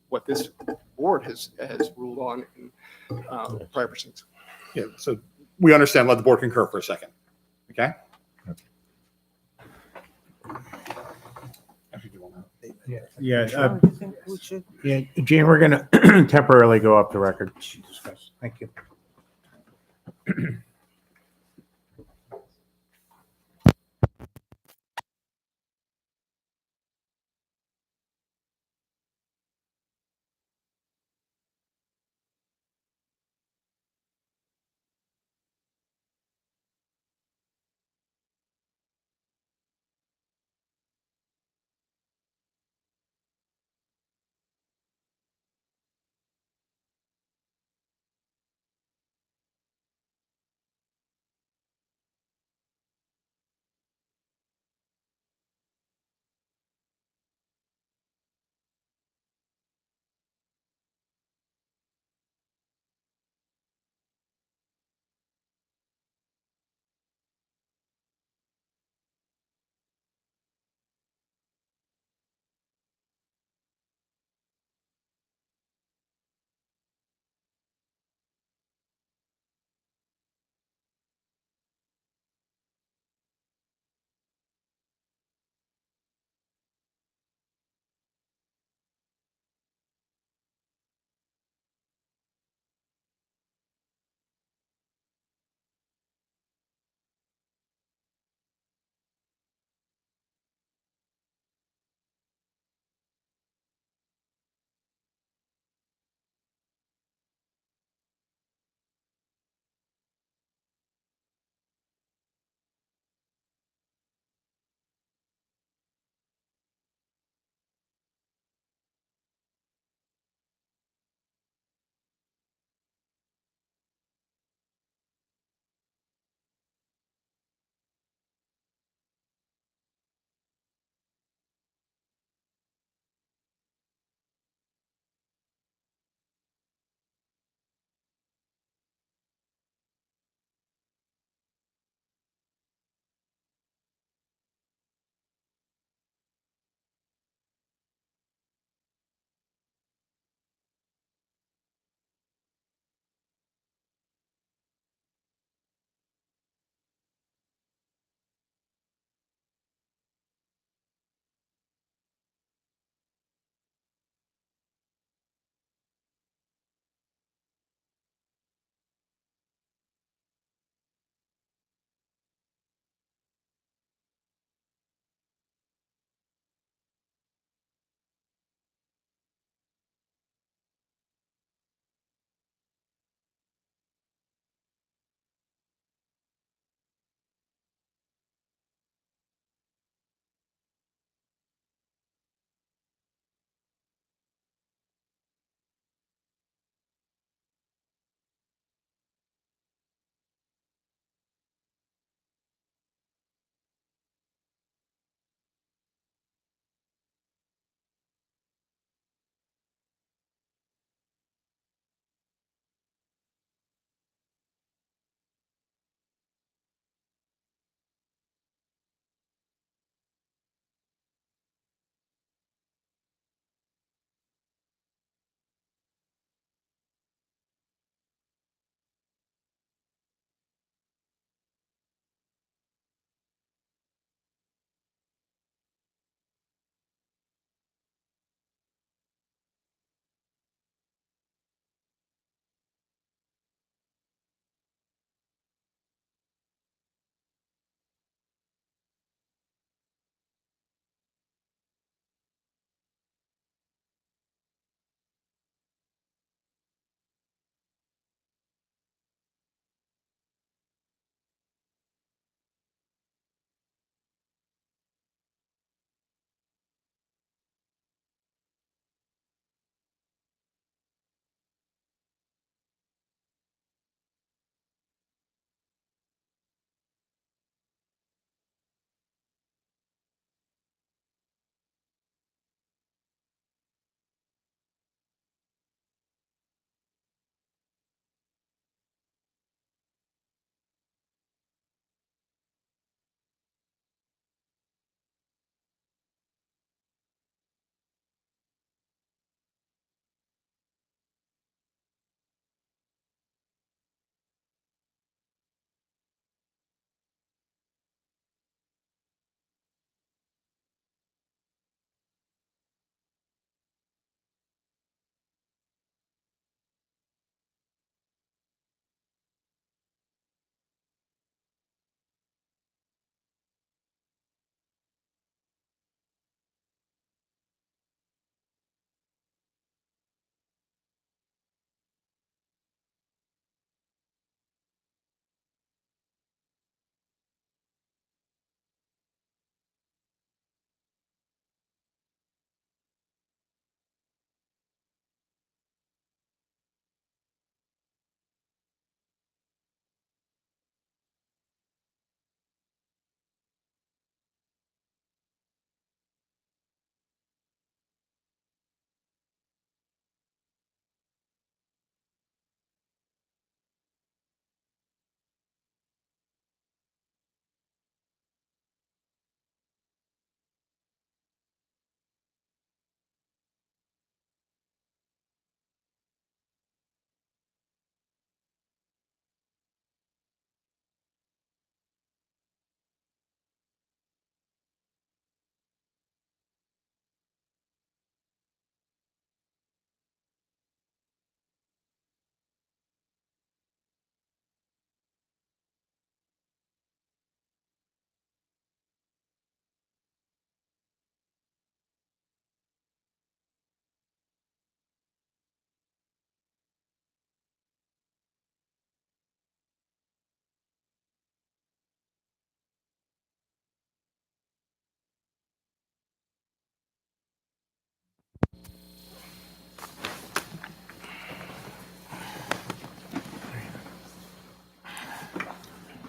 S18: what this board has ruled on in prior proceedings.
S5: Yeah, so we understand. Let the board concur for a second. Okay?
S3: Yeah,
S6: Sure, you think we should-
S3: yeah, Gene, we're going to temporarily go off the record. Thank you.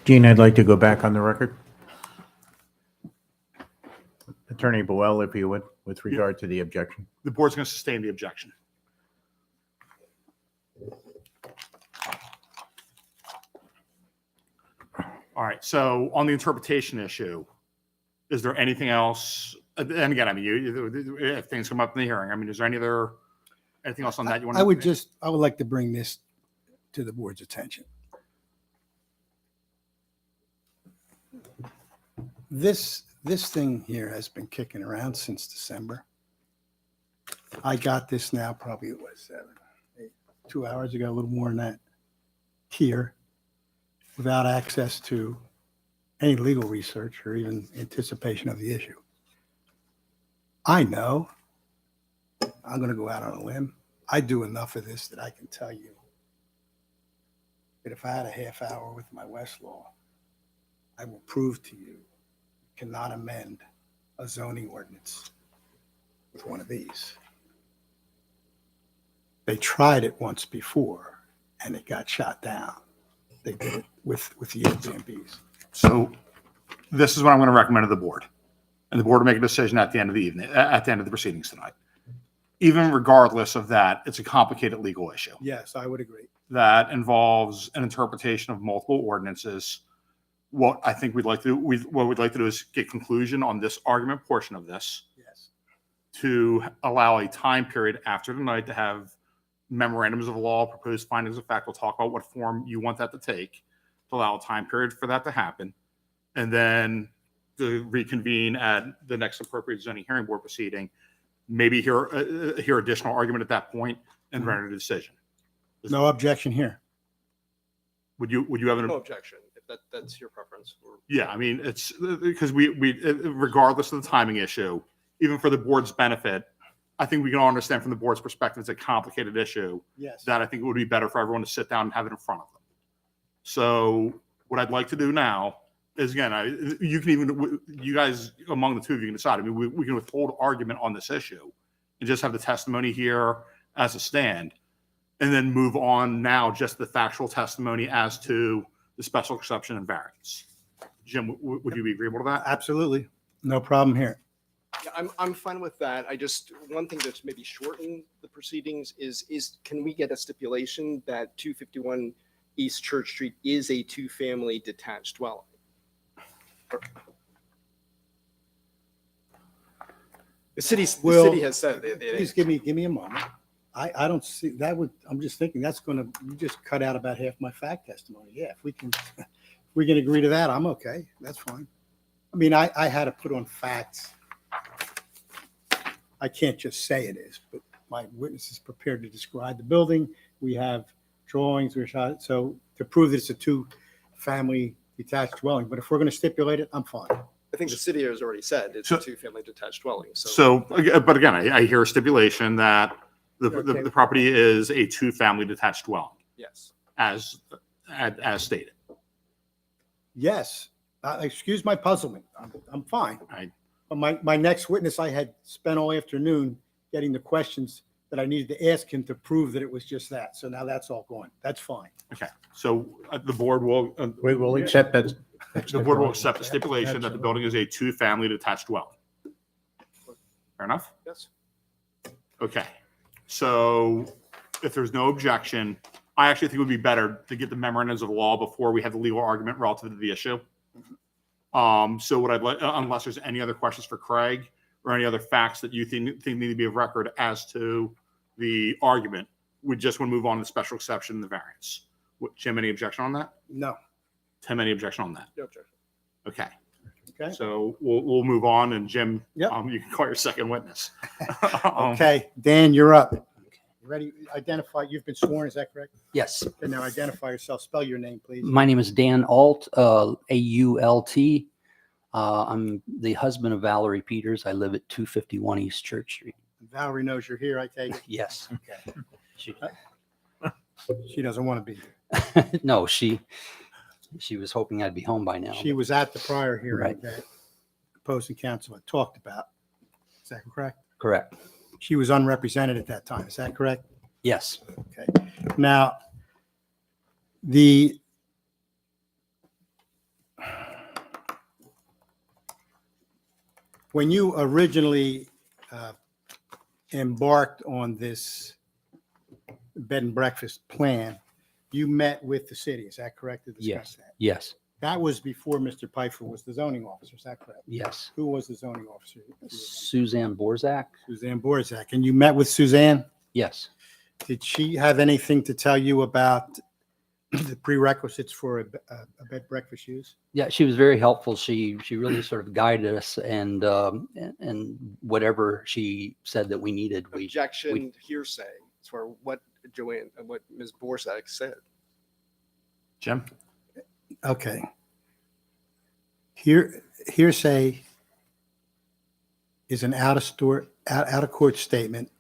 S3: Gene, I'd like to go back on the record. Attorney Boel, if you would, with regard to the objection.
S5: The board's going to sustain the objection. All right, so on the interpretation issue, is there anything else? And again, I mean, if things come up in the hearing, I mean, is there anything else on that you want to?
S16: I would like to bring this to the board's attention. This thing here has been kicking around since December. I got this now probably, 2 hours ago, a little more than that, here, without access to any legal research or even anticipation of the issue. I know, I'm going to go out on a limb. I do enough of this that I can tell you that if I had a half hour with my Westlaw, I will prove to you cannot amend a zoning ordinance with one of these. They tried it once before and it got shot down. They did it with the Airbnbs.
S5: So this is what I'm going to recommend to the board. And the board will make a decision at the end of the evening, at the end of the proceedings tonight. Even regardless of that, it's a complicated legal issue
S16: Yes, I would agree.
S5: that involves an interpretation of multiple ordinances. What I think we'd like to do, what we'd like to do is get conclusion on this argument portion of this.
S16: Yes.
S5: To allow a time period after tonight to have memorandums of law, proposed findings of fact. We'll talk about what form you want that to take, to allow a time period for that to happen. And then to reconvene at the next appropriate zoning hearing board proceeding, maybe hear additional argument at that point and render a decision.
S16: No objection here.
S5: Would you have an?
S18: No objection, if that's your preference.
S5: Yeah, I mean, it's because we regardless of the timing issue, even for the board's benefit, I think we can all understand from the board's perspective, it's a complicated issue.
S16: Yes.
S5: That I think it would be better for everyone to sit down and have it in front of them. So what I'd like to do now is, again, you can even, you guys, among the two of you can decide. I mean, we can withhold argument on this issue and just have the testimony here as a stand, and then move on now just the factual testimony as to the special exception and variance. Jim, would you be agreeable to that?
S16: Absolutely. No problem here.
S18: Yeah, I'm fine with that. I just, one thing that's maybe shorten the proceedings is can we get a stipulation that 251 East Church Street is a two-family detached dwelling? The city has said it.
S16: Please give me a moment. I don't see, that would, I'm just thinking that's going to, you just cut out about half my fact testimony. Yeah, if we can agree to that, I'm okay. That's fine. I mean, I had to put on facts. I can't just say it is, but my witness is prepared to describe the building. We have drawings, we shot it. So to prove that it's a two-family detached dwelling, but if we're going to stipulate it, I'm fine.
S18: I think the city has already said it's a two-family detached dwelling.
S5: But again, I hear a stipulation that the property is a two-family detached dwelling.
S18: Yes.
S5: As stated.
S16: Yes. Excuse my puzzlement. I'm fine. But my next witness, I had spent all afternoon getting the questions that I needed to ask him to prove that it was just that. So now that's all gone. That's fine.
S5: Okay, so the board will.
S3: We will accept that.
S5: The board will accept the stipulation that the building is a two-family detached dwelling. Fair enough?
S18: Yes.
S5: Okay, so if there's no objection, I actually think it would be better to get the memorandums of law before we have the legal argument relative to the issue. So what I'd like, unless there's any other questions for Craig or any other facts that you think need to be of record as to the argument, we just want to move on to the special exception and the variance. Jim, any objection on that?
S16: No.
S5: Tim, any objection on that?
S18: No objection.
S5: Okay.
S16: Okay.
S5: So we'll move on, and Jim,
S16: Yep.
S5: You can call your second witness.
S16: Okay, Dan, you're up. You ready? Identify, you've been sworn, is that correct?
S19: Yes.
S16: Okay, now identify yourself. Spell your name, please.
S19: My name is Dan Alt, AULT. I'm the husband of Valerie Peters. I live at 251 East Church Street.
S16: Valerie knows you're here, I take it?
S19: Yes.
S16: Okay. She doesn't want to be here.
S19: No, she was hoping I'd be home by now.
S16: She was at the prior hearing
S19: Right.
S16: that opposing counsel had talked about. Is that correct?
S19: Correct.
S16: She was unrepresented at that time. Is that correct?
S19: Yes.
S16: Okay. Now, the when you originally embarked on this bed and breakfast plan, you met with the city, is that correct, to discuss
S19: Yes,
S16: that?
S19: yes,
S16: That was before Mr. Pfeiffer was the zoning officer, is that correct?
S19: yes.
S16: Who was the zoning officer?
S19: Suzanne Borzak?
S16: Suzanne Borzak. And you met with Suzanne?
S19: Yes.
S16: Did she have anything to tell you about the prerequisites for a bed breakfast use?
S19: Yeah, she was very helpful. She really sort of guided us, and whatever she said that we needed,
S18: Objection, hearsay. It's for what what Ms. Borsak said.
S3: Jim?
S16: Okay. Hearsay is an out of court statement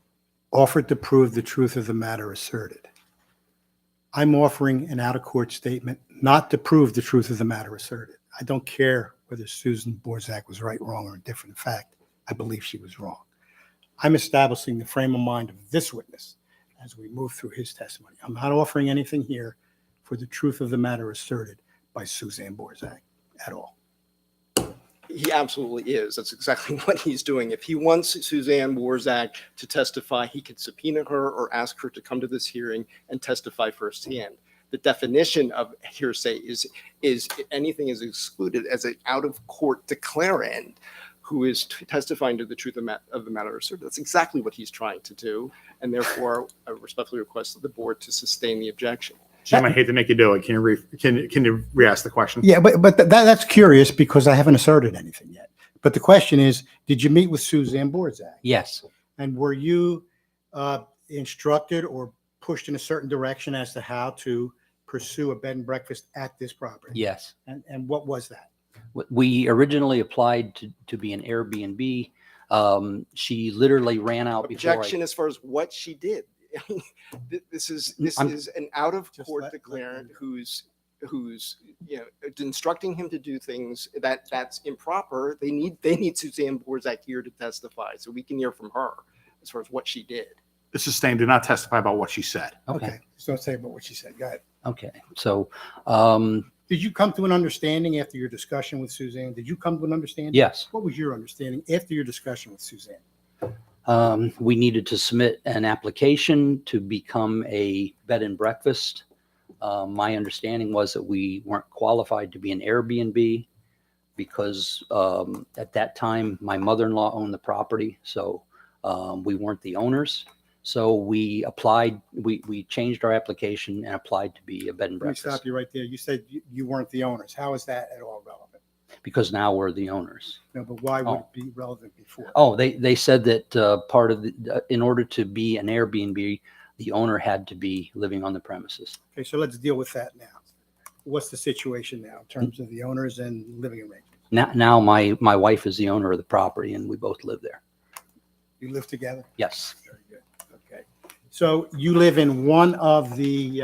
S16: offered to prove the truth of the matter asserted. I'm offering an out of court statement not to prove the truth of the matter asserted. I don't care whether Susan Borzak was right, wrong, or indifferent. In fact, I believe she was wrong. I'm establishing the frame of mind of this witness as we move through his testimony. I'm not offering anything here for the truth of the matter asserted by Suzanne Borzak at all.
S18: He absolutely is. That's exactly what he's doing. If he wants Suzanne Borzak to testify, he could subpoena her or ask her to come to this hearing and testify firsthand. The definition of hearsay is anything is excluded as an out-of-court declarant who is testifying to the truth of the matter asserted. That's exactly what he's trying to do, and therefore I respectfully request the board to sustain the objection.
S5: Jim, I hate to make you do it. Can you re-ask the question?
S16: Yeah, but that's curious because I haven't asserted anything yet. But the question is, did you meet with Suzanne Borzak?
S19: Yes.
S16: And were you instructed or pushed in a certain direction as to how to pursue a bed and breakfast at this property?
S19: Yes.
S16: And what was that?
S19: We originally applied to be an Airbnb. She literally ran out before
S18: Objection as far as what she did. This is an out of court declarant who's instructing him to do things that's improper. They need Suzanne Borzak here to testify so we can hear from her as far as what she did.
S5: This is staying. Do not testify about what she said.
S19: Okay.
S16: So don't say about what she said. Go ahead.
S19: Okay. So,
S16: did you come to an understanding after your discussion with Suzanne? Did you come to an understanding?
S19: Yes.
S16: What was your understanding after your discussion with Suzanne?
S19: we needed to submit an application to become a bed and breakfast. My understanding was that we weren't qualified to be an Airbnb because at that time, my mother-in-law owned the property, so we weren't the owners. So we applied, we changed our application and applied to be a bed and
S16: Let me
S19: breakfast
S16: stop you right there. You said you weren't the owners. How is that at all relevant?
S19: because now we're the owners.
S16: No, but why would it be relevant before?
S19: Oh, they said that part of the, in order to be an Airbnb, the owner had to be living on the premises.
S16: Okay, so let's deal with that now. What's the situation now in terms of the owners and living arrangements?
S19: Now my wife is the owner of the property and we both live there.
S16: You live together?
S19: Yes.
S16: Very good. Okay. So you live in one of the,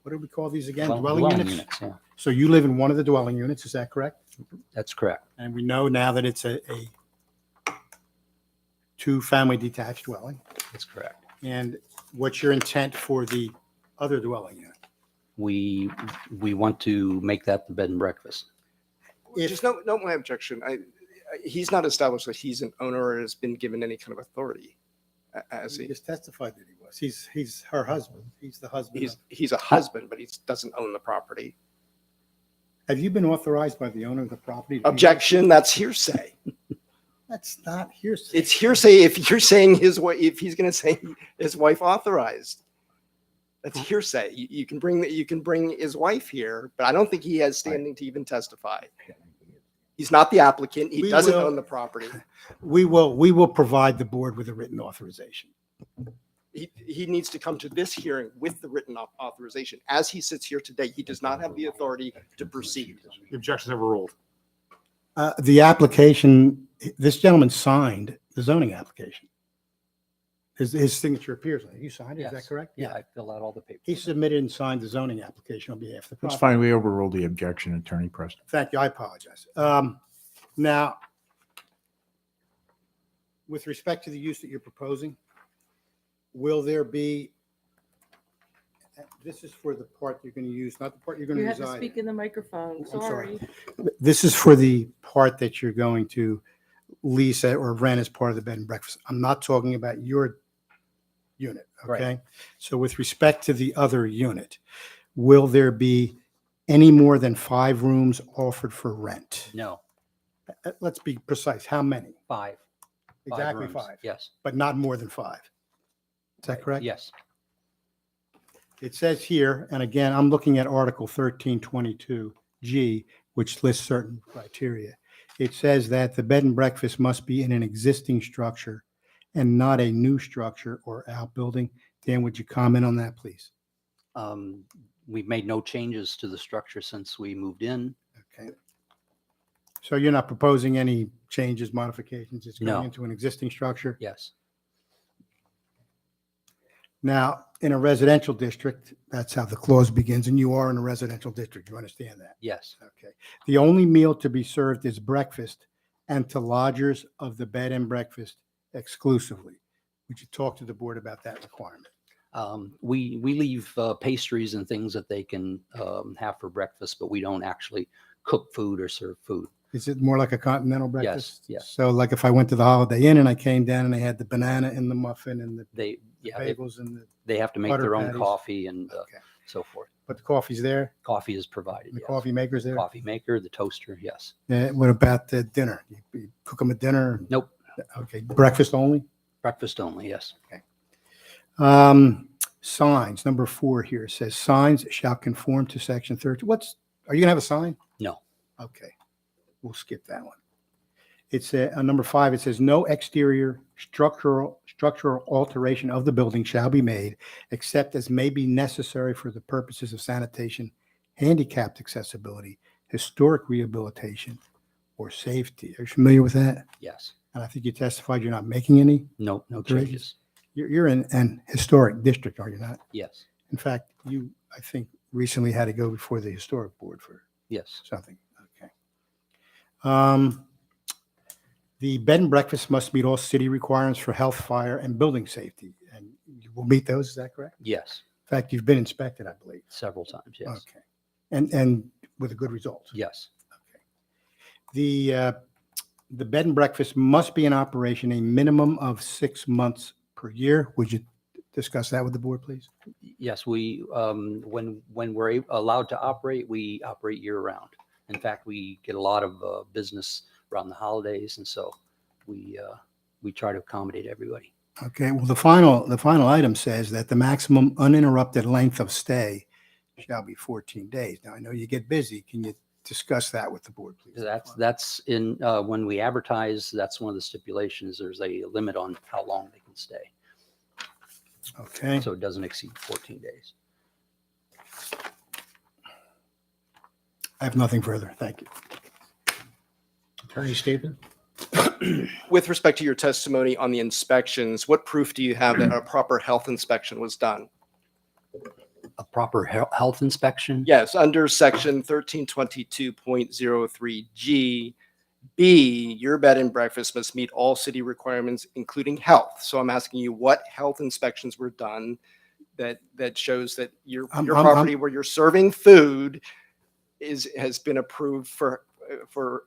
S16: what do we call these again? Dwelling units?
S19: Yeah,
S16: So you live in one of the dwelling units, is that correct?
S19: that's correct.
S16: And we know now that it's a two-family detached dwelling.
S19: That's correct.
S16: And what's your intent for the other dwelling unit?
S19: We want to make that the bed and breakfast.
S18: Just note my objection. He's not established that he's an owner or has been given any kind of authority. As
S16: He
S18: he,
S16: just testified that he was. He's her husband. He's the husband.
S18: he's a husband, but he doesn't own the property.
S16: Have you been authorized by the owner of the property?
S18: Objection. That's hearsay.
S16: That's not hearsay.
S18: It's hearsay if you're saying if he's going to say his wife authorized. That's hearsay. You can bring his wife here, but I don't think he has standing to even testify. He's not the applicant. He doesn't own the property.
S16: We will provide the board with a written authorization.
S18: He needs to come to this hearing with the written authorization. As he sits here today, he does not have the authority to proceed.
S5: The objection is overruled.
S16: The application, this gentleman signed the zoning application. His signature appears on it. You signed it, is that
S19: Yes.
S16: correct?
S19: Yeah, I filled out all the papers.
S16: He submitted and signed the zoning application on behalf of the
S3: That's
S16: property.
S3: fine. We overruled the objection, Attorney Preston.
S16: Thank you. I apologize. Now, with respect to the use that you're proposing, will there be This is for the part you're going to use, not the part you're going to
S17: You have to
S16: reside
S17: speak
S16: in.
S17: in the microphone.
S16: I'm sorry.
S17: Sorry.
S16: This is for the part that you're going to lease or rent as part of the bed and breakfast. I'm not talking about your unit,
S2: Right.
S16: okay? So with respect to the other unit, will there be any more than 5 rooms offered for rent?
S2: No,
S16: Let's be precise. How many?
S2: 5.
S16: Exactly
S2: rooms.
S16: 5,
S2: Yes.
S16: but not more than 5. Is that correct?
S2: Yes.
S16: It says here, and again, I'm looking at Article 1322G, which lists certain criteria. It says that the bed and breakfast must be in an existing structure and not a new structure or outbuilding. Dan, would you comment on that, please?
S19: We've made no changes to the structure since we moved in.
S16: Okay. So you're not proposing any changes, modifications? It's going
S19: No.
S16: into an existing structure?
S19: Yes.
S16: Now, in a residential district, that's how the clause begins, and you are in a residential district. You understand that?
S19: Yes.
S16: Okay. The only meal to be served is breakfast and to lodgers of the bed and breakfast exclusively. Would you talk to the board about that requirement?
S19: We leave pastries and things that they can have for breakfast, but we don't actually cook food or serve food.
S16: Is it more like a continental breakfast?
S19: Yes.
S16: So like if I went to the Holiday Inn and I came down and they had the banana in the muffin and the
S19: They
S16: bagels and the,
S19: they have to make
S16: butter
S19: their own
S16: patties.
S19: coffee and
S16: Okay.
S19: so forth.
S16: but the coffee's there?
S19: Coffee is provided.
S16: The
S19: yes.
S16: coffee maker's there?
S19: Coffee maker, the toaster, yes.
S16: What about the dinner? You cook them a dinner?
S19: Nope.
S16: Okay, breakfast only?
S19: Breakfast only, yes.
S16: Signs, number 4 here says signs shall conform to section 13. Are you gonna have a sign?
S19: No.
S16: Okay, we'll skip that one. It's number 5, it says no exterior structural alteration of the building shall be made except as may be necessary for the purposes of sanitation, handicapped accessibility, historic rehabilitation, or safety. Are you familiar with that?
S19: Yes.
S16: And I think you testified you're not making any?
S19: No
S16: alterations?
S19: changes.
S16: You're in an historic district, are you not?
S19: Yes.
S16: In fact, you, I think, recently had to go before the historic board for
S19: Yes.
S16: something. Okay. The bed and breakfast must meet all city requirements for health, fire, and building safety. And you will meet those, is that correct?
S19: Yes.
S16: In fact, you've been inspected, I believe.
S19: Several times, yes.
S16: Okay. And with a good result.
S19: Yes.
S16: The bed and breakfast must be in operation a minimum of 6 months per year. Would you discuss that with the board, please?
S19: Yes, we, when we're allowed to operate, we operate year round. In fact, we get a lot of business around the holidays, and so we try to accommodate everybody.
S16: Okay, well, the final item says that the maximum uninterrupted length of stay shall be 14 days. Now, I know you get busy. Can you discuss that with the board, please?
S19: That's in, when we advertise, that's one of the stipulations. There's a limit on how long they can stay.
S16: Okay.
S19: So it doesn't exceed 14 days.
S16: I have nothing further. Thank you.
S3: Attorney Stephen?
S18: With respect to your testimony on the inspections, what proof do you have that a proper health inspection was done?
S19: A proper health inspection?
S18: Yes, under section 1322.03G, B, your bed and breakfast must meet all city requirements, including health. So I'm asking you what health inspections were done that shows that your property where you're serving food has been approved for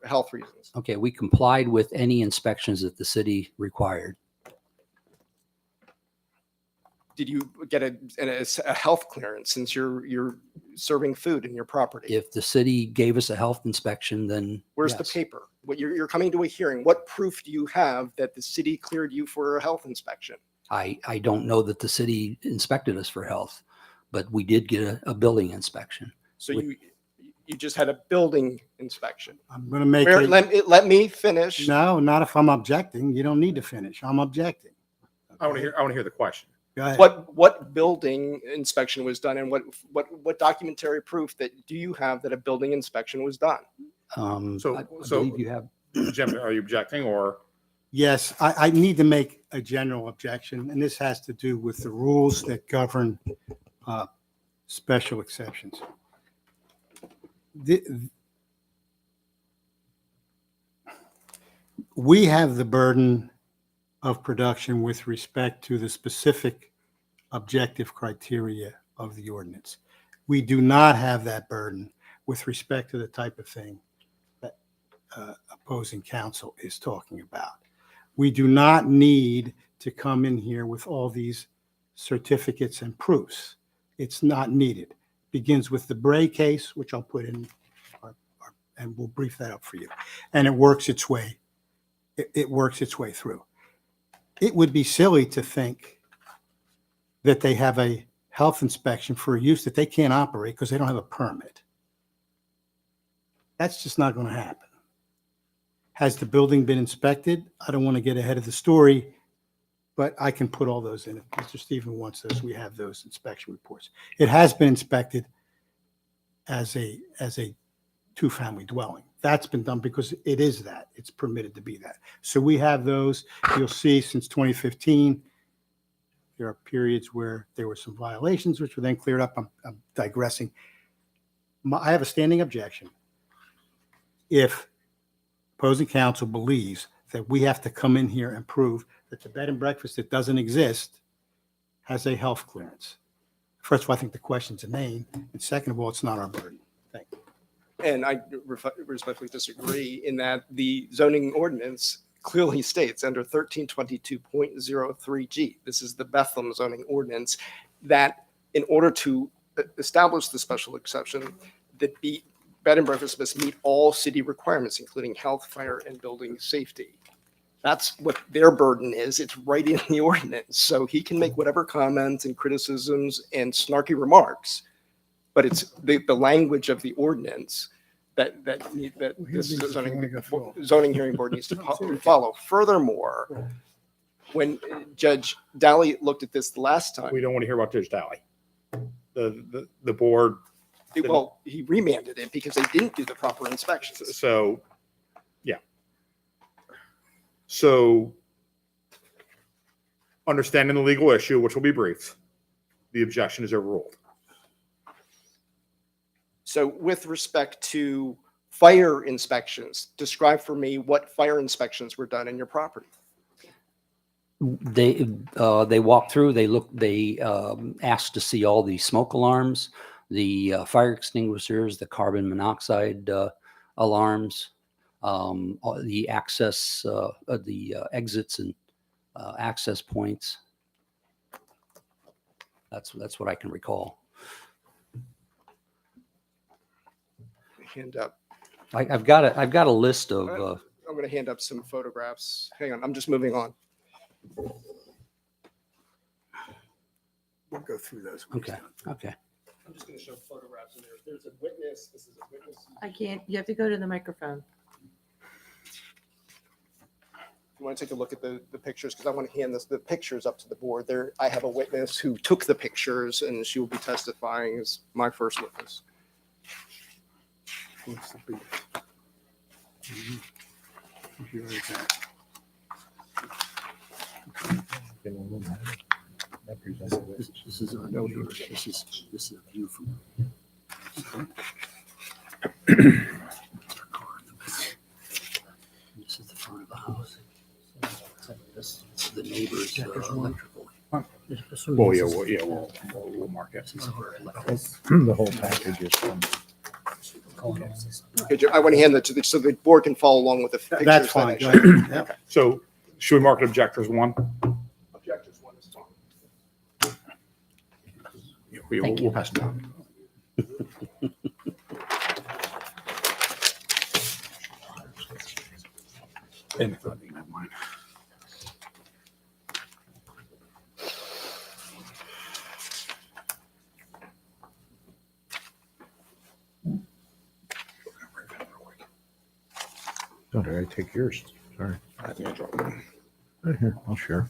S18: health reasons.
S19: Okay, we complied with any inspections that the city required.
S18: Did you get a health clearance since you're serving food in your property?
S19: If the city gave us a health inspection, then
S18: Where's the
S19: yes.
S18: paper? What you're coming to a hearing. What proof do you have that the city cleared you for a health inspection?
S19: I don't know that the city inspected us for health, but we did get a building inspection.
S18: So you just had a building inspection.
S16: I'm going to make
S18: Where-
S16: it.
S18: let me finish.
S16: No, not if I'm objecting. You don't need to finish. I'm objecting.
S5: I want to hear the question.
S16: Go ahead.
S18: What building inspection was done, and what documentary proof that do you have that a building inspection was done?
S5: So
S19: I believe you have.
S5: Jim, are you objecting or?
S16: Yes, I need to make a general objection, and this has to do with the rules that govern special exceptions. We have the burden of production with respect to the specific objective criteria of the ordinance. We do not have that burden with respect to the type of thing that opposing counsel is talking about. We do not need to come in here with all these certificates and proofs. It's not needed. Begins with the Bray case, which I'll put in, and we'll brief that up for you. And it works its way. It works its way through. It would be silly to think that they have a health inspection for a use that they can't operate because they don't have a permit. That's just not going to happen. Has the building been inspected? I don't want to get ahead of the story, but I can put all those in. If Mr. Stephen wants those, we have those inspection reports. It has been inspected as a two-family dwelling. That's been done because it is that. It's permitted to be that. So we have those. You'll see since 2015, there are periods where there were some violations, which were then cleared up. I'm digressing. I have a standing objection if opposing counsel believes that we have to come in here and prove that the bed and breakfast that doesn't exist has a health clearance. First of all, I think the question's inane, and second of all, it's not our burden. Thank you.
S18: And I respectfully disagree in that the zoning ordinance clearly states under 1322.03G, this is the Bethlehem zoning ordinance, that in order to establish the special exception, that the bed and breakfast must meet all city requirements, including health, fire, and building safety. That's what their burden is. It's right in the ordinance. So he can make whatever comments and criticisms and snarky remarks, but it's the language of the ordinance that this zoning hearing board needs to follow. Furthermore, when Judge Daly looked at this the last time,
S5: We don't want to hear about Judge Daly. The board.
S18: well, he remanded it because they didn't do the proper inspections.
S5: So, yeah. So, understanding the legal issue, which will be brief, the objection is overruled.
S18: So with respect to fire inspections, describe for me what fire inspections were done in your property.
S19: They walked through, they asked to see all the smoke alarms, the fire extinguishers, the carbon monoxide alarms, the access, the exits and access points. That's what I can recall.
S18: Hand up.
S19: I've got a list of.
S18: I'm going to hand up some photographs. Hang on, I'm just moving on.
S16: We'll go through those.
S19: Okay. Okay.
S18: I'm just going to show photographs in there. There's a witness. This is a witness.
S1: I can't, you have to go to the microphone.
S18: You want to take a look at the pictures because I want to hand the pictures up to the board. There, I have a witness who took the pictures, and she will be testifying as my first witness.
S16: What's the big- Here it is. This is our neighbor. This is a view from.
S19: This is the front of the house. This is the neighbor's electrical.
S5: Well, we'll mark it.
S3: The whole package is from.
S18: Okay, I want to hand that to so the board can follow along with the pictures.
S16: That's
S18: that
S16: fine.
S18: I
S16: Go
S18: showed.
S16: ahead. Yep.
S5: So, should we mark it objectors one?
S18: Objectors one is fine.
S5: Yeah, we'll pass it down. And I think that mine.
S3: Oh, did I take yours? Sorry.
S5: I think I dropped it.
S3: Right here, I'll share.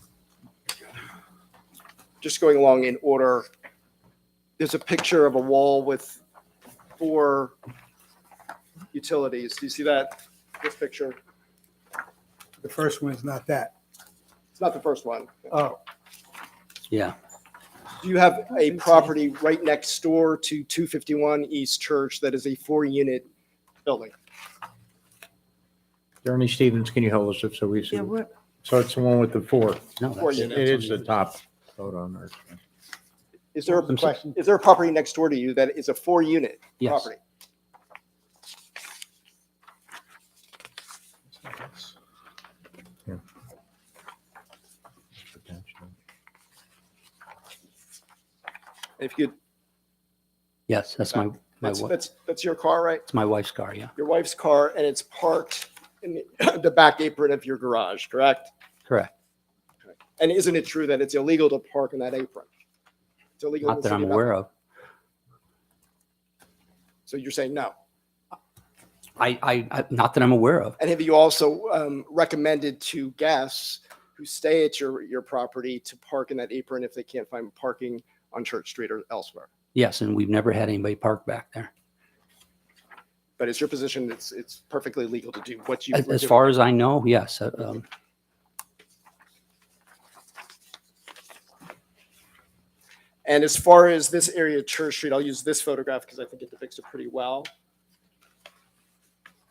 S18: Just going along in order, there's a picture of a wall with 4 utilities. Do you see that? This picture?
S16: The first one is not that.
S18: It's not the first one.
S16: Oh,
S19: Yeah.
S18: Do you have a property right next door to 251 East Church that is a 4-unit building?
S3: Ernie Stevens, can you hold us up so we see?
S1: Yeah, what,
S3: So it's the one with the 4.
S19: No,
S18: Four
S19: that's
S18: units.
S3: It is the top. Hold on.
S18: Is there
S19: I'm sorry.
S18: is there a property next door to you that is a 4-unit
S19: Yes.
S18: property? If you could,
S19: Yes, that's my
S18: that's your car, right?
S19: it's my wife's car. Yeah,
S18: Your wife's car, and it's parked in the back apron of your garage, correct?
S19: correct.
S18: And isn't it true that it's illegal to park in that apron? It's illegal. in
S19: Not
S18: the
S19: that I'm
S18: city
S19: aware of.
S18: So you're saying no?
S19: I not that I'm aware of.
S18: And have you also recommended to guests who stay at your property to park in that apron if they can't find parking on Church Street or elsewhere?
S19: Yes, and we've never had anybody park back there.
S18: But it's your position it's perfectly legal to do what you
S19: As far as I know, yes.
S18: And as far as this area of Church Street, I'll use this photograph because I think it depicts it pretty well.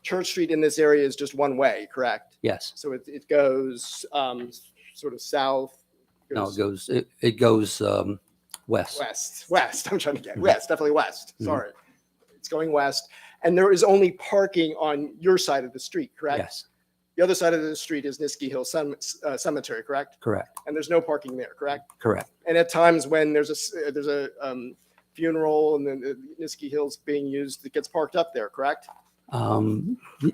S18: Church Street in this area is just one way, correct?
S19: Yes.
S18: So it goes sort of south.
S19: No, it goes west.
S18: West. I'm trying to get west, definitely west. Sorry. It's going west. And there is only parking on your side of the street, correct?
S19: Yes.
S18: The other side of the street is Niskey Hill Cemetery, correct?
S19: Correct.
S18: And there's no parking there, correct?
S19: Correct.
S18: And at times when there's a funeral and then Niskey Hill's being used, it gets parked up there, correct?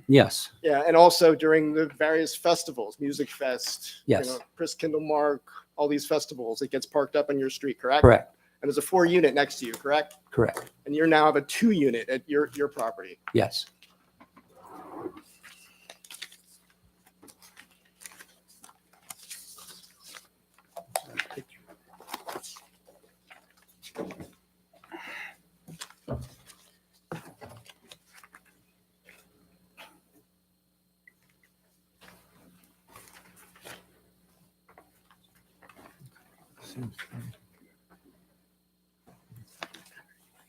S19: Yes.
S18: Yeah, and also during the various festivals, Music Fest,
S19: Yes.
S18: Chris Kindlemark, all these festivals, it gets parked up on your street, correct?
S19: Correct.
S18: And there's a 4-unit next to you, correct?
S19: Correct.
S18: And you now have a 2-unit at your property.
S19: Yes.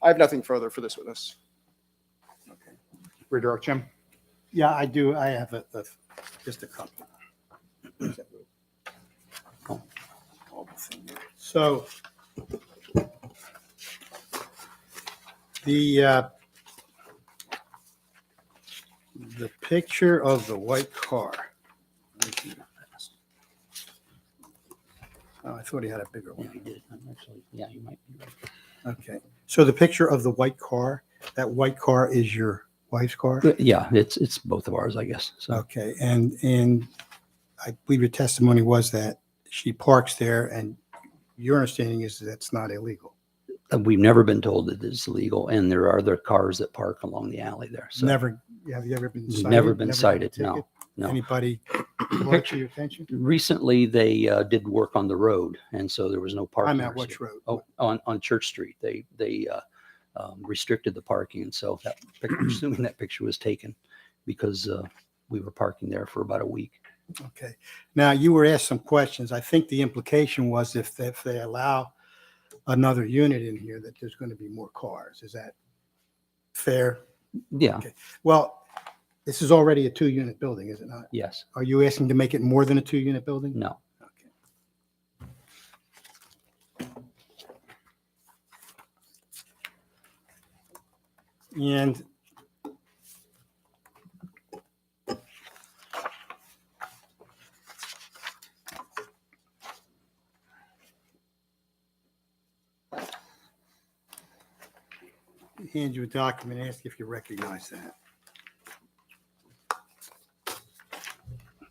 S18: I have nothing further for this witness.
S5: Redirect, Jim.
S16: Yeah, I do. I have just a couple. So the picture of the white car. Oh, I thought he had a bigger one.
S19: Yeah, he did. Actually, yeah, you might be right.
S16: Okay. So the picture of the white car, that white car is your wife's car?
S19: Yeah, it's both of ours, I guess. So
S16: Okay. And I believe your testimony was that she parks there and your understanding is that's not illegal.
S19: we've never been told that it's illegal, and there are other cars that park along the alley there. So
S16: Have you ever been cited?
S19: never been
S16: got a
S19: cited.
S16: ticket?
S19: No, no.
S16: Anybody brought it to your attention?
S19: Recently, they did work on the road, and so there was no parking.
S16: I'm at which
S19: restriction.
S16: road?
S19: Oh, on Church Street. They restricted the parking, and so that picture, assuming that picture was taken because we were parking there for about a week.
S16: Okay. Now, you were asked some questions. I think the implication was if they allow another unit in here, that there's going to be more cars. Is that fair?
S19: Yeah.
S16: Okay. Well, this is already a 2-unit building, is it not?
S19: Yes.
S16: Are you asking to make it more than a 2-unit building?
S19: No.
S16: And hand you a document, ask if you recognize that.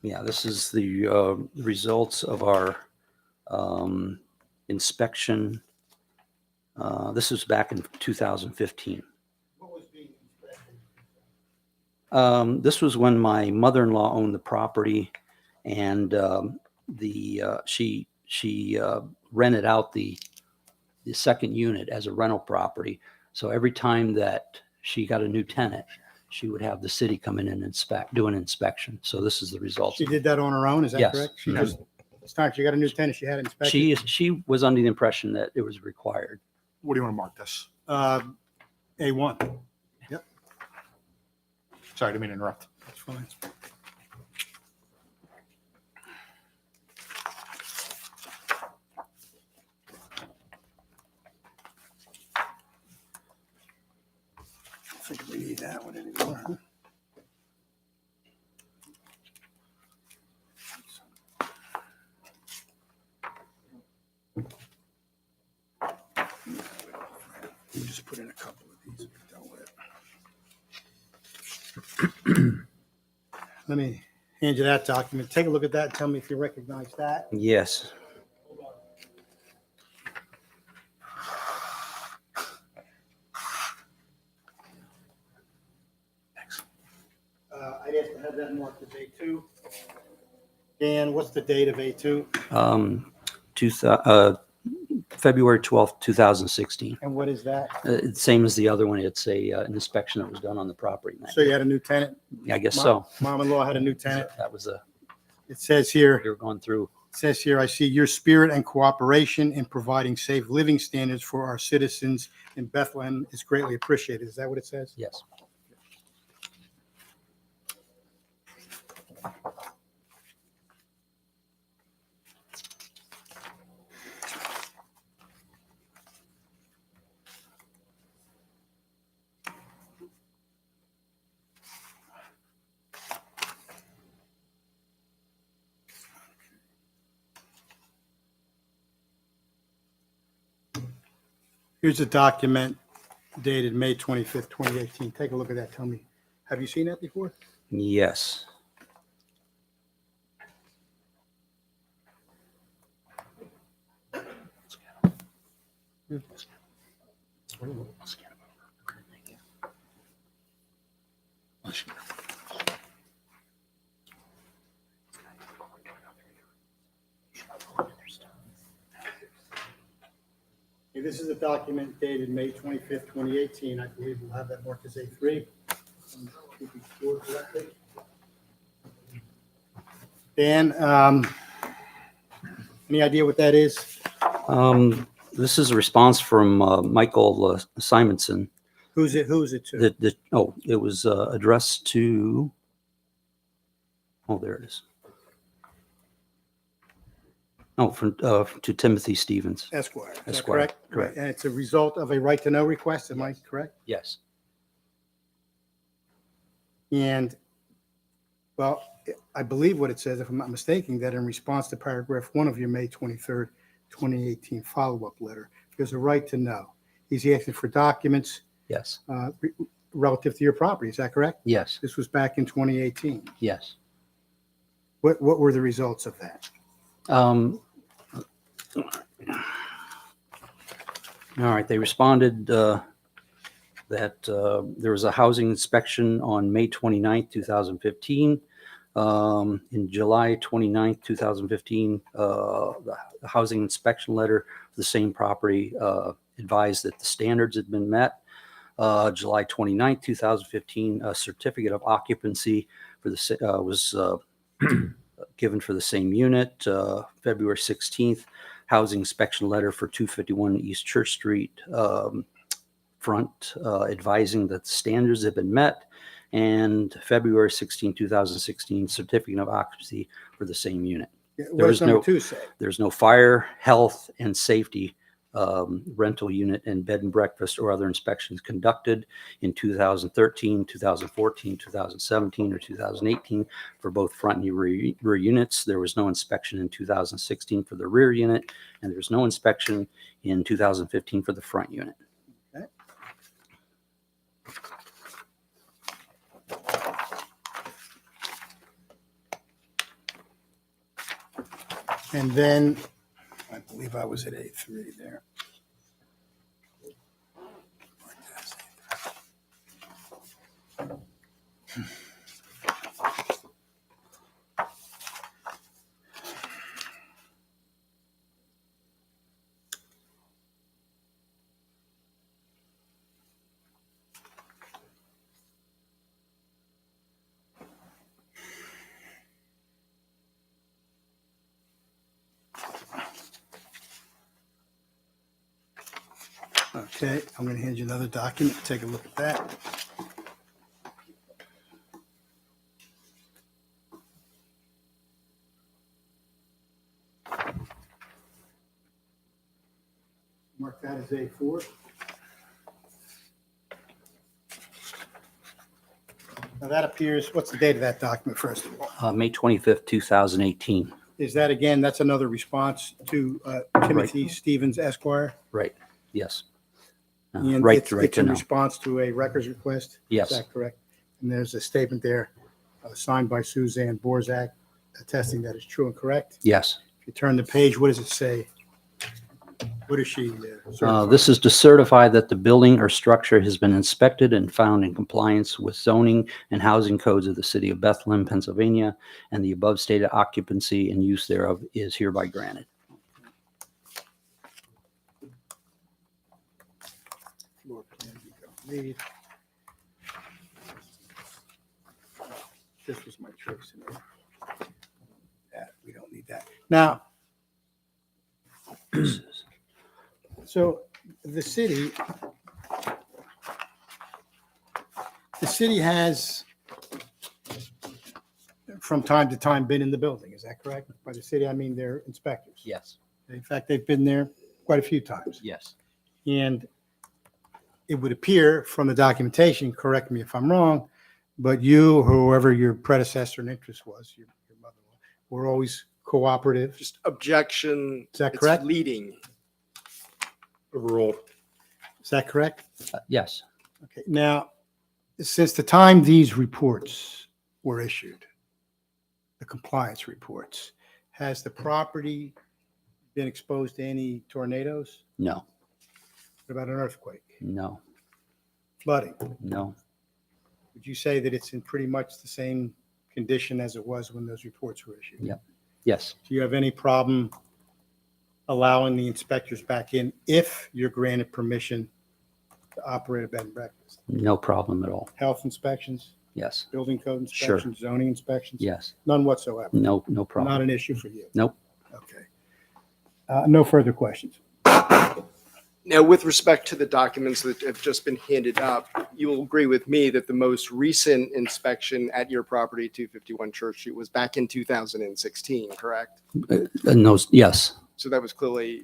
S19: Yeah, this is the results of our inspection. This was back in 2015. This was when my mother-in-law owned the property, and she rented out the second unit as a rental property. So every time that she got a new tenant, she would have the city come in and do an inspection. So this is the result.
S16: She did that on her own, is that
S19: Yes.
S16: correct? She
S19: Yes.
S16: just, it's time she got a new tenant, she had it inspected?
S19: She was under the impression that it was required.
S5: What do you want to mark this?
S16: A1. Yep.
S5: Sorry, I didn't mean to interrupt.
S16: That's fine. need that one anymore. You just put in a couple of these and be done with it. Let me hand you that document. Take a look at that. Tell me if you recognize that.
S19: Yes.
S16: I'd ask to have that marked as A2. Dan, what's the date of A2?
S19: February 12th, 2016.
S16: And what is that?
S19: It's same as the other one. It's an inspection that was done on the property.
S16: So you had a new tenant?
S19: I guess so.
S16: Mom-in-law had a new tenant?
S19: That was
S16: It says here,
S19: you're going through.
S16: it says here, I see your spirit and cooperation in providing safe living standards for our citizens in Bethlehem is greatly appreciated. Is that what it says?
S19: Yes.
S16: Here's a document dated May 25th, 2018. Take a look at that. Tell me, have you seen that before?
S19: Yes.
S16: Okay, this is a document dated May 25th, 2018. I believe we'll have that marked as A3. Keeping score correctly. Dan, any idea what that is?
S19: This is a response from Michael Simonson.
S16: Who's it to?
S19: It was addressed to, there it is. To Timothy Stevens.
S16: Esquire. Is that
S19: Esquire,
S16: correct?
S19: correct.
S16: And it's a result of a right to know request. Am I correct?
S19: Yes.
S16: And, well, I believe what it says, if I'm not mistaken, that in response to paragraph 1 of your May 23rd, 2018 follow-up letter, there's a right to know. He's asking for documents
S19: Yes.
S16: Relative to your property. Is that correct?
S19: Yes.
S16: This was back in 2018.
S19: Yes.
S16: What were the results of that?
S19: All right. They responded that there was a housing inspection on May 29th, 2015. In July 29th, 2015, the housing inspection letter for the same property advised that the standards had been met. July 29th, 2015, a certificate of occupancy for the was given for the same unit. February 16th, housing inspection letter for 251 East Church Street front, advising that the standards have been met. And February 16, 2016, certificate of occupancy for the same unit.
S16: What does number 2 say?
S19: There's no fire, health, and safety rental unit and bed and breakfast or other inspections conducted in 2013, 2014, 2017, or 2018 for both front and rear units. There was no inspection in 2016 for the rear unit, and there's no inspection in 2015 for the front unit.
S16: Okay. And then, I believe I was at A3 there. Okay, I'm going to hand you another document. Take a look at that. Mark that as A4. Now that appears, what's the date of that document, first of all?
S19: May 25th, 2018.
S16: Is that, again, that's another response to Timothy Stevens Esquire?
S19: Right, yes.
S16: And
S19: Right
S16: it's
S19: to
S16: in
S19: know.
S16: response to a records request?
S19: Yes.
S16: Is that correct? And there's a statement there signed by Suzanne Borzak attesting that it's true and correct?
S19: Yes.
S16: If you turn the page, what does it say? What is she certify?
S19: This is to certify that the building or structure has been inspected and found in compliance with zoning and housing codes of the city of Bethlehem, Pennsylvania, and the above stated occupancy and use thereof is hereby granted.
S16: Floor plan you don't need. This was my choice. That, we don't need that. Now, so the city has from time to time been in the building, is that correct? By the city, I mean their inspectors.
S19: Yes.
S16: In fact, they've been there quite a few times.
S19: Yes.
S16: And it would appear from the documentation, correct me if I'm wrong, but you, whoever your predecessor in interest was, your mother-in-law, were always cooperative.
S18: Just objection.
S16: Is that
S18: it's
S16: correct?
S18: Leading.
S5: Overruled.
S16: Is that correct?
S19: Yes.
S16: Okay, now, since the time these reports were issued, the compliance reports, has the property been exposed to any tornadoes?
S19: No.
S16: What about an earthquake?
S19: No.
S16: Flooding?
S19: No.
S16: Would you say that it's in pretty much the same condition as it was when those reports were issued?
S19: Yeah. Yes.
S16: Do you have any problem allowing the inspectors back in if you're granted permission to operate a bed and breakfast?
S19: No problem at all.
S16: Health inspections,
S19: Yes.
S16: building code
S19: Sure.
S16: inspections, zoning inspections?
S19: Yes.
S16: None whatsoever?
S19: No. No problem.
S16: Not an issue for you?
S19: Nope.
S16: Okay. No further questions?
S18: Now, with respect to the documents that have just been handed up, you will agree with me that the most recent inspection at your property, 251 Church Street, was back in 2016, correct?
S19: No. Yes.
S18: So that was clearly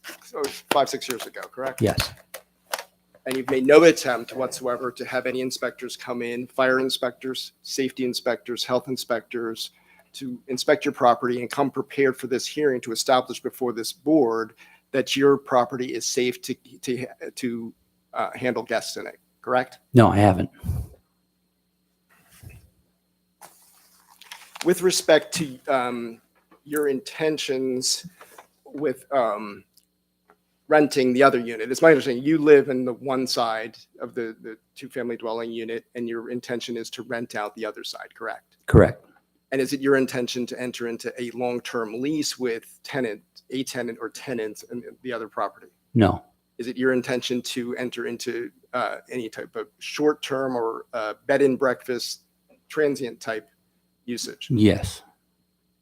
S18: 5-6 years ago, correct?
S19: Yes.
S18: And you've made no attempt whatsoever to have any inspectors come in, fire inspectors, safety inspectors, health inspectors, to inspect your property and come prepared for this hearing to establish before this board that your property is safe to handle guests in it, correct?
S19: No, I haven't.
S18: With respect to your intentions with renting the other unit, it's my understanding you live in the one side of the two-family dwelling unit and your intention is to rent out the other side, correct?
S19: Correct.
S18: And is it your intention to enter into a long-term lease with a tenant or tenants in the other property?
S19: No.
S18: Is it your intention to enter into any type of short-term or bed and breakfast transient type usage?
S19: Yes.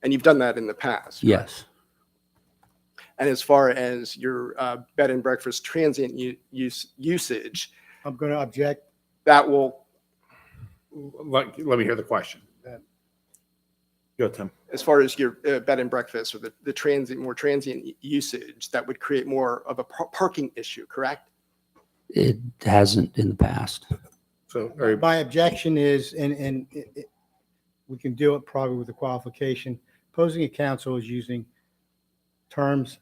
S18: And you've done that in the past?
S19: Yes.
S18: And as far as your bed and breakfast transient usage,
S16: I'm going to object.
S18: that will,
S5: Let me hear the question. Go, Tim.
S18: as far as your bed and breakfast or the transient, more transient usage, that would create more of a parking issue, correct?
S19: It hasn't in the past.
S5: So
S16: My objection is, and we can do it probably with a qualification, opposing counsel is using terms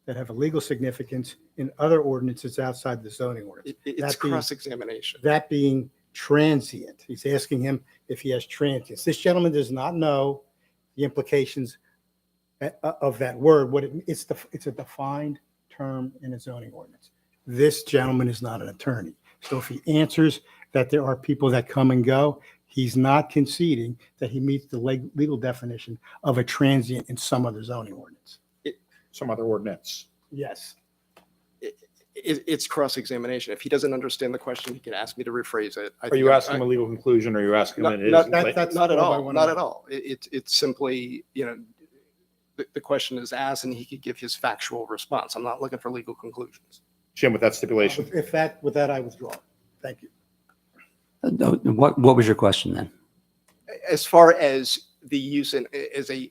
S16: that have a legal significance in other ordinances outside the zoning ordinance.
S18: It's
S16: That being-
S18: cross-examination.
S16: That being transient. He's asking him if he has transients. This gentleman does not know the implications of that word. It's a defined term in a zoning ordinance. This gentleman is not an attorney. So if he answers that there are people that come and go, he's not conceding that he meets the legal definition of a transient in some other zoning ordinance.
S5: Some other ordinance.
S16: Yes.
S18: It's cross-examination. If he doesn't understand the question, he can ask me to rephrase it.
S5: Are you asking him a legal conclusion or are you asking him it
S18: Not
S5: is?
S18: at all, not at all. It's simply, the question is asked and he could give his factual response. I'm not looking for legal conclusions.
S5: Jim, with that stipulation.
S16: With that, I withdraw. Thank you.
S19: What was your question then?
S18: As far as the use as a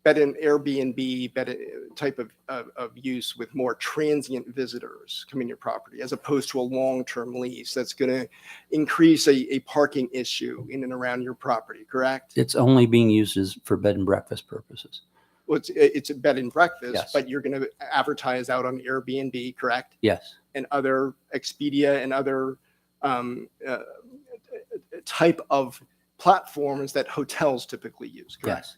S18: bed and Airbnb type of use with more transient visitors coming to your property, as opposed to a long-term lease that's going to increase a parking issue in and around your property, correct?
S19: It's only being used as for bed and breakfast purposes.
S18: Well, it's a bed and breakfast,
S19: Yes.
S18: but you're going to advertise out on Airbnb, correct?
S19: Yes.
S18: And other Expedia and other type of platforms that hotels typically use, correct?
S19: Yes.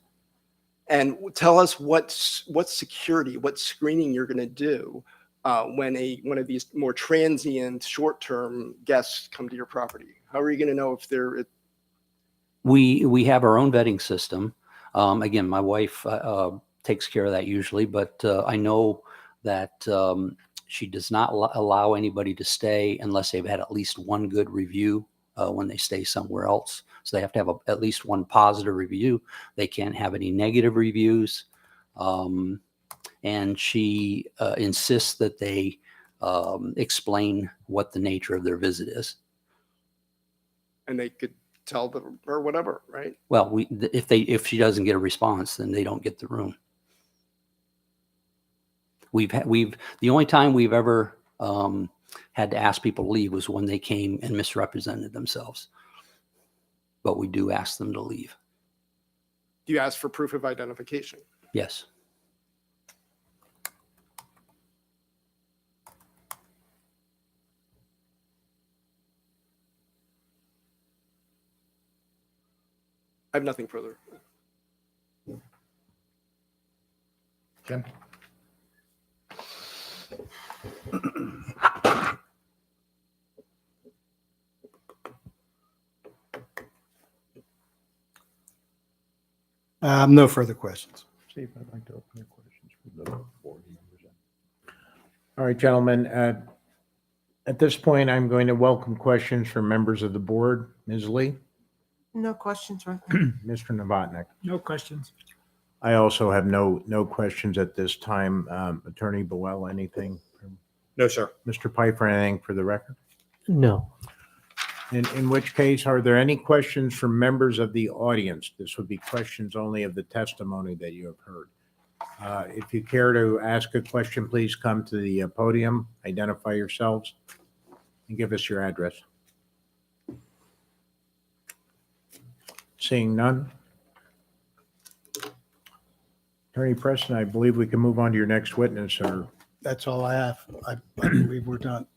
S18: And tell us what security, what screening you're going to do when one of these more transient, short-term guests come to your property. How are you going to know if they're?
S19: We have our own vetting system. Again, my wife takes care of that usually, but I know that she does not allow anybody to stay unless they've had at least one good review when they stay somewhere else. So they have to have at least one positive review. They can't have any negative reviews. And she insists that they explain what the nature of their visit is.
S18: And they could tell them or whatever, right?
S19: Well, if she doesn't get a response, then they don't get the room. The only time we've ever had to ask people to leave was when they came and misrepresented themselves. But we do ask them to leave.
S18: Do you ask for proof of identification?
S19: Yes.
S18: I have nothing further.
S3: Jim?
S16: No further questions.
S3: Steve, I'd like to open your questions for the board members. All right, gentlemen, at this point, I'm going to welcome questions from members of the board. Ms. Lee?
S6: No questions, right now.
S3: Mr. Novotny?
S7: No questions.
S3: I also have no questions at this time. Attorney Boel, anything?
S5: No, sir.
S3: Mr. Piper, anything for the record?
S2: No.
S3: In which case, are there any questions from members of the audience? This would be questions only of the testimony that you have heard. If you care to ask a question, please come to the podium, identify yourselves, and give us your address. Seeing none. Attorney Preston, I believe we can move on to your next witness, or
S16: That's all I have. I believe we're done.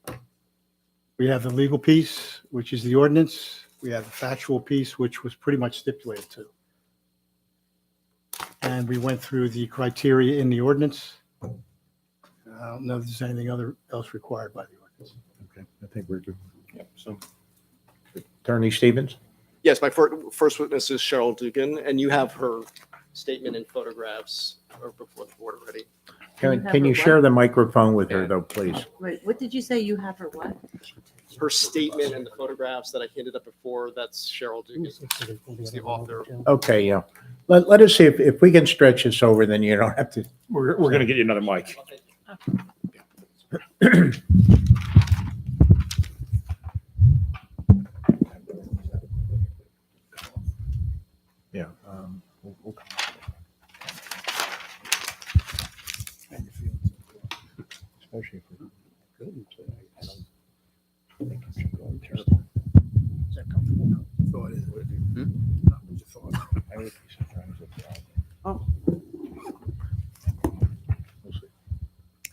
S16: We have the legal piece, which is the ordinance. We have the factual piece, which was pretty much stipulated to. And we went through the criteria in the ordinance. I don't know if there's anything else required by the ordinance.
S3: okay, I think we're good. So, Attorney Stevens?
S18: Yes, my first witness is Cheryl Dugan, and you have her statement and photographs before the board already.
S3: Can you share the microphone with her, though, please?
S17: Wait, what did you say? You have her what?
S18: Her statement and the photographs that I handed up before, that's Cheryl Dugan. She's the author.
S3: Okay, yeah. Let us see if we can stretch this over, then you don't have to.
S5: We're going to get you another mic.
S3: Yeah. Especially if we're good. I don't think it should go in there. Is that comfortable? Thought it would be. Not what you thought. I would be surprised if not.
S17: Oh.
S3: We'll see.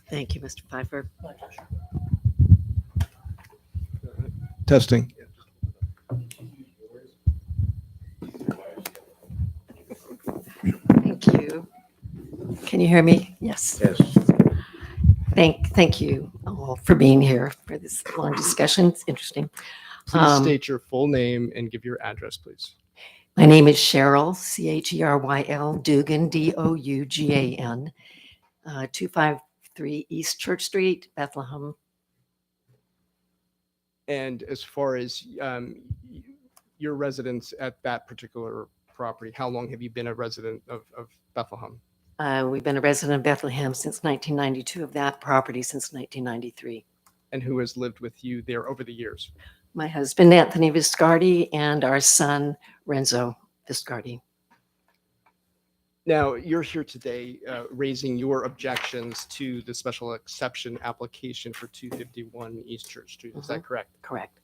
S17: Thank you, Mr. Pfeiffer.
S16: Testing.
S20: Thank you. Can you hear me? Yes.
S3: Yes.
S20: Thank you all for being here for this long discussion. It's interesting.
S18: Please state your full name and give your address, please.
S20: My name is Cheryl, Cheryl Dugan, Dougan, 253 East Church Street, Bethlehem.
S18: And as far as your residence at that particular property, how long have you been a resident of Bethlehem?
S20: We've been a resident of Bethlehem since 1992, of that property since 1993.
S18: And who has lived with you there over the years?
S20: My husband, Anthony Viscardi, and our son, Renzo Viscardi.
S18: Now, you're here today raising your objections to the special exception application for 251 East Church Street. Is that correct?
S20: Correct.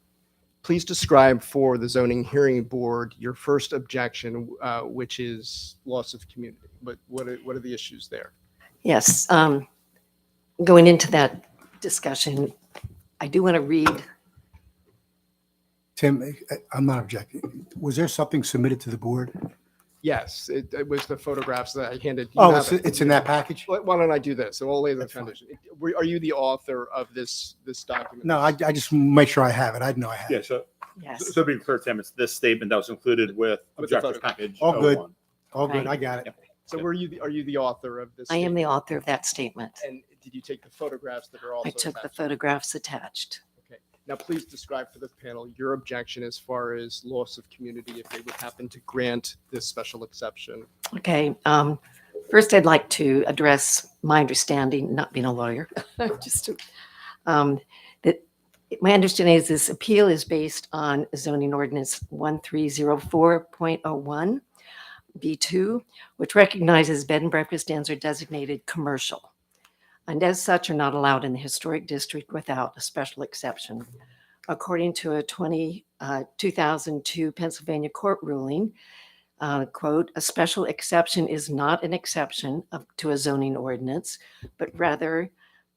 S18: Please describe for the zoning hearing board your first objection, which is loss of community. But what are the issues there?
S20: Yes. Going into that discussion, I do want to read.
S16: Tim, I'm not objecting. Was there something submitted to the board?
S18: Yes, it was the photographs that I handed. You
S16: Oh,
S18: have
S16: it's in that package?
S18: Why don't I do this? So we'll lay the foundation. Are you the author of this document?
S16: No, I just make sure I have it. I know I have
S5: Yeah,
S16: it.
S5: so,
S20: Yes.
S5: so to be clear, Tim, it's this statement that was included with
S18: With the
S5: objectors
S18: photograph.
S5: package.
S16: All good.
S5: 01.
S16: All good.
S20: Right.
S16: I got it.
S18: So are you the author of this?
S20: I am the
S18: statement?
S20: author of that statement.
S18: And did you take the photographs that are also?
S20: I took the
S18: attached?
S20: photographs attached.
S18: Okay. Now, please describe for the panel your objection as far as loss of community if they would happen to grant this special exception.
S20: Okay. First, I'd like to address my understanding, not being a lawyer, just to, that my understanding is this appeal is based on zoning ordinance 1304.01 B2, which recognizes bed and breakfast inns are designated commercial, and as such are not allowed in the historic district without a special exception. According to a 2002 Pennsylvania court ruling, quote, a special exception is not an exception to a zoning ordinance, but rather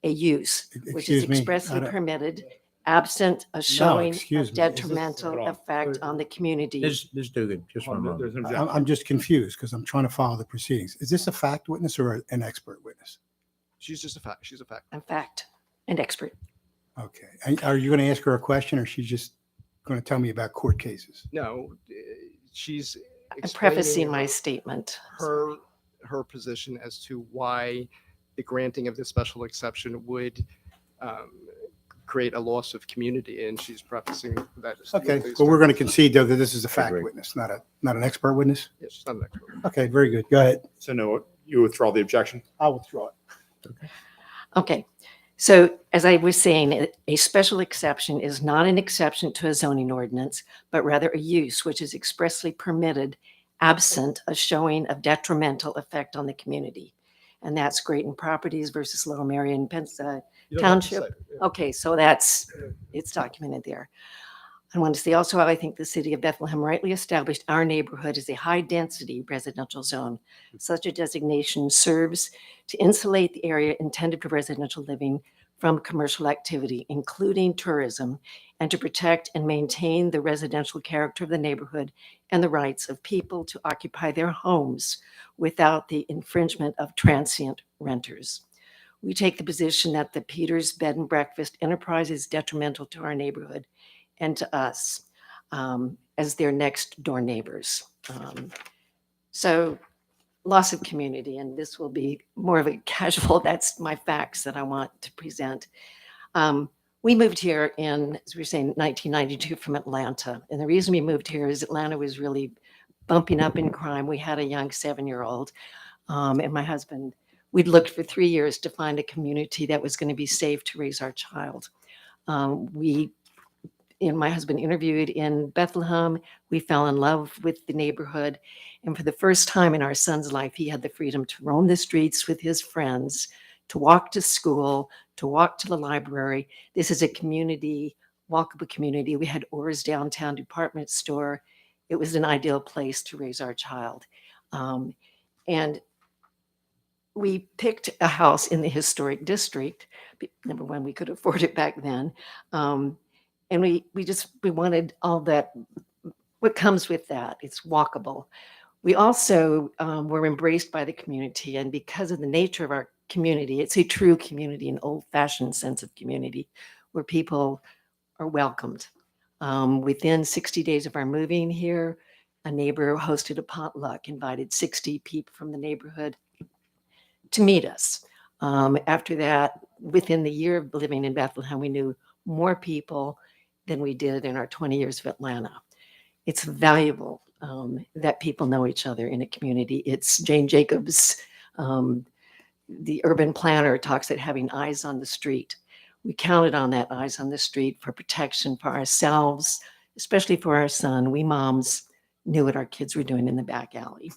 S20: a use, which is
S16: Excuse me,
S20: expressly
S16: I don't-
S20: permitted, absent a showing
S16: excuse
S20: of
S16: me, is this-
S20: detrimental
S5: Hold on.
S20: effect on the community.
S3: Ms. Dugan, just one moment.
S5: There's an
S16: I'm
S5: objection.
S16: just confused because I'm trying to follow the proceedings. Is this a fact witness or an expert witness?
S18: She's just a fact. She's a fact.
S20: In fact, an expert.
S16: Okay. And are you going to ask her a question or she's just going to tell me about court cases?
S18: No, she's
S20: I'm prefacing
S18: explaining
S20: my statement.
S18: her position as to why the granting of this special exception would create a loss of community, and she's prefacing that.
S16: Okay. Well, we're going to concede though that this is a fact
S3: Agree.
S16: witness, not an expert witness.
S18: Yeah, she's not an expert.
S16: Okay. Very good. Go ahead.
S5: So no, you withdraw the objection?
S16: I'll withdraw it.
S20: Okay. So as I was saying, a special exception is not an exception to a zoning ordinance, but rather a use which is expressly permitted absent a showing of detrimental effect on the community. And that's Grayton Properties versus Little Marion
S18: You don't have to
S20: Township.
S18: cite it, yeah.
S20: Okay, so it's documented there. I want to say also how I think the city of Bethlehem rightly established our neighborhood as a high-density residential zone. Such a designation serves to insulate the area intended for residential living from commercial activity, including tourism, and to protect and maintain the residential character of the neighborhood and the rights of people to occupy their homes without the infringement of transient renters. We take the position that the Peters Bed and Breakfast enterprise is detrimental to our neighborhood and to us as their next door neighbors. So loss of community, and this will be more of a casual, that's my facts that I want to present. We moved here in, as we were saying, 1992 from Atlanta. And the reason we moved here is Atlanta was really bumping up in crime. We had a young 7-year-old, and my husband, we'd looked for 3 years to find a community that was going to be safe to raise our child. My husband interviewed in Bethlehem. We fell in love with the neighborhood. And for the first time in our son's life, he had the freedom to roam the streets with his friends, to walk to school, to walk to the library. This is a community, walkable community. We had Orr's downtown department store. It was an ideal place to raise our child. And we picked a house in the historic district. Number one, we could afford it back then. And we wanted all that, what comes with that. It's walkable. We also were embraced by the community. And because of the nature of our community, it's a true community, an old-fashioned sense of community where people are welcomed. Within 60 days of our moving here, a neighbor hosted a potluck, invited 60 people from the neighborhood to meet us. After that, within the year of living in Bethlehem, we knew more people than we did in our 20 years of Atlanta. It's valuable that people know each other in a community. It's Jane Jacobs, the urban planner, talks about having eyes on the street. We counted on that eyes on the street for protection for ourselves, especially for our son. We moms knew what our kids were doing in the back alley.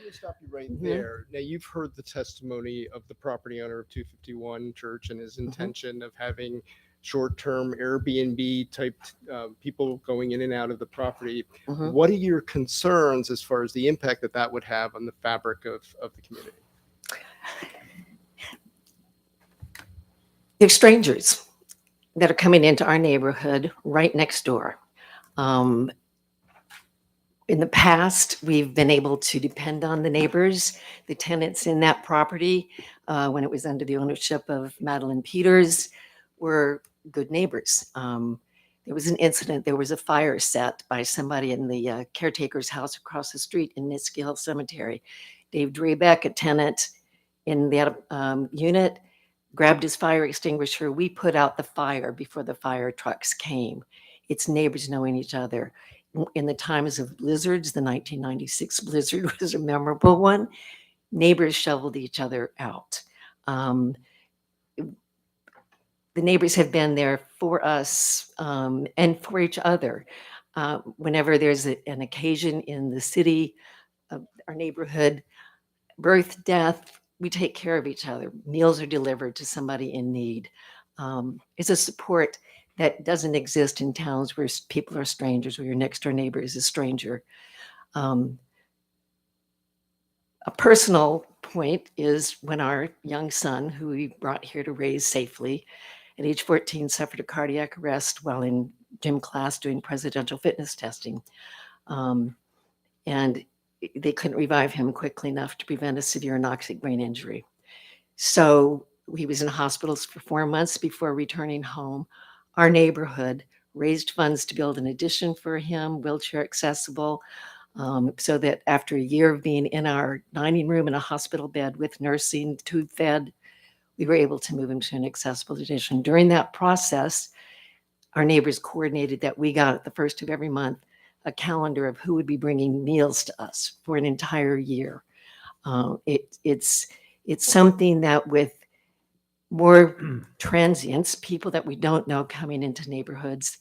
S18: me stop you right
S20: Mhm.
S18: there. Now, you've heard the testimony of the property owner of 251 Church and his intention of having short-term Airbnb type people going in and out of the property.
S20: Mhm.
S18: What are your concerns as far as the impact that that would have on the fabric of the community?
S20: They're strangers that are coming into our neighborhood right next door. Um, in the past, we've been able to depend on the neighbors, the tenants in that property, when it was under the ownership of Madeline Peters, were good neighbors. There was an incident, there was a fire set by somebody in the caretaker's house across the street in Niskey Hill Cemetery. Dave Drebeck, a tenant in that unit, grabbed his fire extinguisher. We put out the fire before the fire trucks came. It's neighbors knowing each other. In the times of blizzards, the 1996 blizzard was a memorable one. Neighbors shoveled each other out. The neighbors have been there for us and for each other. Whenever there's an occasion in the city, our neighborhood, birth, death, we take care of each other. Meals are delivered to somebody in need. It's a support that doesn't exist in towns where people are strangers, where your next door neighbor is a stranger. A personal point is when our young son, who we brought here to raise safely, at age 14 suffered a cardiac arrest while in gym class doing presidential fitness testing. And they couldn't revive him quickly enough to prevent a severe anoxic brain injury. So he was in hospitals for 4 months before returning home. Our neighborhood raised funds to build an addition for him, wheelchair accessible, so that after a year of being in our dining room in a hospital bed with nursing, tube fed, we were able to move him to an accessible addition. During that process, our neighbors coordinated that we got at the first of every month a calendar of who would be bringing meals to us for an entire year. It's something that with more transients, people that we don't know coming into neighborhoods,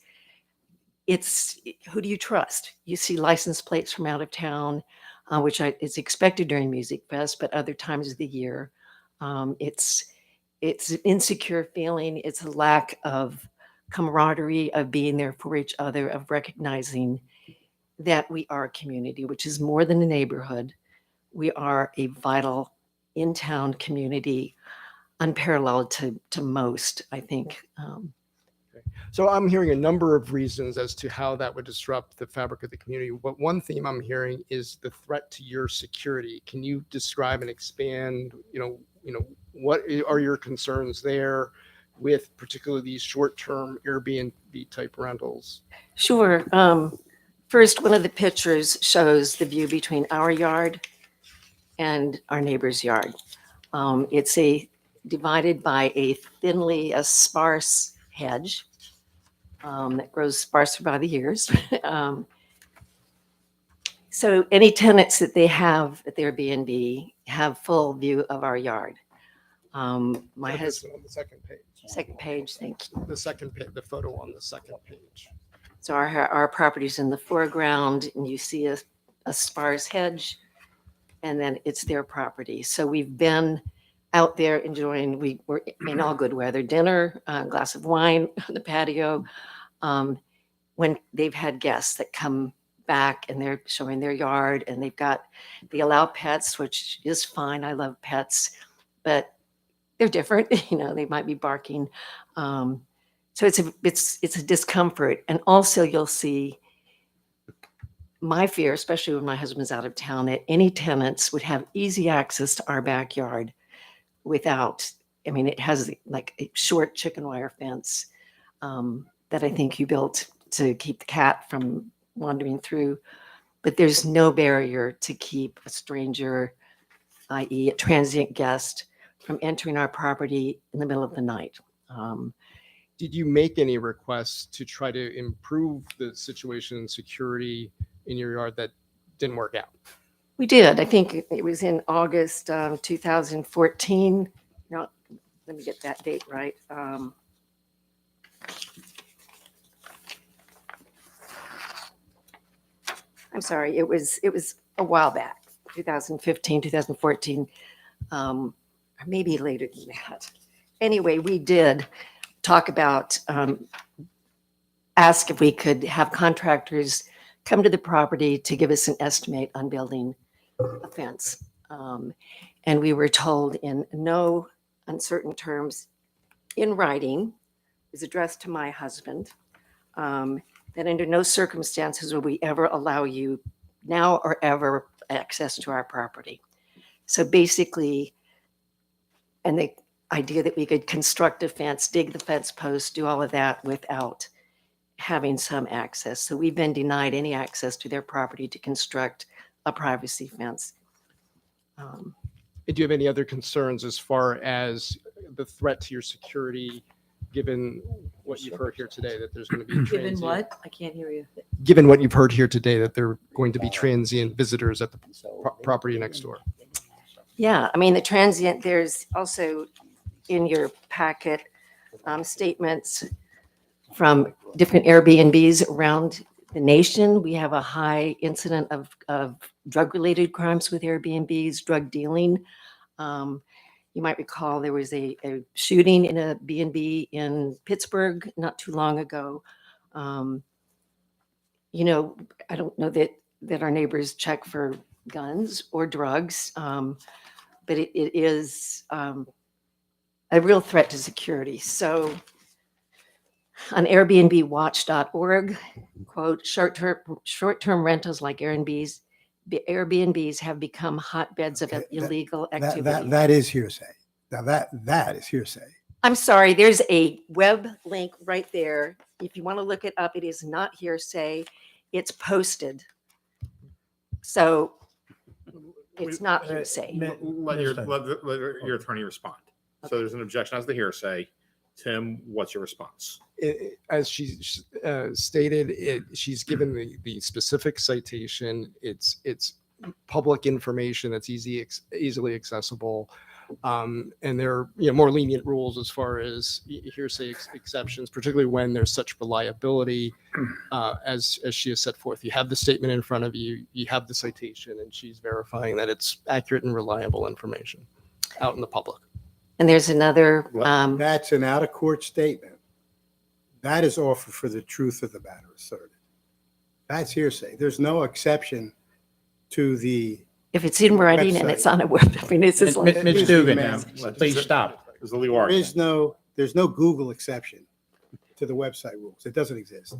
S20: it's who do you trust? You see license plates from out of town, which is expected during Music Fest, but other times of the year. It's an insecure feeling. It's a lack of camaraderie, of being there for each other, of recognizing that we are a community, which is more than a neighborhood. We are a vital in-town community, unparalleled to most, I think.
S18: So I'm hearing a number of reasons as to how that would disrupt the fabric of the community. But one theme I'm hearing is the threat to your security. Can you describe and expand, what are your concerns there with particularly these short-term Airbnb type rentals?
S20: Sure. First, one of the pictures shows the view between our yard and our neighbor's yard. It's divided by a sparse hedge that grows sparser by the years. So any tenants that they have at their Airbnb have full view of our yard. My husband
S18: on the second page.
S20: Second page, thank you.
S18: The second page, the photo on the second page.
S20: So our property's in the foreground, and you see a sparse hedge, and then it's their property. So we've been out there enjoying, we were in all good weather, dinner, a glass of wine on the patio, when they've had guests that come back and they're showing their yard, and they allow pets, which is fine. I love pets, but they're different. They might be barking. So it's a discomfort. And also you'll see my fear, especially when my husband's out of town, that any tenants would have easy access to our backyard without, it has like a short chicken wire fence that I think you built to keep the cat from wandering through. But there's no barrier to keep a stranger, i.e. a transient guest, from entering our property in the middle of the night.
S18: Did you make any requests to try to improve the situation and security in your yard that didn't work out?
S20: We did. I think it was in August 2014. No, let me get that date right. I'm sorry. It was a while back. 2015, 2014, or maybe later than that. Anyway, we did talk about, ask if we could have contractors come to the property to give us an estimate on building a fence. And we were told in no uncertain terms, in writing, is addressed to my husband, that under no circumstances will we ever allow you now or ever access to our property. So basically, and the idea that we could construct a fence, dig the fence post, do all of that without having some access. So we've been denied any access to their property to construct a privacy fence.
S18: Do you have any other concerns as far as the threat to your security, given what you've heard here today, that there's going to be
S17: Given
S18: transient-
S17: what? I can't hear you.
S18: Given what you've heard here today, that there are going to be transient visitors at the property next door?
S20: Yeah, I mean, the transient, there's also in your packet statements from different Airbnbs around the nation. We have a high incident of drug-related crimes with Airbnbs, drug dealing. You might recall there was a shooting in a B&B in Pittsburgh not too long ago. You know, I don't know that our neighbors check for guns or drugs, but it is a real threat to security. So on airbnbwatch.org, quote, short-term rentals like Airbnbs have become hotbeds of illegal activity.
S16: That is hearsay. Now that is hearsay.
S20: I'm sorry, there's a web link right there. If you want to look it up, it is not hearsay. It's posted. So it's not hearsay.
S5: Let your attorney respond. So there's an objection as the hearsay. Tim, what's your response?
S18: As she stated, she's given the specific citation. It's public information that's easily accessible. And there are more lenient rules as far as hearsay exceptions, particularly when there's such reliability as she has set forth. You have the statement in front of you, you have the citation, and she's verifying that it's accurate and reliable information out in the public.
S20: And there's another.
S16: That's an out-of-court statement. That is offered for the truth of the matter asserted. That's hearsay. There's no exception to the.
S20: If it's in writing and it's on a web, I mean, it's just like.
S3: Ms. Dugan, now, please stop.
S5: There's a legal argument.
S16: There's no Google exception to the website rules. It doesn't exist.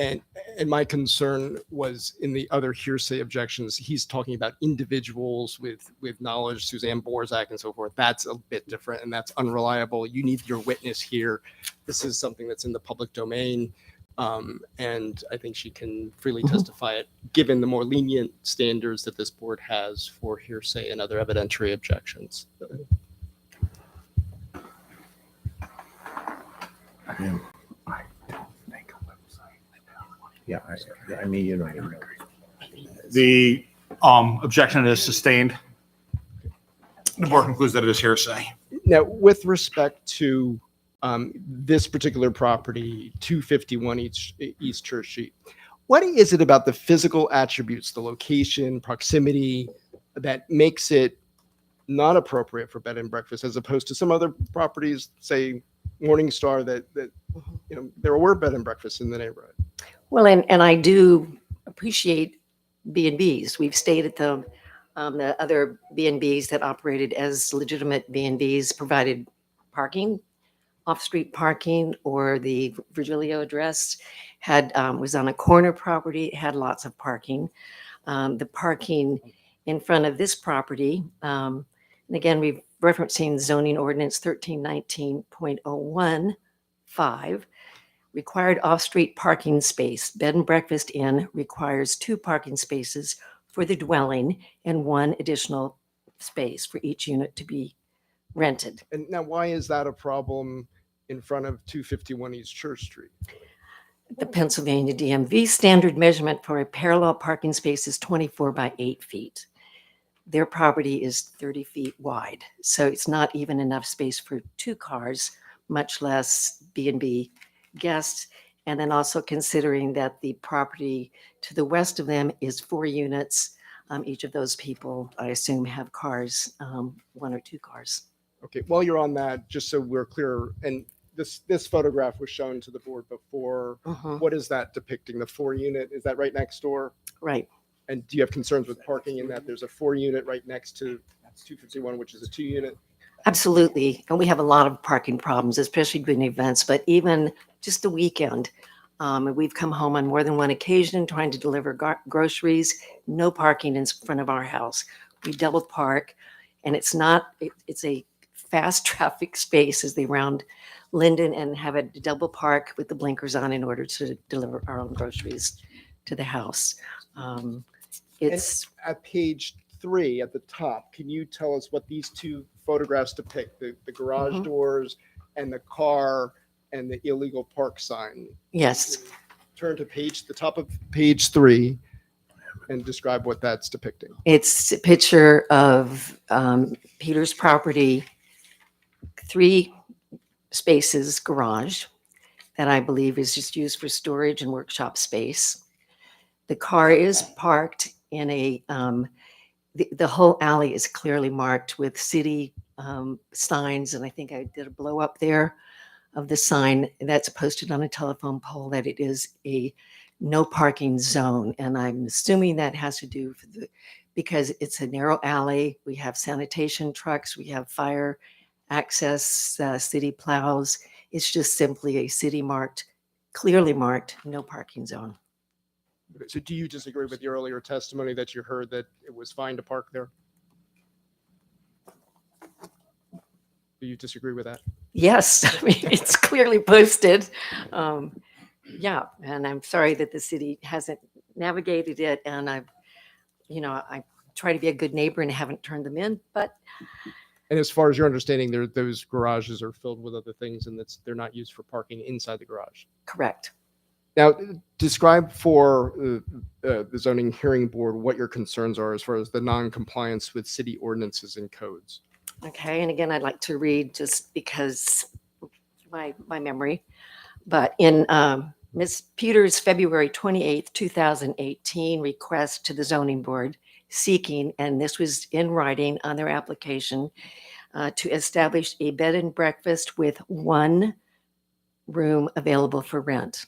S18: And my concern was in the other hearsay objections, he's talking about individuals with knowledge, Suzanne Borzak and so forth. That's a bit different and that's unreliable. You need your witness here. This is something that's in the public domain. And I think she can freely testify it, given the more lenient standards that this board has for hearsay and other evidentiary objections.
S3: Yeah, I mean, you know.
S5: The objection is sustained. The board concludes that it is hearsay.
S18: Now, with respect to this particular property, 251 East Church Street, what is it about the physical attributes, the location, proximity, that makes it not appropriate for bed and breakfast, as opposed to some other properties, say Morningstar, that there were bed and breakfasts in the neighborhood?
S20: Well, and I do appreciate B&Bs. We've stayed at them. The other B&Bs that operated as legitimate B&Bs provided parking, off-street parking, or the Virgilio address was on a corner property, had lots of parking. The parking in front of this property, and again, we're referencing zoning ordinance 1319.015, required off-street parking space. Bed and breakfast inn requires 2 parking spaces for the dwelling and 1 additional space for each unit to be rented.
S18: And now, why is that a problem in front of 251 East Church Street?
S20: The Pennsylvania DMV standard measurement for a parallel parking space is 24 by 8 feet. Their property is 30 feet wide, so it's not even enough space for 2 cars, much less B&B guests. And then also considering that the property to the west of them is 4 units, Each of those people, I assume, have cars, one or two cars.
S18: Okay, while you're on that, just so we're clear, and this photograph was shown to the board before.
S20: Mhm.
S18: What is that depicting? The 4-unit? Is that right next door?
S20: Right.
S18: And do you have concerns with parking in that? There's a 4-unit right next to 251, which is a 2-unit.
S20: Absolutely. And we have a lot of parking problems, especially during events, but even just the weekend. We've come home on more than one occasion trying to deliver groceries, no parking in front of our house. We double park, and it's a fast traffic space as they round Linden and have a double park with the blinkers on in order to deliver our own groceries to the house. It's
S18: At page 3 at the top, can you tell us what these two photographs depict? The garage
S20: Mhm.
S18: doors and the car and the illegal park sign.
S20: Yes.
S18: Turn to the top of page 3 and describe what that's depicting.
S20: It's a picture of Peter's property, 3 spaces garage that I believe is just used for storage and workshop space. The car is parked in the whole alley is clearly marked with city signs, and I think I did a blow up there of the sign that's posted on a telephone pole that it is a no parking zone. And I'm assuming that has to do because it's a narrow alley. We have sanitation trucks, we have fire access, city plows. It's just simply a city clearly marked, no parking zone.
S18: So do you disagree with the earlier testimony that you heard that it was fine to park there? Do you disagree with that?
S20: Yes, I mean, it's clearly posted. Yeah, and I'm sorry that the city hasn't navigated it, and I try to be a good neighbor and haven't turned them in, but
S18: And as far as your understanding, those garages are filled with other things and they're not used for parking inside the garage.
S20: correct.
S18: Now, describe for the zoning hearing board what your concerns are as far as the non-compliance with city ordinances and codes.
S20: Okay, and again, I'd like to read just because my memory, but in Ms. Peters' February 28th, 2018 request to the zoning board seeking, and this was in writing on their application, to establish a bed and breakfast with 1 room available for rent.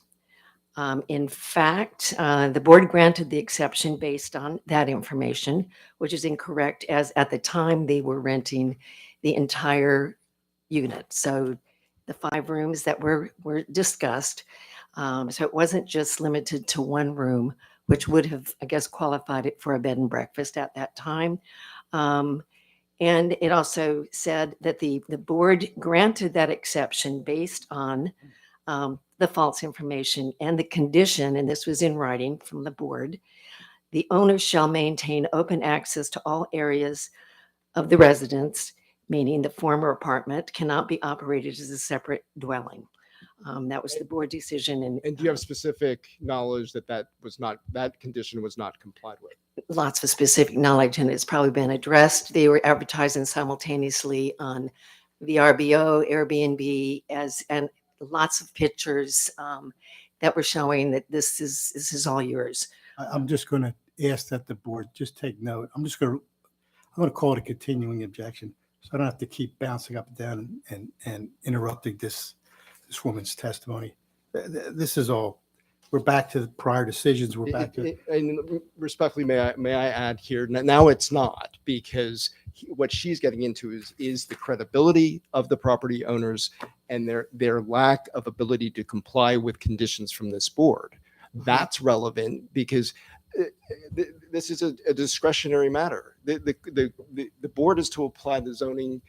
S20: In fact, the board granted the exception based on that information, which is incorrect, as at the time they were renting the entire unit. So the 5 rooms that were discussed. So it wasn't just limited to 1 room, which would have, I guess, qualified it for a bed and breakfast at that time. And it also said that the board granted that exception based on the false information and the condition, and this was in writing from the board, the owner shall maintain open access to all areas of the residence, meaning the former apartment cannot be operated as a separate dwelling. That was the board decision.
S18: And do you have specific knowledge that condition was not complied with?
S20: Lots of specific knowledge, and it's probably been addressed. They were advertising simultaneously on VRBO, Airbnb, and lots of pictures that were showing that this is all yours.
S16: I'm just going to ask that the board just take note. I'm going to call it a continuing objection, so I don't have to keep bouncing up and down and interrupting this woman's testimony. This is all. We're back to the prior decisions. We're back to.
S18: And respectfully, may I add here? Now it's not, because what she's getting into is the credibility of the property owners and their lack of ability to comply with conditions from this board. That's relevant because this is a discretionary matter. The board is to apply the zoning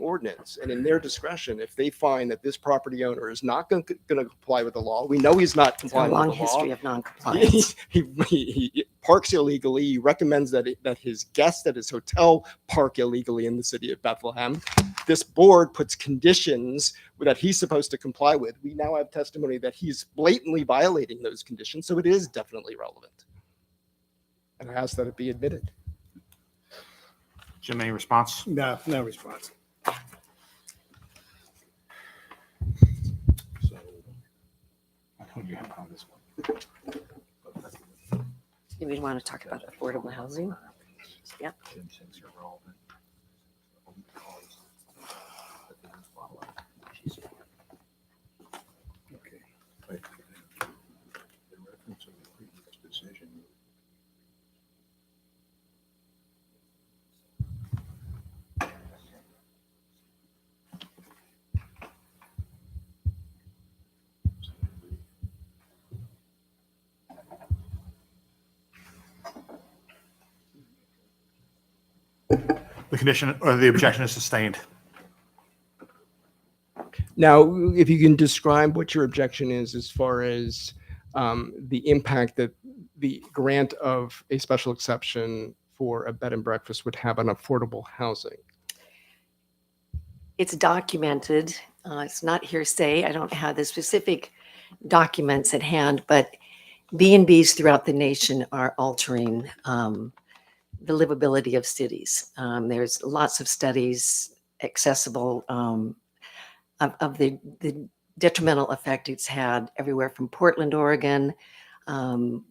S18: ordinance, and in their discretion, if they find that this property owner is not going to comply with the law, we know he's not complying with the law.
S20: Long history of non-compliance.
S18: He parks illegally. He recommends that his guests at his hotel park illegally in the city of Bethlehem. This board puts conditions that he's supposed to comply with. We now have testimony that he's blatantly violating those conditions, so it is definitely relevant. And I ask that it be admitted.
S5: Jim, any response?
S16: No response.
S5: I told you on this one.
S20: Do we want to talk about affordable housing? Yeah.
S5: The condition or the objection is sustained.
S18: Now, if you can describe what your objection is as far as the impact that the grant of a special exception for a bed and breakfast would have on affordable housing.
S20: It's documented. It's not hearsay. I don't have the specific documents at hand, but B&Bs throughout the nation are altering the livability of cities. There's lots of studies accessible of the detrimental effect it's had everywhere from Portland, Oregon,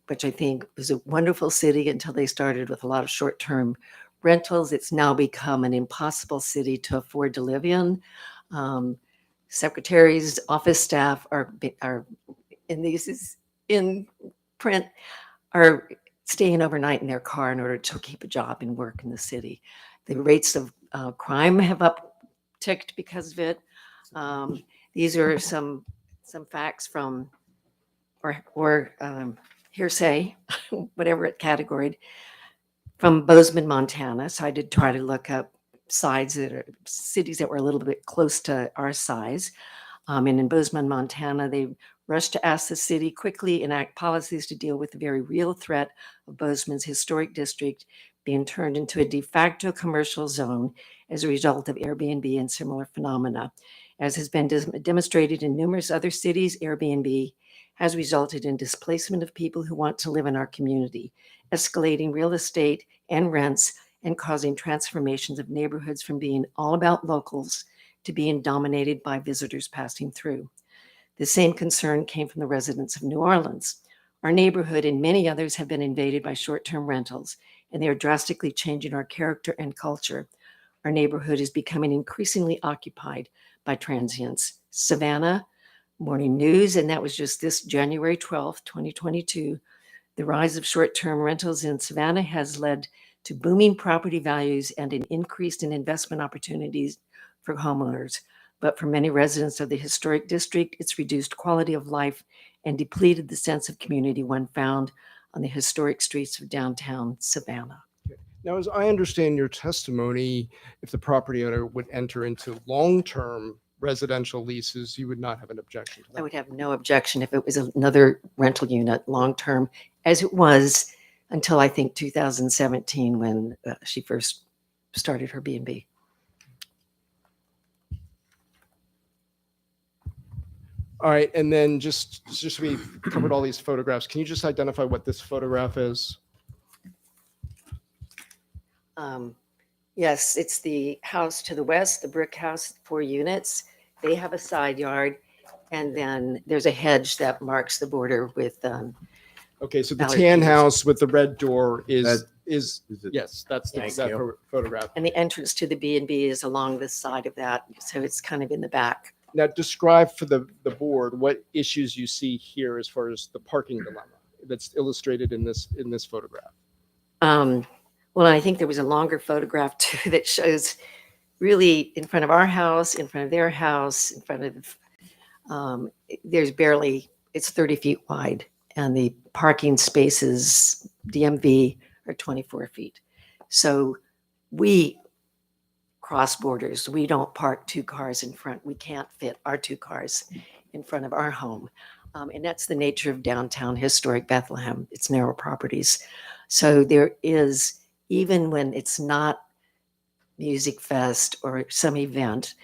S20: which I think was a wonderful city until they started with a lot of short-term rentals. It's now become an impossible city to afford to live in. Secretaries, office staff are in print are staying overnight in their car in order to keep a job and work in the city. The rates of crime have upticked because of it. These are some facts from or hearsay, whatever it categorized, from Bozeman, Montana. So I did try to look up cities that were a little bit close to our size. And in Bozeman, Montana, they rushed to ask the city quickly enact policies to deal with the very real threat of Bozeman's historic district being turned into a de facto commercial zone as a result of Airbnb and similar phenomena. As has been demonstrated in numerous other cities, Airbnb has resulted in displacement of people who want to live in our community, escalating real estate and rents, and causing transformations of neighborhoods from being all about locals to being dominated by visitors passing through. The same concern came from the residents of New Orleans. Our neighborhood and many others have been invaded by short-term rentals, and they are drastically changing our character and culture. Our neighborhood is becoming increasingly occupied by transients. Savannah Morning News, and that was just this January 12th, 2022. The rise of short-term rentals in Savannah has led to booming property values and an increase in investment opportunities for homeowners. But for many residents of the historic district, it's reduced quality of life and depleted the sense of community one found on the historic streets of downtown Savannah.
S18: Now, as I understand your testimony, if the property owner would enter into long-term residential leases, you would not have an objection to that.
S20: I would have no objection if it was another rental unit long-term, as it was until I think 2017 when she first started her B&B.
S18: All right, and then just we covered all these photographs. Can you just identify what this photograph is?
S20: Yes, it's the house to the west, the brick house, 4 units. They have a side yard, and then there's a hedge that marks the border with.
S18: Okay, so the
S20: Valley
S18: tan
S20: Views.
S18: house with the red door is
S3: it.
S18: yes, that's
S20: Yes.
S18: that photograph.
S20: And the entrance to the B&B is along the side of that, so it's kind of in the back.
S18: Now, describe for the board what issues you see here as far as the parking dilemma that's illustrated in this photograph.
S20: Well, I think there was a longer photograph too that shows really in front of our house, in front of their house, in front of, there's barely, it's 30 feet wide, and the parking spaces, DMV, are 24 feet. So we cross borders. We don't park 2 cars in front. We can't fit our 2 cars in front of our home. And that's the nature of downtown historic Bethlehem. It's narrow properties. So there is, even when it's not Music Fest or some event,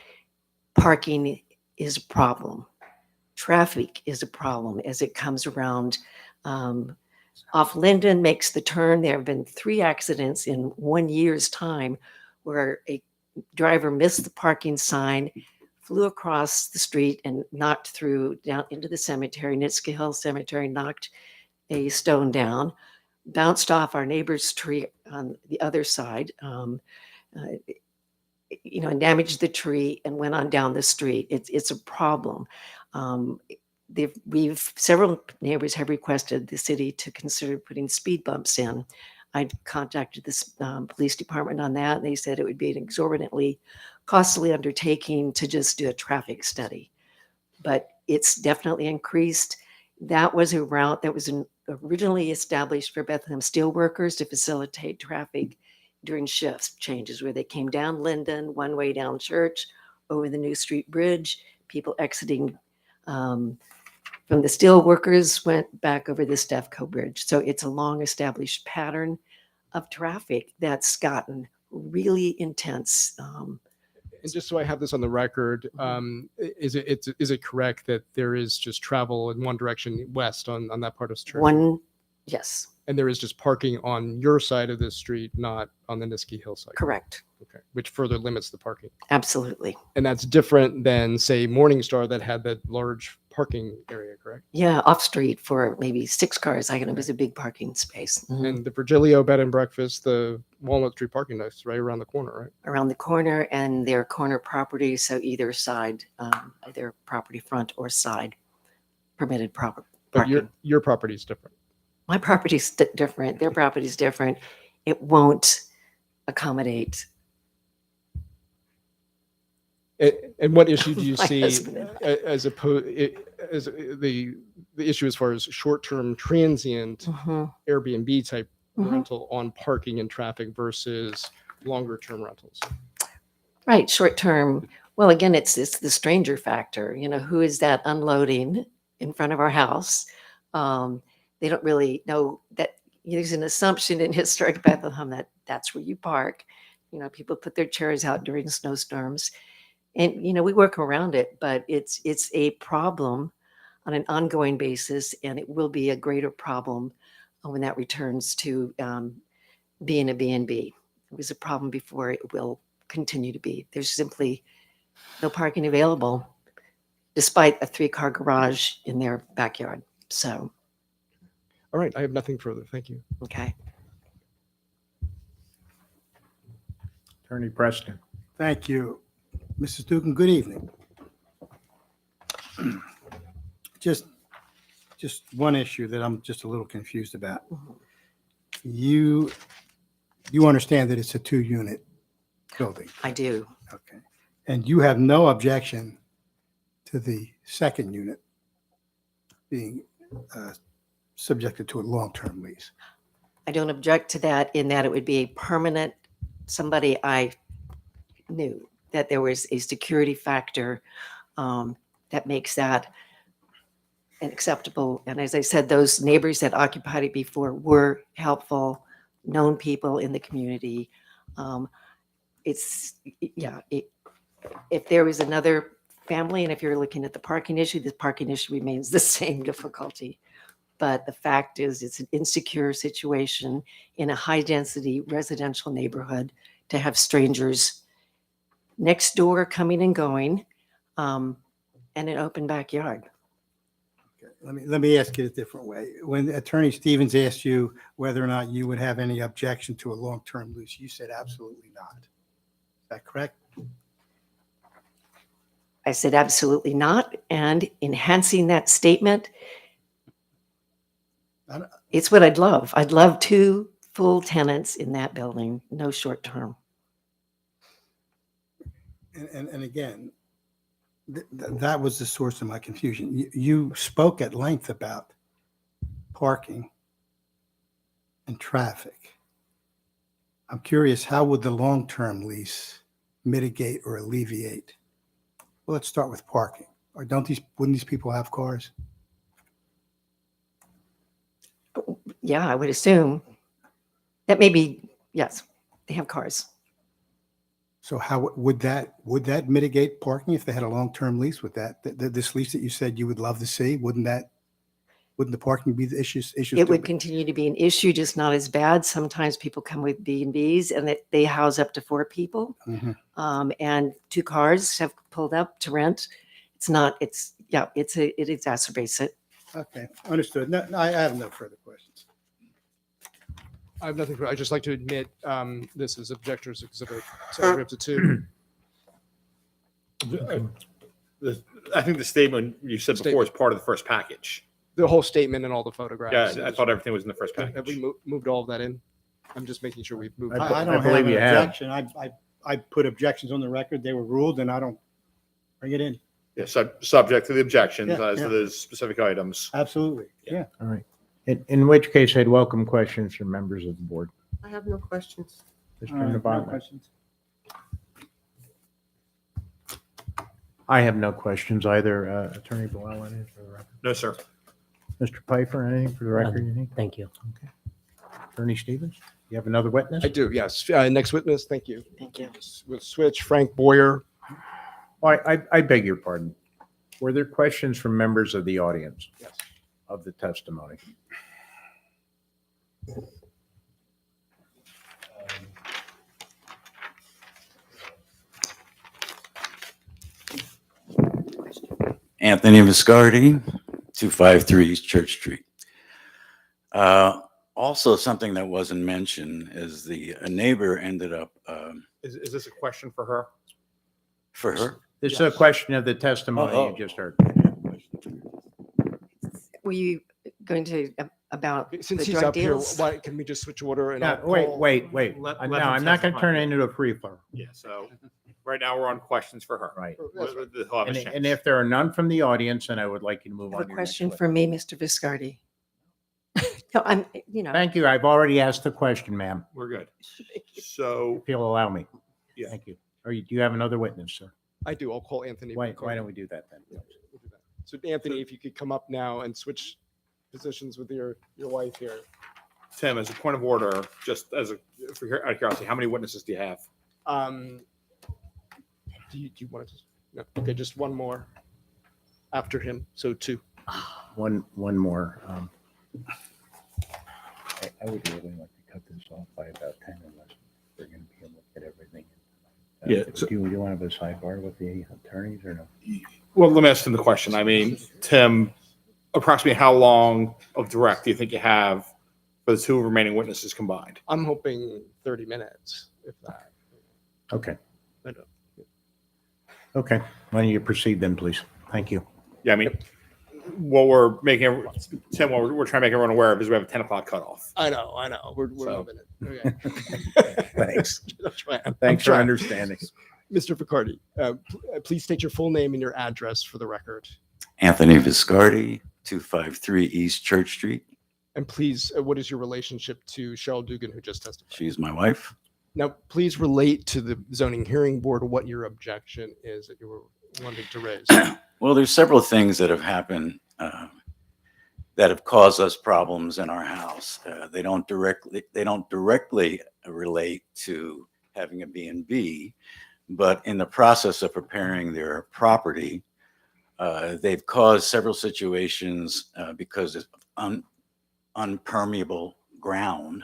S20: parking is a problem. Traffic is a problem as it comes around. Off Linden makes the turn. There have been 3 accidents in 1 year's time where a driver missed the parking sign, flew across the street and knocked through down into the cemetery, Nitska Hill Cemetery, knocked a stone down. bounced off our neighbor's tree on the other side, and damaged the tree and went on down the street. It's a problem. Several neighbors have requested the city to consider putting speed bumps in. I contacted this police department on that, and they said it would be an exorbitantly costly undertaking to just do a traffic study. But it's definitely increased. That was a route that was originally established for Bethlehem Steelworkers to facilitate traffic during shifts changes, where they came down Linden, one way down Church, over the New Street Bridge. People exiting from the Steelworkers went back over the Stefco Bridge. So it's a long established pattern of traffic that's gotten really intense.
S18: And just so I have this on the record, is it correct that there is just travel in one direction west on that part of Church?
S20: Yes.
S18: And there is just parking on your side of the street, not on the Niskey Hill side?
S20: Correct.
S18: Okay, which further limits the parking.
S20: Absolutely.
S18: And that's different than, say, Morningstar that had that large parking area, correct?
S20: Yeah, off street for maybe 6 cars. It was a big parking space. Mhm.
S18: And the Virgilio Bed and Breakfast, the Walnut Street parking lot's right around the corner, right?
S20: Around the corner, and their corner property, so either side, either property front or side, permitted proper
S18: But
S20: parking.
S18: your property is different.
S20: My property's different. Their property's different. It won't accommodate.
S18: And what issue do you
S20: My
S18: see
S20: husband and I.
S18: as the issue as far as short-term transient
S20: Mhm.
S18: Airbnb type
S20: Mhm.
S18: rental on parking and traffic versus longer-term rentals?
S20: Right, short term. Well, again, it's the stranger factor. Who is that unloading in front of our house? They don't really know that there's an assumption in historic Bethlehem that that's where you park. People put their chairs out during snowstorms, and we work around it, but it's a problem on an ongoing basis, and it will be a greater problem when that returns to being a B&B. It was a problem before, it will continue to be. There's simply no parking available, despite a 3-car garage in their backyard. So,
S18: All right, I have nothing further. Thank you.
S20: okay.
S3: Attorney Preston.
S16: Thank you. Mrs. Dugan, good evening. Just one issue that I'm just a little confused about. You understand that it's a 2-unit building?
S20: I do.
S16: Okay. And you have no objection to the second unit being subjected to a long-term lease?
S20: I don't object to that, in that it would be a permanent, somebody I knew that there was a security factor that makes that acceptable. And as I said, those neighbors that occupied it before were helpful, known people in the community. If there was another family, and if you're looking at the parking issue remains the same difficulty. But the fact is, it's an insecure situation in a high-density residential neighborhood to have strangers next door coming and going, and an open backyard.
S16: Let me ask it a different way. When Attorney Stevens asked you whether or not you would have any objection to a long-term lease, you said absolutely not. Is that correct?
S20: I said absolutely not, and enhancing that statement, it's what I'd love. I'd love 2 full tenants in that building, no short term.
S16: And again, that was the source of my confusion. You spoke at length about parking and traffic. I'm curious, how would the long-term lease mitigate or alleviate? Well, let's start with parking. Or wouldn't these people have cars?
S20: Yeah, I would assume that maybe, yes, they have cars.
S16: So how would that mitigate parking if they had a long-term lease with that? This lease that you said you would love to see, wouldn't the parking be the issue?
S20: It would continue to be an issue, just not as bad. Sometimes people come with B&Bs and they house up to 4 people.
S16: Mhm.
S20: And 2 cars have pulled up to rent. It exacerbates it.
S16: Okay, understood. No, I have no further questions.
S21: I have nothing. I'd just like to admit this is Objector's Exhibit. So we have to two.
S5: I think the statement you said before is part of the first package.
S21: The whole statement and all the photographs.
S5: Yeah, I thought everything was in the first package.
S21: Have we moved all of that in? I'm just making sure we've moved.
S16: I don't have an objection. I put objections on the record. They were ruled and I don't bring it in.
S5: Yeah, subject to the objections
S16: Yeah,
S5: as
S16: yeah.
S5: to the specific items.
S16: Absolutely. Yeah.
S3: All right. In which case, I'd welcome questions from members of the board.
S6: I have no questions.
S3: Mr. Nabonne.
S16: questions.
S3: I have no questions either. Attorney Bilal, anything for the record?
S5: No, sir.
S3: Mr. Pfeiffer, anything for the record you need?
S2: Thank you.
S3: Attorney Stevens, you have another witness?
S21: I do. Yes. Next witness. Thank you.
S20: Thank you.
S21: We'll switch. Frank Boyer.
S3: Oh, I beg your pardon. Were there questions from members of the audience?
S21: Yes.
S3: Of the testimony?
S14: Anthony Viscardi, 253 East Church Street. Also, something that wasn't mentioned is a neighbor ended up,
S5: Is this a question for her?
S14: for her?
S3: This is a question of the testimony
S14: Oh,
S3: you just heard.
S20: Were you going to, about
S21: Since
S20: the
S21: he's
S20: drug
S21: up here,
S20: deals?
S21: why can we just switch order? And
S3: Now,
S21: I'll
S3: wait,
S21: call-
S3: wait.
S5: Let
S3: No,
S5: him
S3: I'm not going to
S5: testify.
S3: turn it into a free flow.
S5: Yeah, so right now we're on questions for her.
S3: Right.
S5: He'll have a
S3: And
S5: chance.
S3: if there are none from the audience, then I would like you to move
S20: I
S3: on.
S20: have
S3: to
S20: a
S3: your next
S20: question
S3: witness.
S20: for me, Mr. Viscardi. No, I'm,
S3: Thank you. I've already asked the question, ma'am.
S5: We're good. So,
S3: If you'll allow me.
S5: yeah.
S3: Thank you. Do you have another witness, sir?
S21: I do. I'll call Anthony.
S3: Why
S21: Ricardo.
S3: don't we do that then?
S21: We'll do that. So Anthony, if you could come up now and switch positions with your wife here.
S5: Tim, as a point of order, just out of curiosity, how many witnesses do you have?
S21: Do you want to? No. Okay, just one more after him. So two.
S3: One more. I would really like to cut this off by about 10 unless we're going to be able to get everything.
S5: Yeah, so-
S3: Do you want to have a sidebar with the attorneys or no?
S5: Well, let me ask him the question. I mean, Tim, approximately how long of direct do you think you have for the two remaining witnesses combined?
S21: I'm hoping 30 minutes, if that.
S3: Okay.
S21: I don't-
S3: Okay. Why don't you proceed then, please? Thank you.
S5: Yeah, I mean, what we're making, Tim, what we're trying to make everyone aware of is we have a 10 o'clock cutoff.
S21: I know. We're
S5: So-
S21: moving it. Okay.
S3: Thanks.
S21: I'm trying.
S3: Thanks for understanding.
S21: Mr. Picardi, please state your full name and your address for the record.
S14: Anthony Viscardi, 253 East Church Street.
S21: And please, what is your relationship to Cheryl Dugan, who just testified?
S14: She's my wife.
S21: Now, please relate to the zoning hearing board what your objection is that you were wanting to raise.
S14: Well, there's several things that have happened that have caused us problems in our house. They don't directly relate to having a B&B, but in the process of preparing their property, they've caused several situations because of unpermeable ground.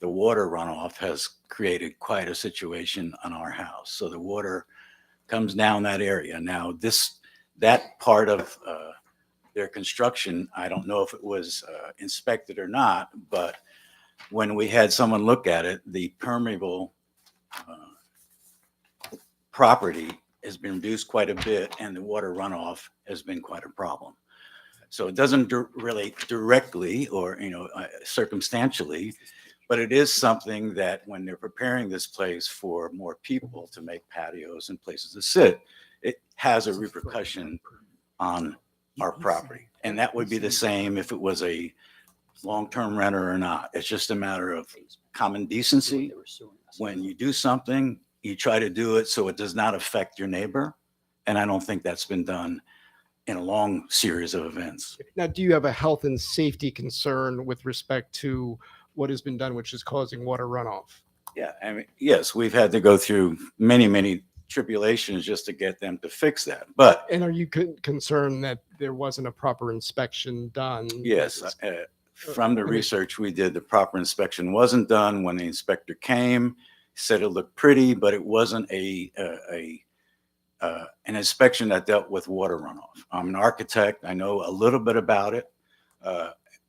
S14: The water runoff has created quite a situation on our house. So the water comes down that area. Now, that part of their construction, I don't know if it was inspected or not, but when we had someone look at it, the permeable property has been reduced quite a bit and the water runoff has been quite a problem. So it doesn't relate directly or, circumstantially, but it is something that when they're preparing this place for more people to make patios and places to sit, it has a repercussion on our property. And that would be the same if it was a long-term renter or not. It's just a matter of common decency. When you do something, you try to do it so it does not affect your neighbor. And I don't think that's been done in a long series of events.
S21: Now, do you have a health and safety concern with respect to what has been done, which is causing water runoff?
S14: Yeah, I mean, yes, we've had to go through many, many tribulations just to get them to fix that. But
S21: And are you concerned that there wasn't a proper inspection done?
S14: yes, from the research we did, the proper inspection wasn't done. When the inspector came, he said it looked pretty, but it wasn't an inspection that dealt with water runoff. I'm an architect. I know a little bit about it.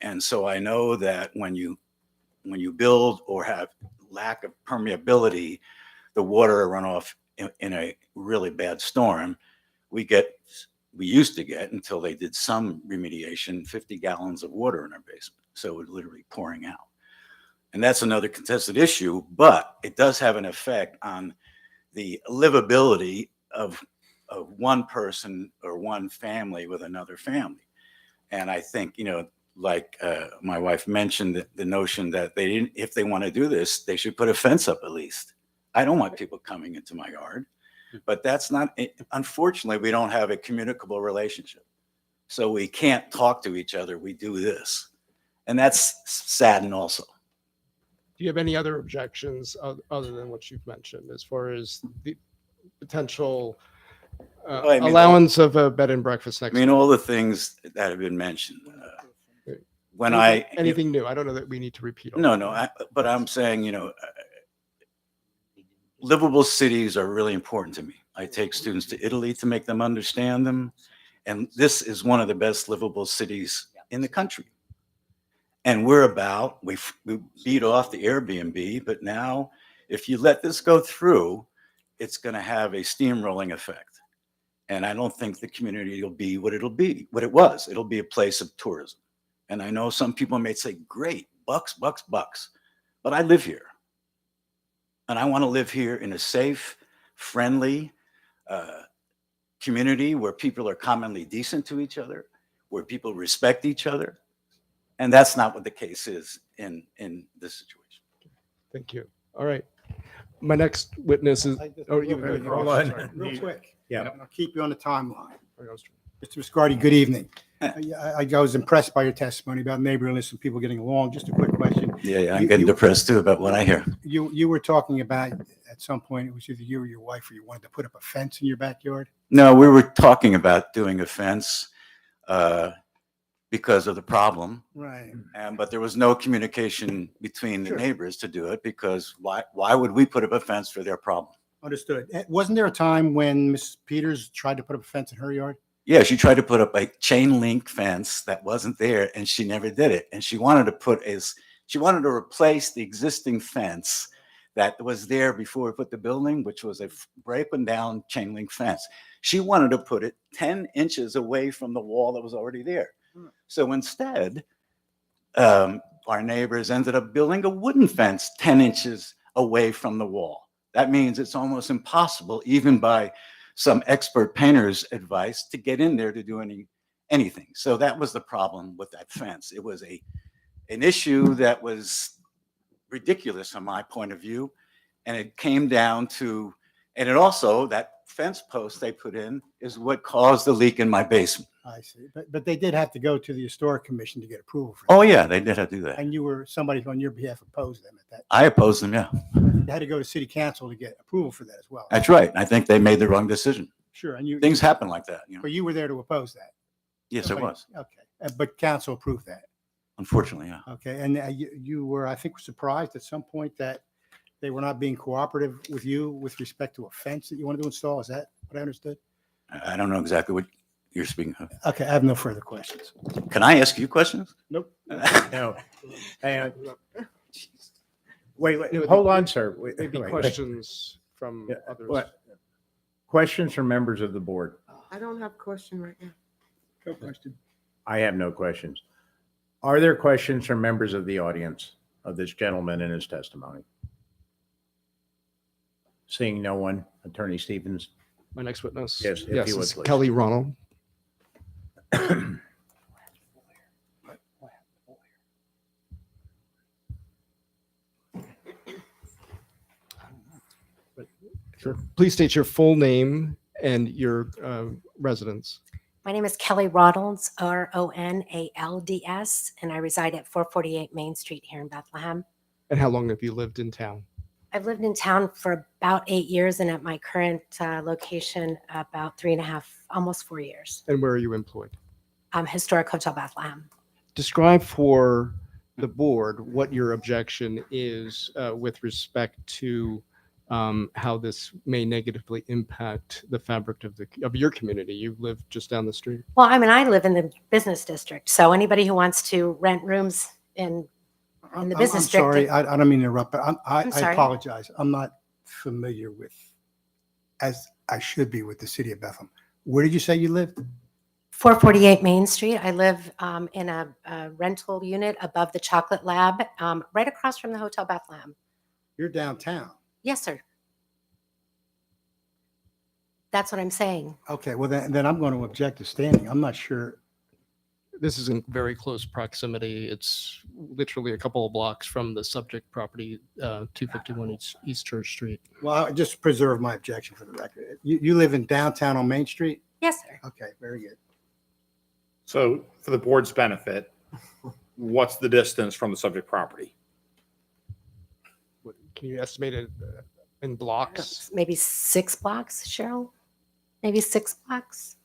S14: And so I know that when when you build or have lack of permeability, the water runoff in a really bad storm, we used to get, until they did some remediation, 50 gallons of water in our basement. So it was literally pouring out. And that's another contested issue, but it does have an effect on the livability of one person or one family with another family. And I think, like my wife mentioned, the notion that if they want to do this, they should put a fence up at least. I don't want people coming into my yard, but that's not, unfortunately, we don't have a communicable relationship. So we can't talk to each other. We do this. And that's saddened also.
S21: Do you have any other objections other than what you've mentioned as far as the potential
S14: Well, I mean,
S21: allowance of a bed and breakfast next?
S14: I mean, all the things that have been mentioned. When
S21: anything new? I don't know that we need to repeat. all
S14: No,
S21: that.
S14: no, but I'm saying, livable cities are really important to me. I take students to Italy to make them understand them. And this is one of the best livable cities in the country. And we beat off the Airbnb, but now if you let this go through, it's going to have a steamrolling effect. And I don't think the community will be what it was. It'll be a place of tourism. And I know some people may say, great, bucks. But I live here. And I want to live here in a safe, friendly community where people are commonly decent to each other, where people respect each other. And that's not what the case is in this situation.
S21: Thank you. All right. My next witness is. Oh, you.
S16: Hold on. Real quick. Yeah, I'll keep you on the timeline. Mr. Viscardi, good evening. I was impressed by your testimony about neighborliness and people getting along. Just a quick question.
S14: Yeah, I'm getting depressed too about what I hear.
S16: You were talking about, at some point, it was either you or your wife, or you wanted to put up a fence in your backyard?
S14: No, we were talking about doing a fence because of the problem.
S16: Right.
S14: But there was no communication between the neighbors to do it, because why would we put up a fence for their problem?
S16: Understood. Wasn't there a time when Mrs. Peters tried to put up a fence in her yard?
S14: Yeah, she tried to put up a chain link fence that wasn't there, and she never did it. And she wanted to replace the existing fence that was there before we put the building, which was a broken down chain link fence. She wanted to put it 10 inches away from the wall that was already there. So instead, our neighbors ended up building a wooden fence 10 inches away from the wall. That means it's almost impossible, even by some expert painter's advice, to get in there to do anything. So that was the problem with that fence. It was an issue that was ridiculous from my point of view. And it came down to, and it also, that fence post they put in is what caused the leak in my basement.
S16: I see. But they did have to go to the Historic Commission to get approval for that.
S14: Oh yeah, they did have to do that.
S16: And somebody on your behalf opposed them at that.
S14: I opposed them, yeah.
S16: They had to go to City Council to get approval for that as well.
S14: That's right. I think they made the wrong decision.
S16: Sure. And
S14: Things happen like that.
S16: But you were there to oppose that.
S14: Yes, it was.
S16: Okay. But council approved that.
S14: Unfortunately, yeah.
S16: Okay. And you were, I think, surprised at some point that they were not being cooperative with you with respect to a fence that you wanted to install. Is that what I understood?
S14: I don't know exactly what you're speaking of.
S16: Okay. I have no further questions.
S14: Can I ask you questions?
S16: Nope.
S3: No. Hang on. Wait, hold on, sir.
S21: Maybe questions from others.
S3: What? Questions from members of the board?
S6: I don't have a question right now.
S16: No question.
S3: I have no questions. Are there questions from members of the audience of this gentleman and his testimony? Seeing no one, Attorney Stevens.
S21: My next witness.
S3: Yes, if you would,
S21: it's
S3: please.
S21: Kelly Ronald.
S3: Sure.
S21: Please state your full name and your residence.
S11: My name is Kelly Ronalds, Ronalds, and I reside at 448 Main Street here in Bethlehem.
S21: And how long have you lived in town?
S11: I've lived in town for about 8 years, and at my current location, about 3.5, almost 4 years.
S21: And where are you employed?
S11: Historic Hotel Bethlehem.
S21: Describe for the board what your objection is with respect to how this may negatively impact the fabric of your community. You live just down the street.
S11: Well, I mean, I live in the business district, so anybody who wants to rent rooms in in the
S16: I'm
S11: business district.
S16: sorry, I don't mean to interrupt, but I
S11: I'm sorry.
S16: apologize. I'm not familiar with, as I should be, with the city of Bethlehem. Where did you say you lived?
S11: 448 Main Street. I live in a rental unit above the Chocolate Lab, right across from the Hotel Bethlehem.
S16: You're downtown.
S11: Yes, sir. That's what I'm saying.
S16: Okay, well, then I'm going to object to standing. I'm not sure.
S21: This is in very close proximity. It's literally a couple of blocks from the subject property, 251 East Church Street.
S16: Well, I just preserve my objection for the record. You live in downtown on Main Street?
S11: Yes, sir.
S16: Okay, very good.
S5: So for the board's benefit, what's the distance from the subject property?
S21: Can you estimate it in blocks?
S11: Maybe 6 blocks, Cheryl? Maybe 6 blocks?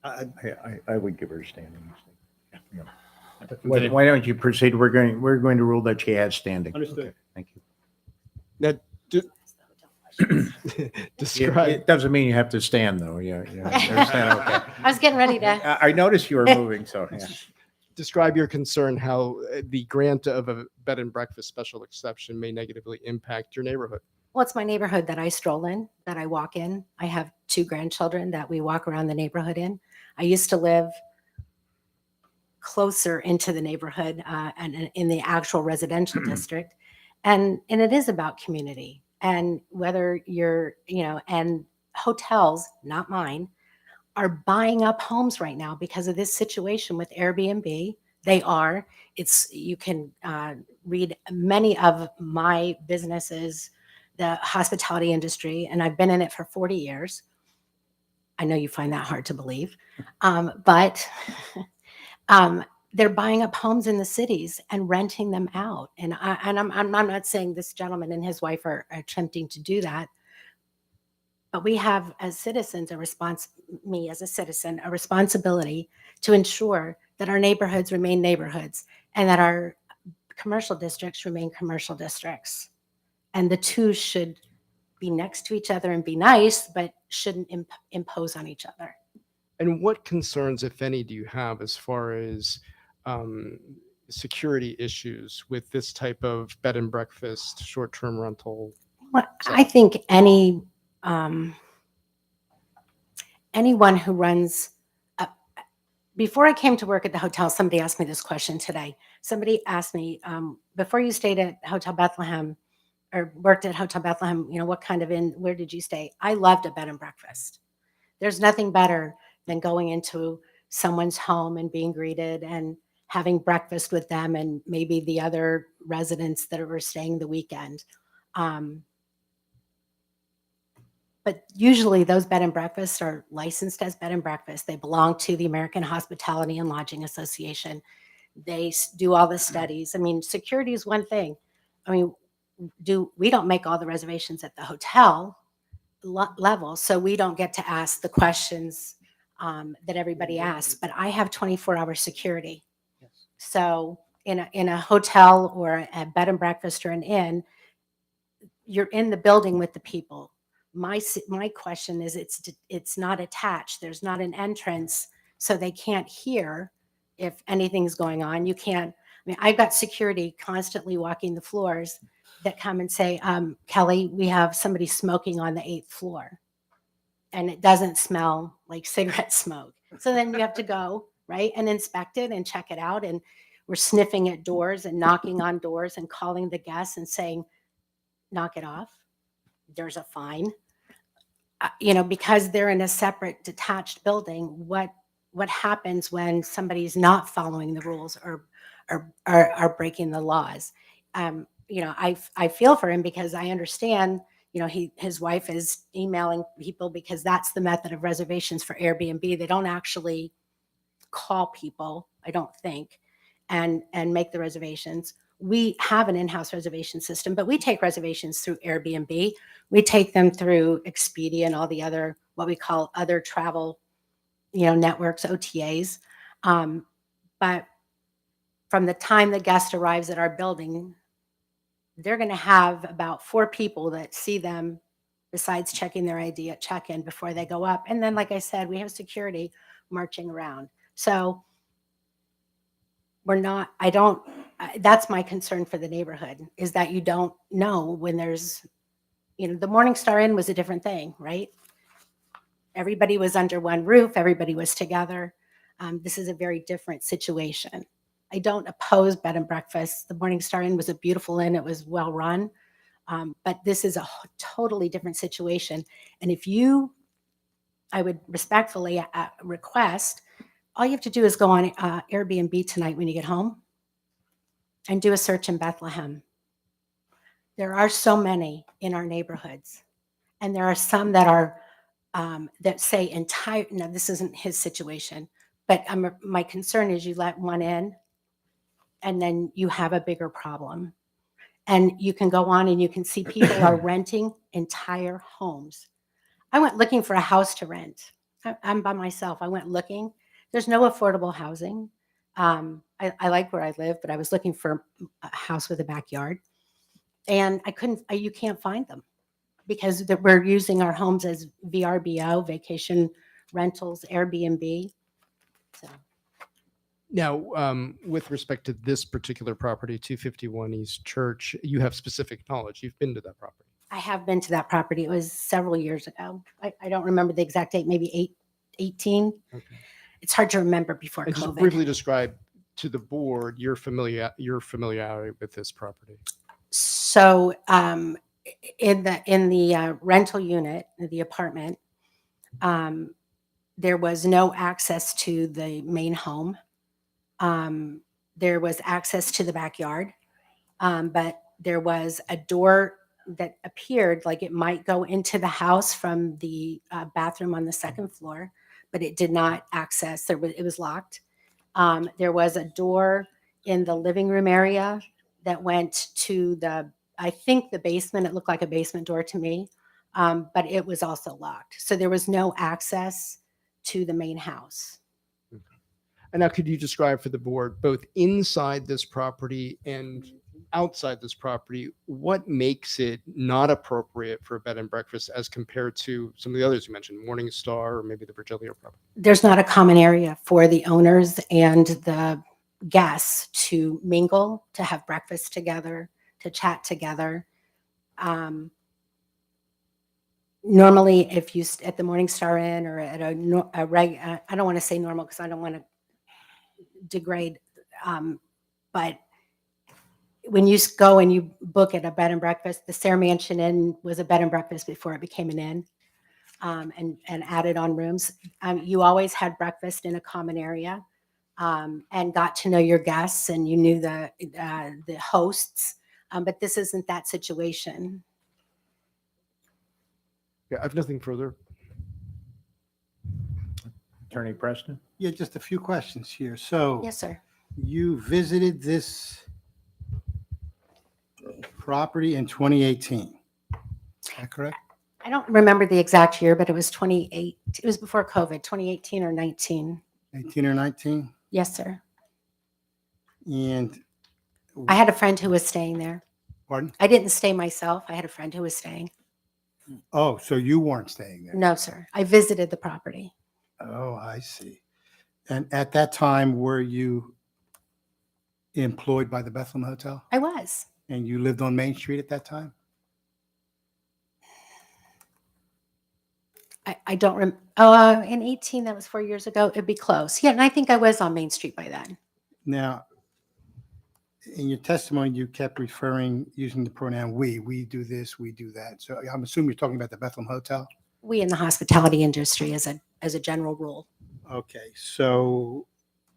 S3: I would give her standing. Why don't you proceed? We're going to rule that she has standing.
S16: Understood.
S3: Thank you.
S21: Now, describe.
S3: It doesn't mean you have to stand, though. Yeah. Understand? Okay.
S11: I was getting ready to.
S3: I noticed you were moving, so yeah.
S21: Describe your concern how the grant of a bed and breakfast special exception may negatively impact your neighborhood.
S11: Well, it's my neighborhood that I stroll in, that I walk in. I have 2 grandchildren that we walk around the neighborhood in. I used to live closer into the neighborhood and in the actual residential district. And it is about community. And whether you're, and hotels, not mine, are buying up homes right now because of this situation with Airbnb. They are. You can read many of my businesses, the hospitality industry, and I've been in it for 40 years. I know you find that hard to believe, but they're buying up homes in the cities and renting them out. And I'm not saying this gentleman and his wife are attempting to do that, but we have, as citizens, me as a citizen, a responsibility to ensure that our neighborhoods remain neighborhoods and that our commercial districts remain commercial districts. And the two should be next to each other and be nice, but shouldn't impose on each other.
S21: And what concerns, if any, do you have as far as security issues with this type of bed and breakfast, short-term rental?
S11: Well, I think anyone who runs before I came to work at the hotel, somebody asked me this question today. Somebody asked me, before you stayed at Hotel Bethlehem or worked at Hotel Bethlehem, what kind of where did you stay? I loved a bed and breakfast. There's nothing better than going into someone's home and being greeted and having breakfast with them and maybe the other residents that were staying the weekend. But usually those bed and breakfasts are licensed as bed and breakfast. They belong to the American Hospitality and Lodging Association. They do all the studies. I mean, security is one thing. I mean, we don't make all the reservations at the hotel level, so we don't get to ask the questions that everybody asks. But I have 24-hour security. So in a hotel or a bed and breakfast or an inn, you're in the building with the people. My question is, it's not attached. There's not an entrance, so they can't hear if anything's going on. You can't. I mean, I've got security constantly walking the floors that come and say, Kelly, we have somebody smoking on the 8th floor, and it doesn't smell like cigarette smoke. So then you have to go right and inspect it and check it out. And we're sniffing at doors and knocking on doors and calling the guests and saying, knock it off. There's a fine. Because they're in a separate detached building, what happens when somebody's not following the rules or are breaking the laws? I feel for him because I understand, his wife is emailing people because that's the method of reservations for Airbnb. They don't actually call people, I don't think, and make the reservations. We have an in-house reservation system, but we take reservations through Airbnb. We take them through Expedia and all the other, what we call other travel, networks, OTAs. But from the time the guest arrives at our building, they're going to have about 4 people that see them besides checking their ID at check-in before they go up. And then, like I said, we have security marching around. So, in a hotel or a bed and breakfast or an inn, you're in the building with the people. My question is, it's not attached. There's not an entrance, so they can't hear if anything's going on. You can't. I mean, I've got security constantly walking the floors that come and say, Kelly, we have somebody smoking on the 8th floor, and it doesn't smell like cigarette smoke. So then you have to go right and inspect it and check it out. And we're sniffing at doors and knocking on doors and calling the guests and saying, knock it off. There's a fine. Because they're in a separate detached building, what happens when somebody's not following the rules or are breaking the laws? we're not, I don't, that's my concern for the neighborhood, is that you don't know when there's, the Morning Star Inn was a different thing, right? Everybody was under one roof, everybody was together. This is a very different situation. I don't oppose bed and breakfast. The Morning Star Inn was a beautiful inn, it was well run. But this is a totally different situation. And I would respectfully request, all you have to do is go on Airbnb tonight when you get home and do a search in Bethlehem. There are so many in our neighborhoods. And there are some that are, that say now this isn't his situation, but my concern is you let one in and then you have a bigger problem. And you can go on and you can see people are renting entire homes. I went looking for a house to rent. I'm by myself. I went looking. There's no affordable housing. I like where I live, but I was looking for a house with a backyard. And you can't find them because we're using our homes as VRBO, vacation rentals, Airbnb. So.
S21: Now, with respect to this particular property, 251 East Church, you have specific knowledge. You've been to that property.
S11: I have been to that property. It was several years ago. I don't remember the exact date, maybe 18. Okay. It's hard to remember before
S21: And
S11: COVID.
S21: just briefly describe to the board your familiarity with this property.
S11: So in the rental unit, the apartment, there was no access to the main home. There was access to the backyard, but there was a door that appeared like it might go into the house from the bathroom on the second floor, but it did not access. It was locked. There was a door in the living room area that went to I think the basement. It looked like a basement door to me, but it was also locked. So there was no access to the main house.
S21: And now could you describe for the board, both inside this property and outside this property, what makes it not appropriate for a bed and breakfast as compared to some of the others you mentioned, Morning Star or maybe the Virgilio property?
S11: There's not a common area for the owners and the guests to mingle, to have breakfast together, to chat together. Normally, if you at the Morning Star Inn or at I don't want to say normal because I don't want to degrade, but when you go and you book at a bed and breakfast, the Sarah Mansion Inn was a bed and breakfast before it became an inn, and added on rooms. You always had breakfast in a common area, and got to know your guests, and you knew the hosts. But this isn't that situation.
S21: Yeah, I have nothing further.
S3: Attorney Preston?
S16: Yeah, just a few questions here. So
S11: Yes, sir.
S16: you visited this property in 2018. Is that correct?
S11: I don't remember the exact year, but it was 28. It was before COVID, 2018 or 19.
S16: 18 or 19?
S11: Yes, sir.
S16: And
S11: I had a friend who was staying there.
S16: pardon?
S11: I didn't stay myself. I had a friend who was staying.
S16: Oh, so you weren't staying there?
S11: No, sir. I visited the property.
S16: Oh, I see. And at that time, were you employed by the Bethlehem Hotel?
S11: I was.
S16: And you lived on Main Street at that time?
S11: I don't remember. In 18, that was 4 years ago. It'd be close. Yeah, and I think I was on Main Street by then.
S16: Now, in your testimony, you kept using the pronoun we. We do this, we do that. So I'm assuming you're talking about the Bethlehem Hotel?
S11: We in the hospitality industry as a general rule.
S16: Okay, so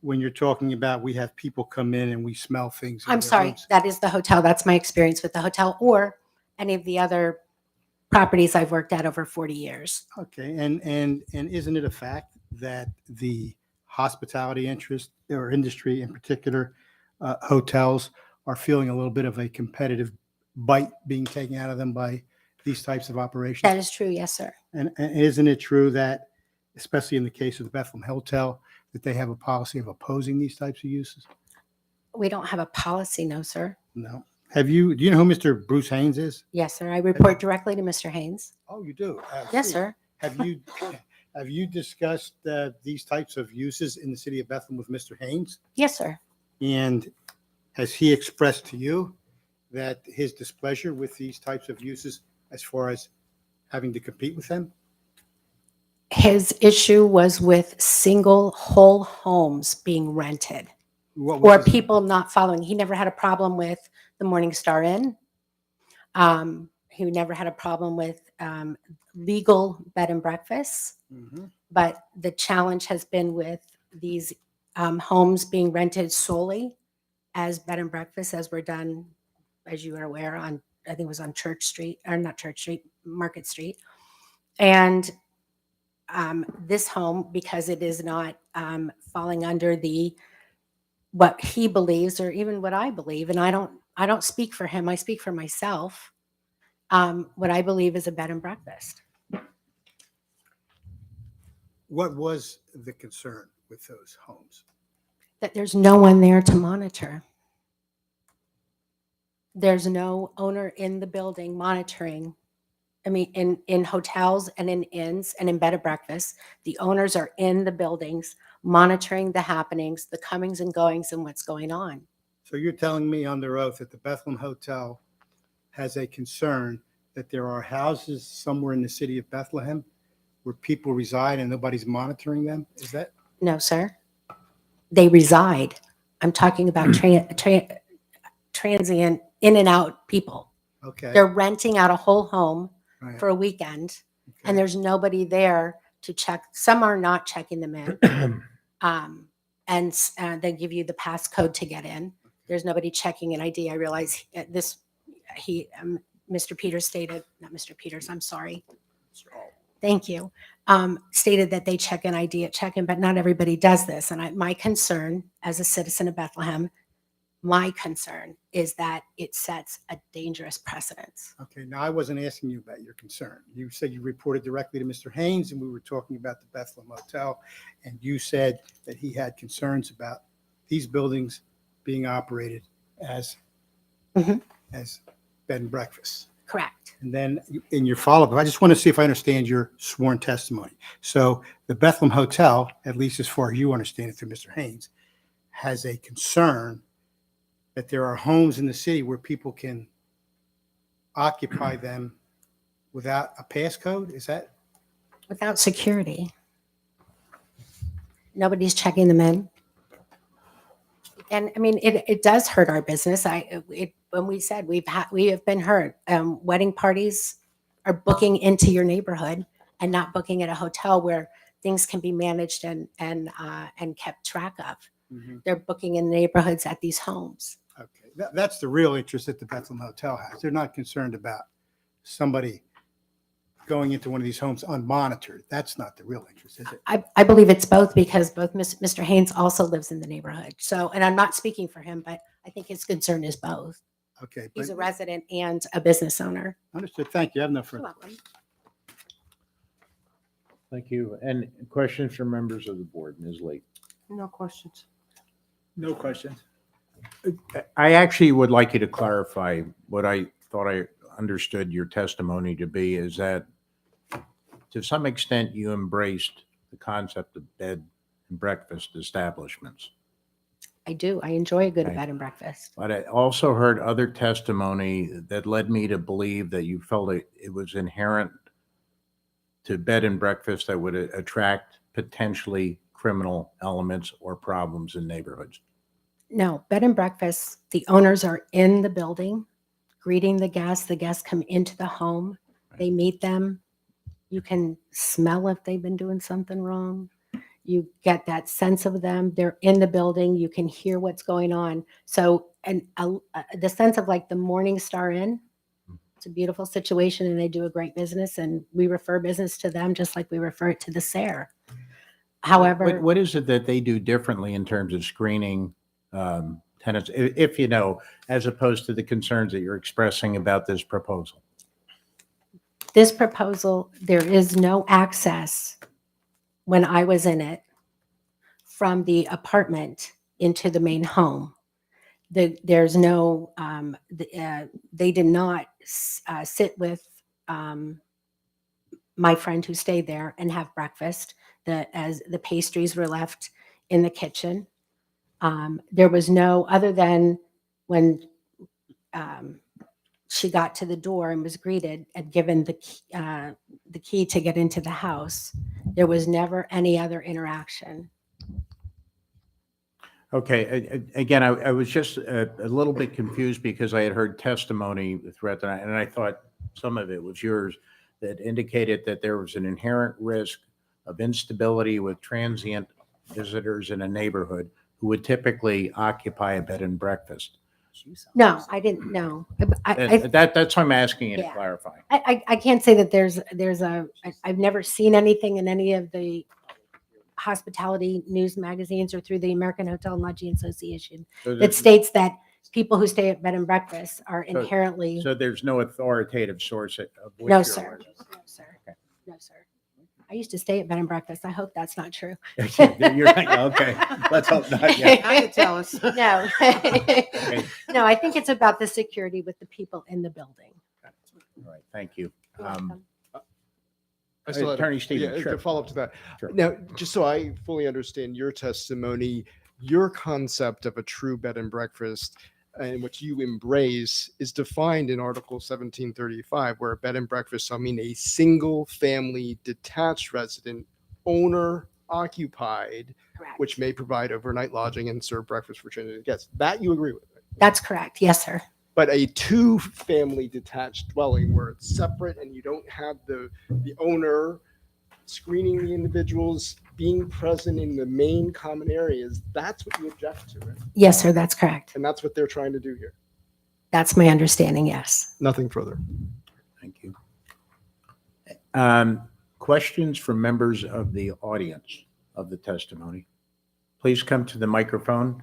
S16: when you're talking about we have people come in and we smell things. in
S11: I'm
S16: their
S11: sorry.
S16: rooms-
S11: That is the hotel. That's my experience with the hotel or any of the other properties I've worked at over 40 years.
S16: Okay, and isn't it a fact that the hospitality interest or industry in particular, hotels are feeling a little bit of a competitive bite being taken out of them by these types of operations?
S11: That is true. Yes, sir.
S16: And isn't it true that, especially in the case of the Bethlehem Hotel, that they have a policy of opposing these types of uses?
S11: We don't have a policy. No, sir.
S16: No. Do you know who Mr. Bruce Haynes is?
S11: Yes, sir. I report directly to Mr. Haynes.
S16: Oh, you do?
S11: Yes, sir.
S16: Have you discussed these types of uses in the city of Bethlehem with Mr. Haynes?
S11: Yes, sir.
S16: And has he expressed to you that his displeasure with these types of uses as far as having to compete with them?
S11: His issue was with single whole homes being rented
S16: What was
S11: or
S16: his-
S11: people not following. He never had a problem with the Morningstar Inn. He never had a problem with legal bed and breakfasts.
S16: Mhm.
S11: But the challenge has been with these homes being rented solely as bed and breakfasts, as were done, as you are aware, on, I think it was on Church Street, or not Church Street, Market Street. And this home, because it is not falling under what he believes, or even what I believe, and I don't speak for him, I speak for myself, what I believe is a bed and breakfast.
S16: What was the concern with those homes?
S11: That there's no one there to monitor. There's no owner in the building monitoring. I mean, in hotels and in inns and in bed and breakfasts, the owners are in the buildings monitoring the happenings, the comings and goings, and what's going on.
S16: So you're telling me under oath that the Bethlehem Hotel has a concern that there are houses somewhere in the city of Bethlehem where people reside and nobody's monitoring them? Is that?
S11: No, sir. They reside. I'm talking about transient in and out people.
S16: Okay.
S11: They're renting out a whole home
S16: Right.
S11: for a weekend, and there's nobody there to check. Some are not checking them in. And they give you the passcode to get in. There's nobody checking an ID. I realize Mr. Peters stated, not Mr. Peters, I'm sorry. Thank you. Stated that they check an ID at check-in, but not everybody does this. And my concern as a citizen of Bethlehem, my concern is that it sets a dangerous precedence.
S16: Okay, now I wasn't asking you about your concern. You said you reported directly to Mr. Haynes, and we were talking about the Bethlehem Hotel, and you said that he had concerns about these buildings being operated as as bed and breakfasts.
S11: Correct.
S16: And then in your follow-up, I just want to see if I understand your sworn testimony. So the Bethlehem Hotel, at least as far as you understand it through Mr. Haynes, has a concern that there are homes in the city where people can occupy them without a passcode? Is that?
S11: Without security. Nobody's checking them in. And I mean, it does hurt our business. When we said we have been hurt. Wedding parties are booking into your neighborhood and not booking at a hotel where things can be managed and kept track of. They're booking in neighborhoods at these homes.
S16: Okay, that's the real interest that the Bethlehem Hotel has. They're not concerned about somebody going into one of these homes unmonitored. That's not the real interest, is it?
S11: I believe it's both, because both Mr. Haynes also lives in the neighborhood. So, and I'm not speaking for him, but I think his concern is both.
S16: Okay.
S11: He's
S16: but-
S11: a resident and a business owner.
S16: Understood. Thank you. I have no
S11: You're
S16: further.
S11: welcome.
S3: Thank you. And questions from members of the board? Ms. Lee?
S6: No questions.
S7: No questions.
S3: I actually would like you to clarify what I thought I understood your testimony to be, is that to some extent you embraced the concept of bed and breakfast establishments.
S11: I do. I enjoy a good
S3: Okay.
S11: bed and breakfast.
S3: But I also heard other testimony that led me to believe that you felt it was inherent to bed and breakfast that would attract potentially criminal elements or problems in neighborhoods.
S11: No, bed and breakfast, the owners are in the building greeting the guests. The guests come into the home. They meet them. You can smell if they've been doing something wrong. You get that sense of them. They're in the building. You can hear what's going on. So, and the sense of like the Morningstar Inn, it's a beautiful situation and they do a great business, and we refer business to them just like we refer it to the SARE. However,
S3: What is it that they do differently in terms of screening tenants, if you know, as opposed to the concerns that you're expressing about this proposal?
S11: this proposal, there is no access when I was in it from the apartment into the main home. There's no, they did not sit with my friend who stayed there and have breakfast. As the pastries were left in the kitchen. There was no, other than when she got to the door and was greeted and given the key to get into the house, there was never any other interaction.
S3: Okay, again, I was just a little bit confused because I had heard testimony throughout the night, and I thought some of it was yours, that indicated that there was an inherent risk of instability with transient visitors in a neighborhood who would typically occupy a bed and breakfast.
S11: No, I didn't know.
S3: That's why I'm asking you to
S11: Yeah.
S3: clarify.
S11: I can't say that I've never seen anything in any of the hospitality news magazines or through the American Hotel and Lodging Association
S3: So
S11: that
S3: there's-
S11: states that people who stay at bed and breakfast are
S3: So-
S11: inherently.
S3: So there's no authoritative source of which
S11: No,
S3: you're
S11: sir.
S3: aware of?
S11: No, sir. No, sir. I used to stay at bed and breakfast. I hope that's not true.
S3: You're like, okay, let's hope not. Yeah.
S6: Now you tell us.
S11: No. No, I think it's about the security with the people in the building.
S3: All right, thank you.
S21: I still had
S3: Attorney Stevens,
S21: yeah,
S3: sure.
S21: to follow up to that.
S3: Sure.
S21: Now, just so I fully understand your testimony, your concept of a true bed and breakfast and what you embrace is defined in Article 1735, where a bed and breakfast shall mean a single family detached resident, owner occupied, which may provide overnight lodging and serve breakfast for transient guests. That you agree with? Right?
S11: That's correct. Yes, sir.
S21: But a two-family detached dwelling where it's separate and you don't have the owner screening the individuals, being present in the main common areas, that's what you object to, right?
S11: Yes, sir. That's correct.
S21: And that's what they're trying to do here.
S11: That's my understanding. Yes.
S21: Nothing further.
S3: Thank you. Questions from members of the audience of the testimony? Please come to the microphone.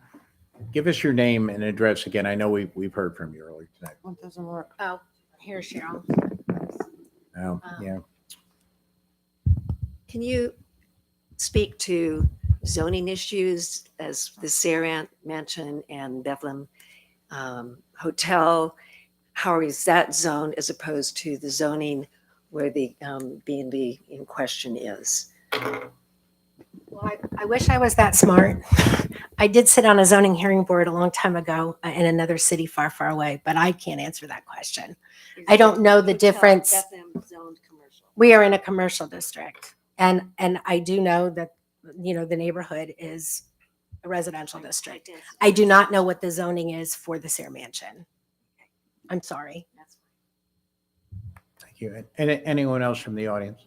S3: Give us your name and address again. I know we've heard from you earlier tonight.
S6: It doesn't work.
S11: Oh, here's Cheryl.
S3: Yeah.
S8: Can you speak to zoning issues as the Sarant Mansion and Bethlehem Hotel? How is that zoned as opposed to the zoning where the B&B in question is?
S11: Well, I wish I was that smart. I did sit on a zoning hearing board a long time ago in another city far, far away, but I can't answer that question. I don't know the difference.
S8: Bethlehem zoned commercial.
S11: We are in a commercial district, and I do know that, you know, the neighborhood is a residential district. I do not know what the zoning is for the Sarah Mansion. I'm sorry.
S3: Thank you. And anyone else from the audience?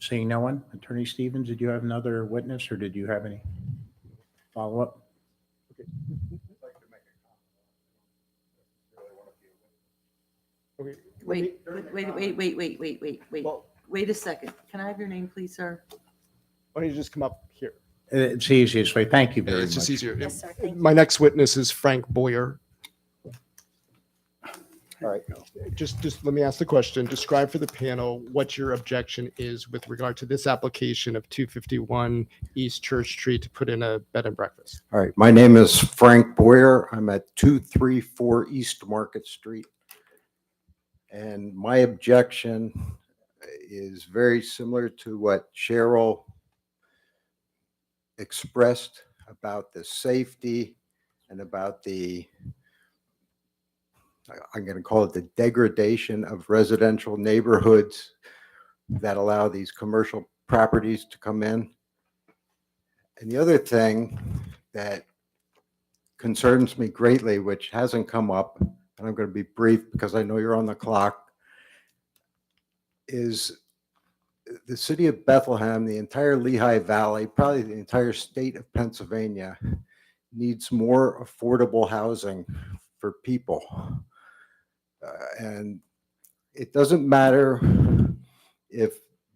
S3: Seeing no one, Attorney Stevens, did you have another witness or did you have any follow-up?
S21: Okay.
S17: Wait a second. Can I have your name, please, sir?
S21: Why don't you just come up here?
S3: It's the easiest way. Thank you very much.
S21: It's just easier.
S11: Yes, sir. Thank you.
S21: My next witness is Frank Boyer.
S3: All right.
S21: Just let me ask the question. Describe for the panel what your objection is with regard to this application of 251 East Church Street to put in a bed and breakfast.
S22: All right, my name is Frank Boyer. I'm at 234 East Market Street. And my objection is very similar to what Cheryl expressed about the safety and about the, I'm going to call it the degradation of residential neighborhoods that allow these commercial properties to come in. And the other thing that concerns me greatly, which hasn't come up, and I'm going to be brief because I know you're on the clock, is the city of Bethlehem, the entire Lehigh Valley, probably the entire state of Pennsylvania needs more affordable housing for people. And it doesn't matter if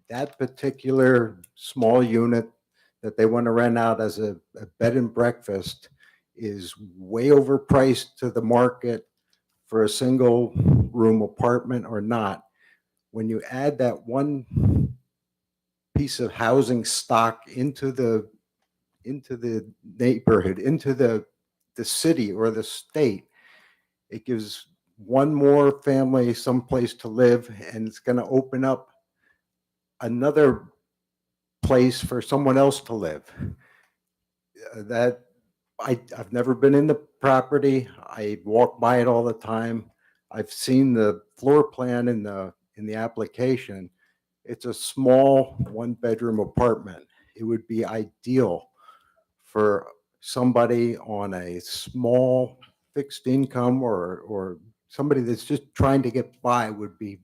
S22: that particular small unit that they want to rent out as a bed and breakfast is way overpriced to the market for a single room apartment or not. When you add that one piece of housing stock into the neighborhood, into the city or the state, it gives one more family someplace to live, and it's going to open up another place for someone else to live. That I've never been in the property. I walk by it all the time. I've seen the floor plan in the application. It's a small one-bedroom apartment. It would be ideal for somebody on a small fixed income or somebody that's just trying to get by would be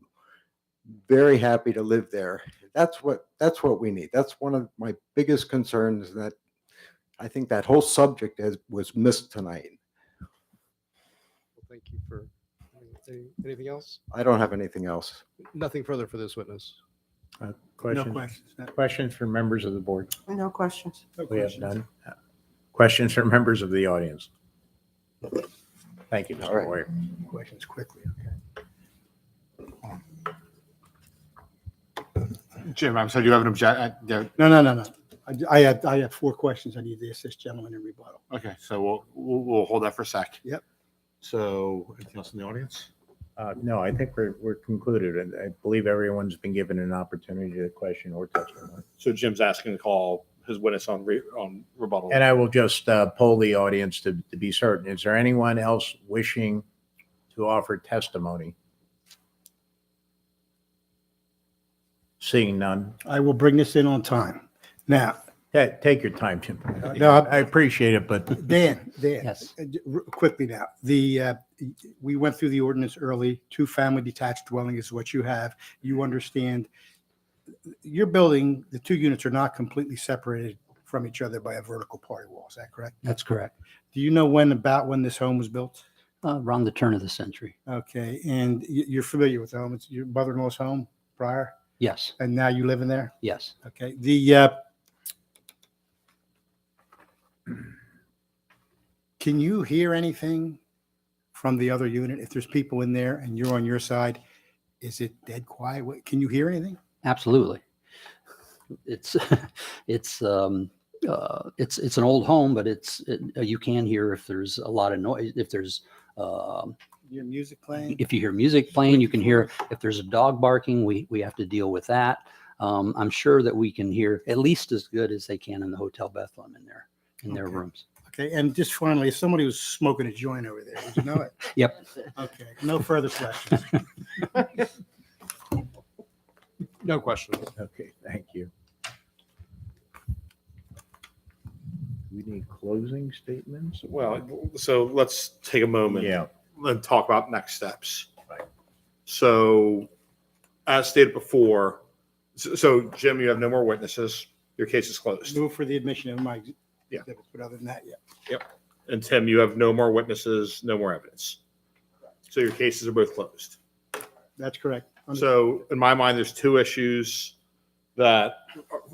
S22: very happy to live there. That's what we need. That's one of my biggest concerns, that I think that whole subject was missed tonight.
S21: Well, thank you for anything else?
S22: I don't have anything else.
S21: Nothing further for this witness.
S3: Questions?
S16: questions. No.
S3: Questions from members of the board?
S6: No questions.
S3: We have none. Questions from members of the audience? Thank you, Mr. Boyer.
S16: Questions quickly, okay.
S5: Jim, I'm sorry, do you have an
S16: No. I have 4 questions I need to ask this gentleman in rebuttal.
S5: Okay, so we'll hold that for a sec.
S16: Yep.
S5: So anything else in the audience?
S3: No, I think we're concluded, and I believe everyone's been given an opportunity to question or testify.
S5: So Jim's asking to call his witness on rebuttal.
S3: And I will just poll the audience to be certain. Is there anyone else wishing to offer testimony? Seeing none.
S16: I will bring this in on time. Now,
S3: Take your time, Jim.
S16: No,
S3: I appreciate it, but
S16: Dan,
S2: Yes.
S16: quickly now, we went through the ordinance early. 2-family detached dwelling is what you have. You understand your building, the 2 units are not completely separated from each other by a vertical party wall. Is that correct?
S19: That's correct.
S16: Do you know about when this home was built?
S19: Around the turn of the century.
S16: Okay, and you're familiar with the home. It's your mother-in-law's home prior,
S19: Yes,
S16: and now you live in there?
S19: yes.
S16: Okay, can you hear anything from the other unit? If there's people in there and you're on your side, is it dead quiet? Can you hear anything?
S19: Absolutely. It's an old home, but you can hear if there's a lot of noise. If there's
S16: Your music playing?
S19: if you hear music playing, you can hear. If there's a dog barking, we have to deal with that. I'm sure that we can hear at least as good as they can in the Hotel Bethlehem in their rooms.
S16: Okay, and just finally, if somebody was smoking a joint over there, would you know it?
S19: Yep.
S16: Okay, no further questions.
S5: No questions.
S3: okay, thank you. We need closing statements?
S5: Well, so let's take a moment.
S3: Yeah.
S5: And talk about next steps.
S3: Right.
S5: So, as stated before, so Jim, you have no more witnesses. Your case is closed.
S16: Move for the admission of my
S5: Yeah.
S16: exhibits, but other than that, yeah.
S5: Yep. And Tim, you have no more witnesses, no more evidence. So your cases are both closed.
S16: That's correct.
S5: So in my mind, there's 2 issues that,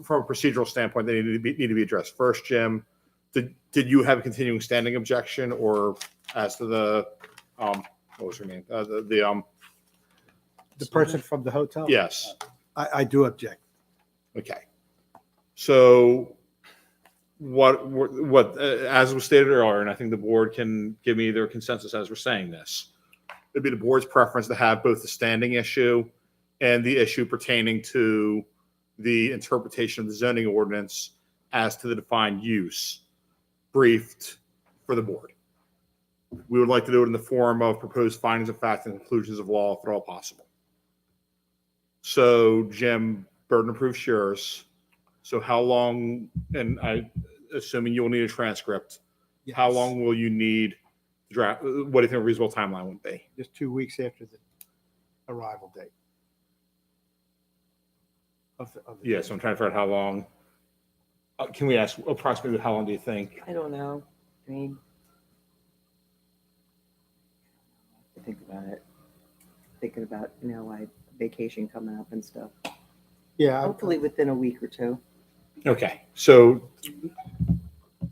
S5: from a procedural standpoint, they need to be addressed. First, Jim, did you have a continuing standing objection, or as to the what was her name? The
S16: person from the hotel?
S5: Yes.
S16: I do object.
S5: Okay. So what as was stated earlier, and I think the board can give me their consensus as we're saying this, it'd be the board's preference to have both the standing issue and the issue pertaining to the interpretation of the zoning ordinance as to the defined use briefed for the board. We would like to do it in the form of proposed findings of fact and conclusions of law, if at all possible. So, Jim, burden of proof's yours. So how long, and assuming you'll need a transcript, how long will you need to draft? What do you think a reasonable timeline would be?
S16: Just 2 weeks after the arrival date.
S5: Yeah, so I'm trying to figure out how long. Can we ask approximately how long do you think?
S17: I don't know. I mean, I think about it. Thinking about, like vacation coming up and stuff.
S16: Yeah.
S17: Hopefully within a week or 2.
S5: Okay, so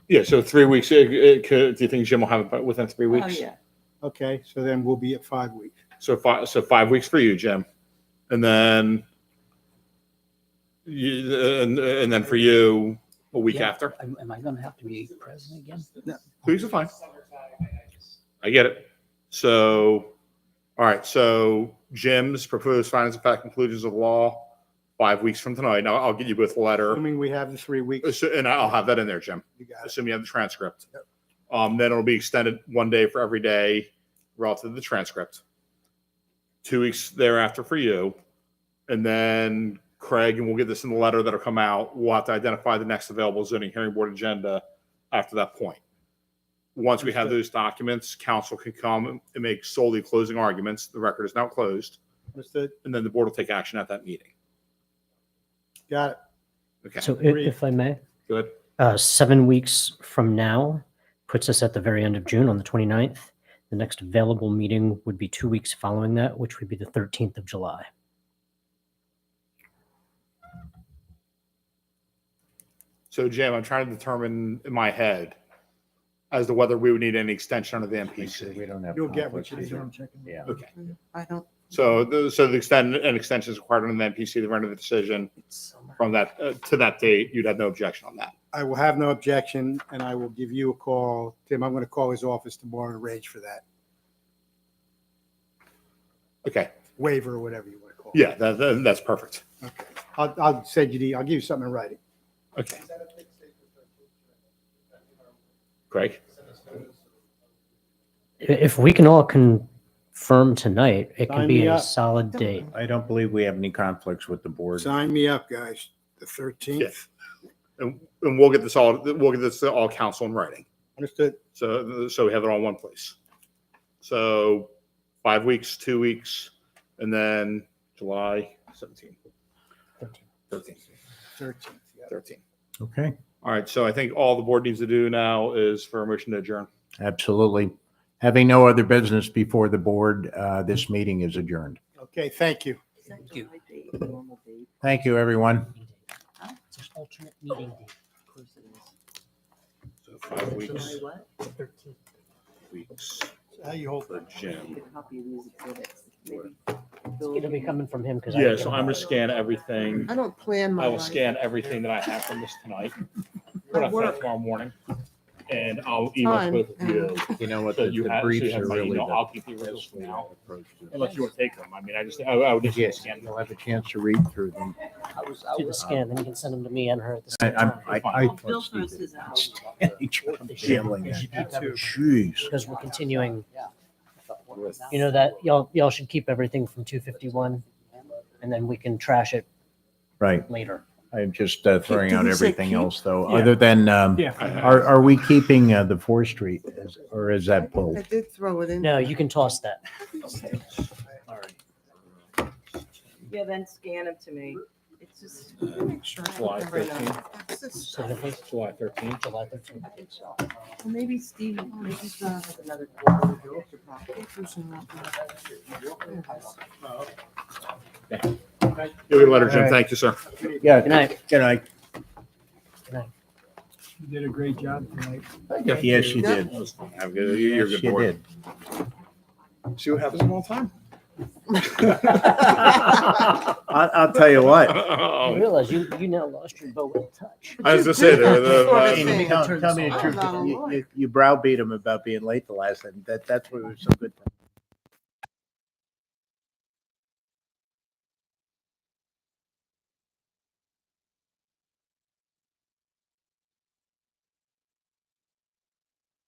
S5: yeah, so 3 weeks. Do you think Jim will have it within 3 weeks?
S17: Oh, yeah.
S16: Okay, so then we'll be at 5 weeks.
S5: So 5 weeks for you, Jim, and then and then for you a week
S19: Yeah.
S5: after.
S19: Am I going to have to be present again?
S5: 2 weeks is fine. I get it. So, all right. So Jim's proposed findings of fact, conclusions of law 5 weeks from tonight. Now I'll get you both a letter.
S16: Assuming we have the 3 weeks.
S5: And I'll have that in there, Jim.
S16: You got it.
S5: Assuming you have the transcript. Then it'll be extended 1 day for every day relative to the transcript. 2 weeks thereafter for you. And then Craig, and we'll get this in the letter that'll come out, we'll have to identify the next available zoning hearing board agenda after that point. Once we have those documents, council can come and make solely closing arguments. The record is now closed.
S16: Understood.
S5: And then the board will take action at that meeting.
S16: Got it.
S5: Okay.
S2: So if I may,
S5: Good.
S2: 7 weeks from now puts us at the very end of June on the 29th. The next available meeting would be 2 weeks following that, which would be the 13th of July.
S5: So Jim, I'm trying to determine in my head as to whether we would need any extension under the MPC.
S3: We don't have.
S16: You'll get what
S3: conflicts
S16: you
S3: either.
S16: need.
S3: Yeah.
S5: Okay.
S6: I don't,
S5: So the extension is required under the MPC, the render of the decision from that to that date, you'd have no objection on that.
S16: I will have no objection, and I will give you a call. Tim, I'm going to call his office tomorrow and arrange for that
S5: Okay.
S16: waiver or whatever you want to call it.
S5: Yeah, that's perfect.
S16: Okay. I'll send you I'll give you something in writing.
S5: Okay. Craig?
S2: If we can all confirm tonight, it can
S16: Sign
S2: be
S16: me
S2: a
S16: up.
S2: solid date.
S3: I don't believe we have any conflicts with the board.
S16: Sign me up, guys. The 13th.
S5: And we'll get this to all council in writing.
S16: Understood.
S5: So we have it all in one place. So 5 weeks, 2 weeks, and then July 17th. 13th.
S16: 13th. Yeah.
S5: 13th.
S3: Okay,
S5: All right. So I think all the board needs to do now is for a motion to adjourn.
S3: absolutely. Having no other business before the board, this meeting is adjourned.
S16: Okay, thank you.
S17: Thank you. Normal date.
S3: Thank you, everyone.
S2: It's an alternate meeting date.
S17: Of course it is.
S5: So 5 weeks.
S17: July what?
S2: 13th.
S5: Weeks
S16: How you hold
S5: for Jim.
S17: Get a copy of these exhibits. Maybe.
S2: It'll be coming from him because
S5: Yeah, so I'm gonna scan everything.
S6: I don't plan my
S5: I will
S6: life.
S5: scan everything that I have from this tonight. Put up for that tomorrow morning. And I'll email
S6: Time.
S5: both of you.
S3: You know what,
S5: So
S3: the
S5: you
S3: the
S5: have, so you
S3: briefs
S5: have
S3: are
S5: my
S3: really
S5: email.
S3: the
S5: I'll keep the originals
S3: best
S5: for
S3: way to
S5: now,
S3: approach this.
S5: unless you want to take them. I mean, I would just
S3: Yes,
S5: scan them.
S3: you'll have a chance to read through them.
S2: Do the scan, then you can send them to me and her at the
S3: I,
S2: same
S3: I'm-
S2: time.
S3: I,
S17: Bill throws his out.
S3: Feeling that. Jeez.
S2: Because we're continuing. You know that y'all should keep everything from 251 and then we can trash it
S3: Right.
S2: later.
S3: I'm just throwing
S6: Did
S3: out
S6: he say
S3: everything
S6: keep?
S3: else, though,
S5: Yeah.
S3: other than,
S7: Yeah.
S3: are we keeping the 4th Street, or is that
S6: I
S3: pulled?
S6: did throw it in.
S2: No, you can toss that.
S3: All right.
S17: Yeah, then scan them to me. It's just.
S6: Make sure I
S5: July
S6: never know.
S5: 13th.
S6: That's just-
S2: So definitely
S5: July 13th.
S2: July 13th.
S17: Well, maybe Steve, maybe Steve has another quarter.
S5: You'll get a letter, Jim. Thank you, sir.
S3: Yeah.
S2: Good night.
S3: Good night.
S7: You did a great job tonight.
S3: Yes, you
S6: Yeah.
S3: did.
S5: Have a good, you're a
S3: Yes,
S5: good
S3: you
S5: board.
S3: did.
S5: See what happens all the time.
S3: I'll tell you what.
S2: I realize you now lost your bow in touch.
S5: I was gonna say there.
S6: Before
S3: Hey,
S6: the
S3: Tell me the truth,
S6: I'm not a lawyer.
S3: you browbeat him about being late the last time. That's what was so good.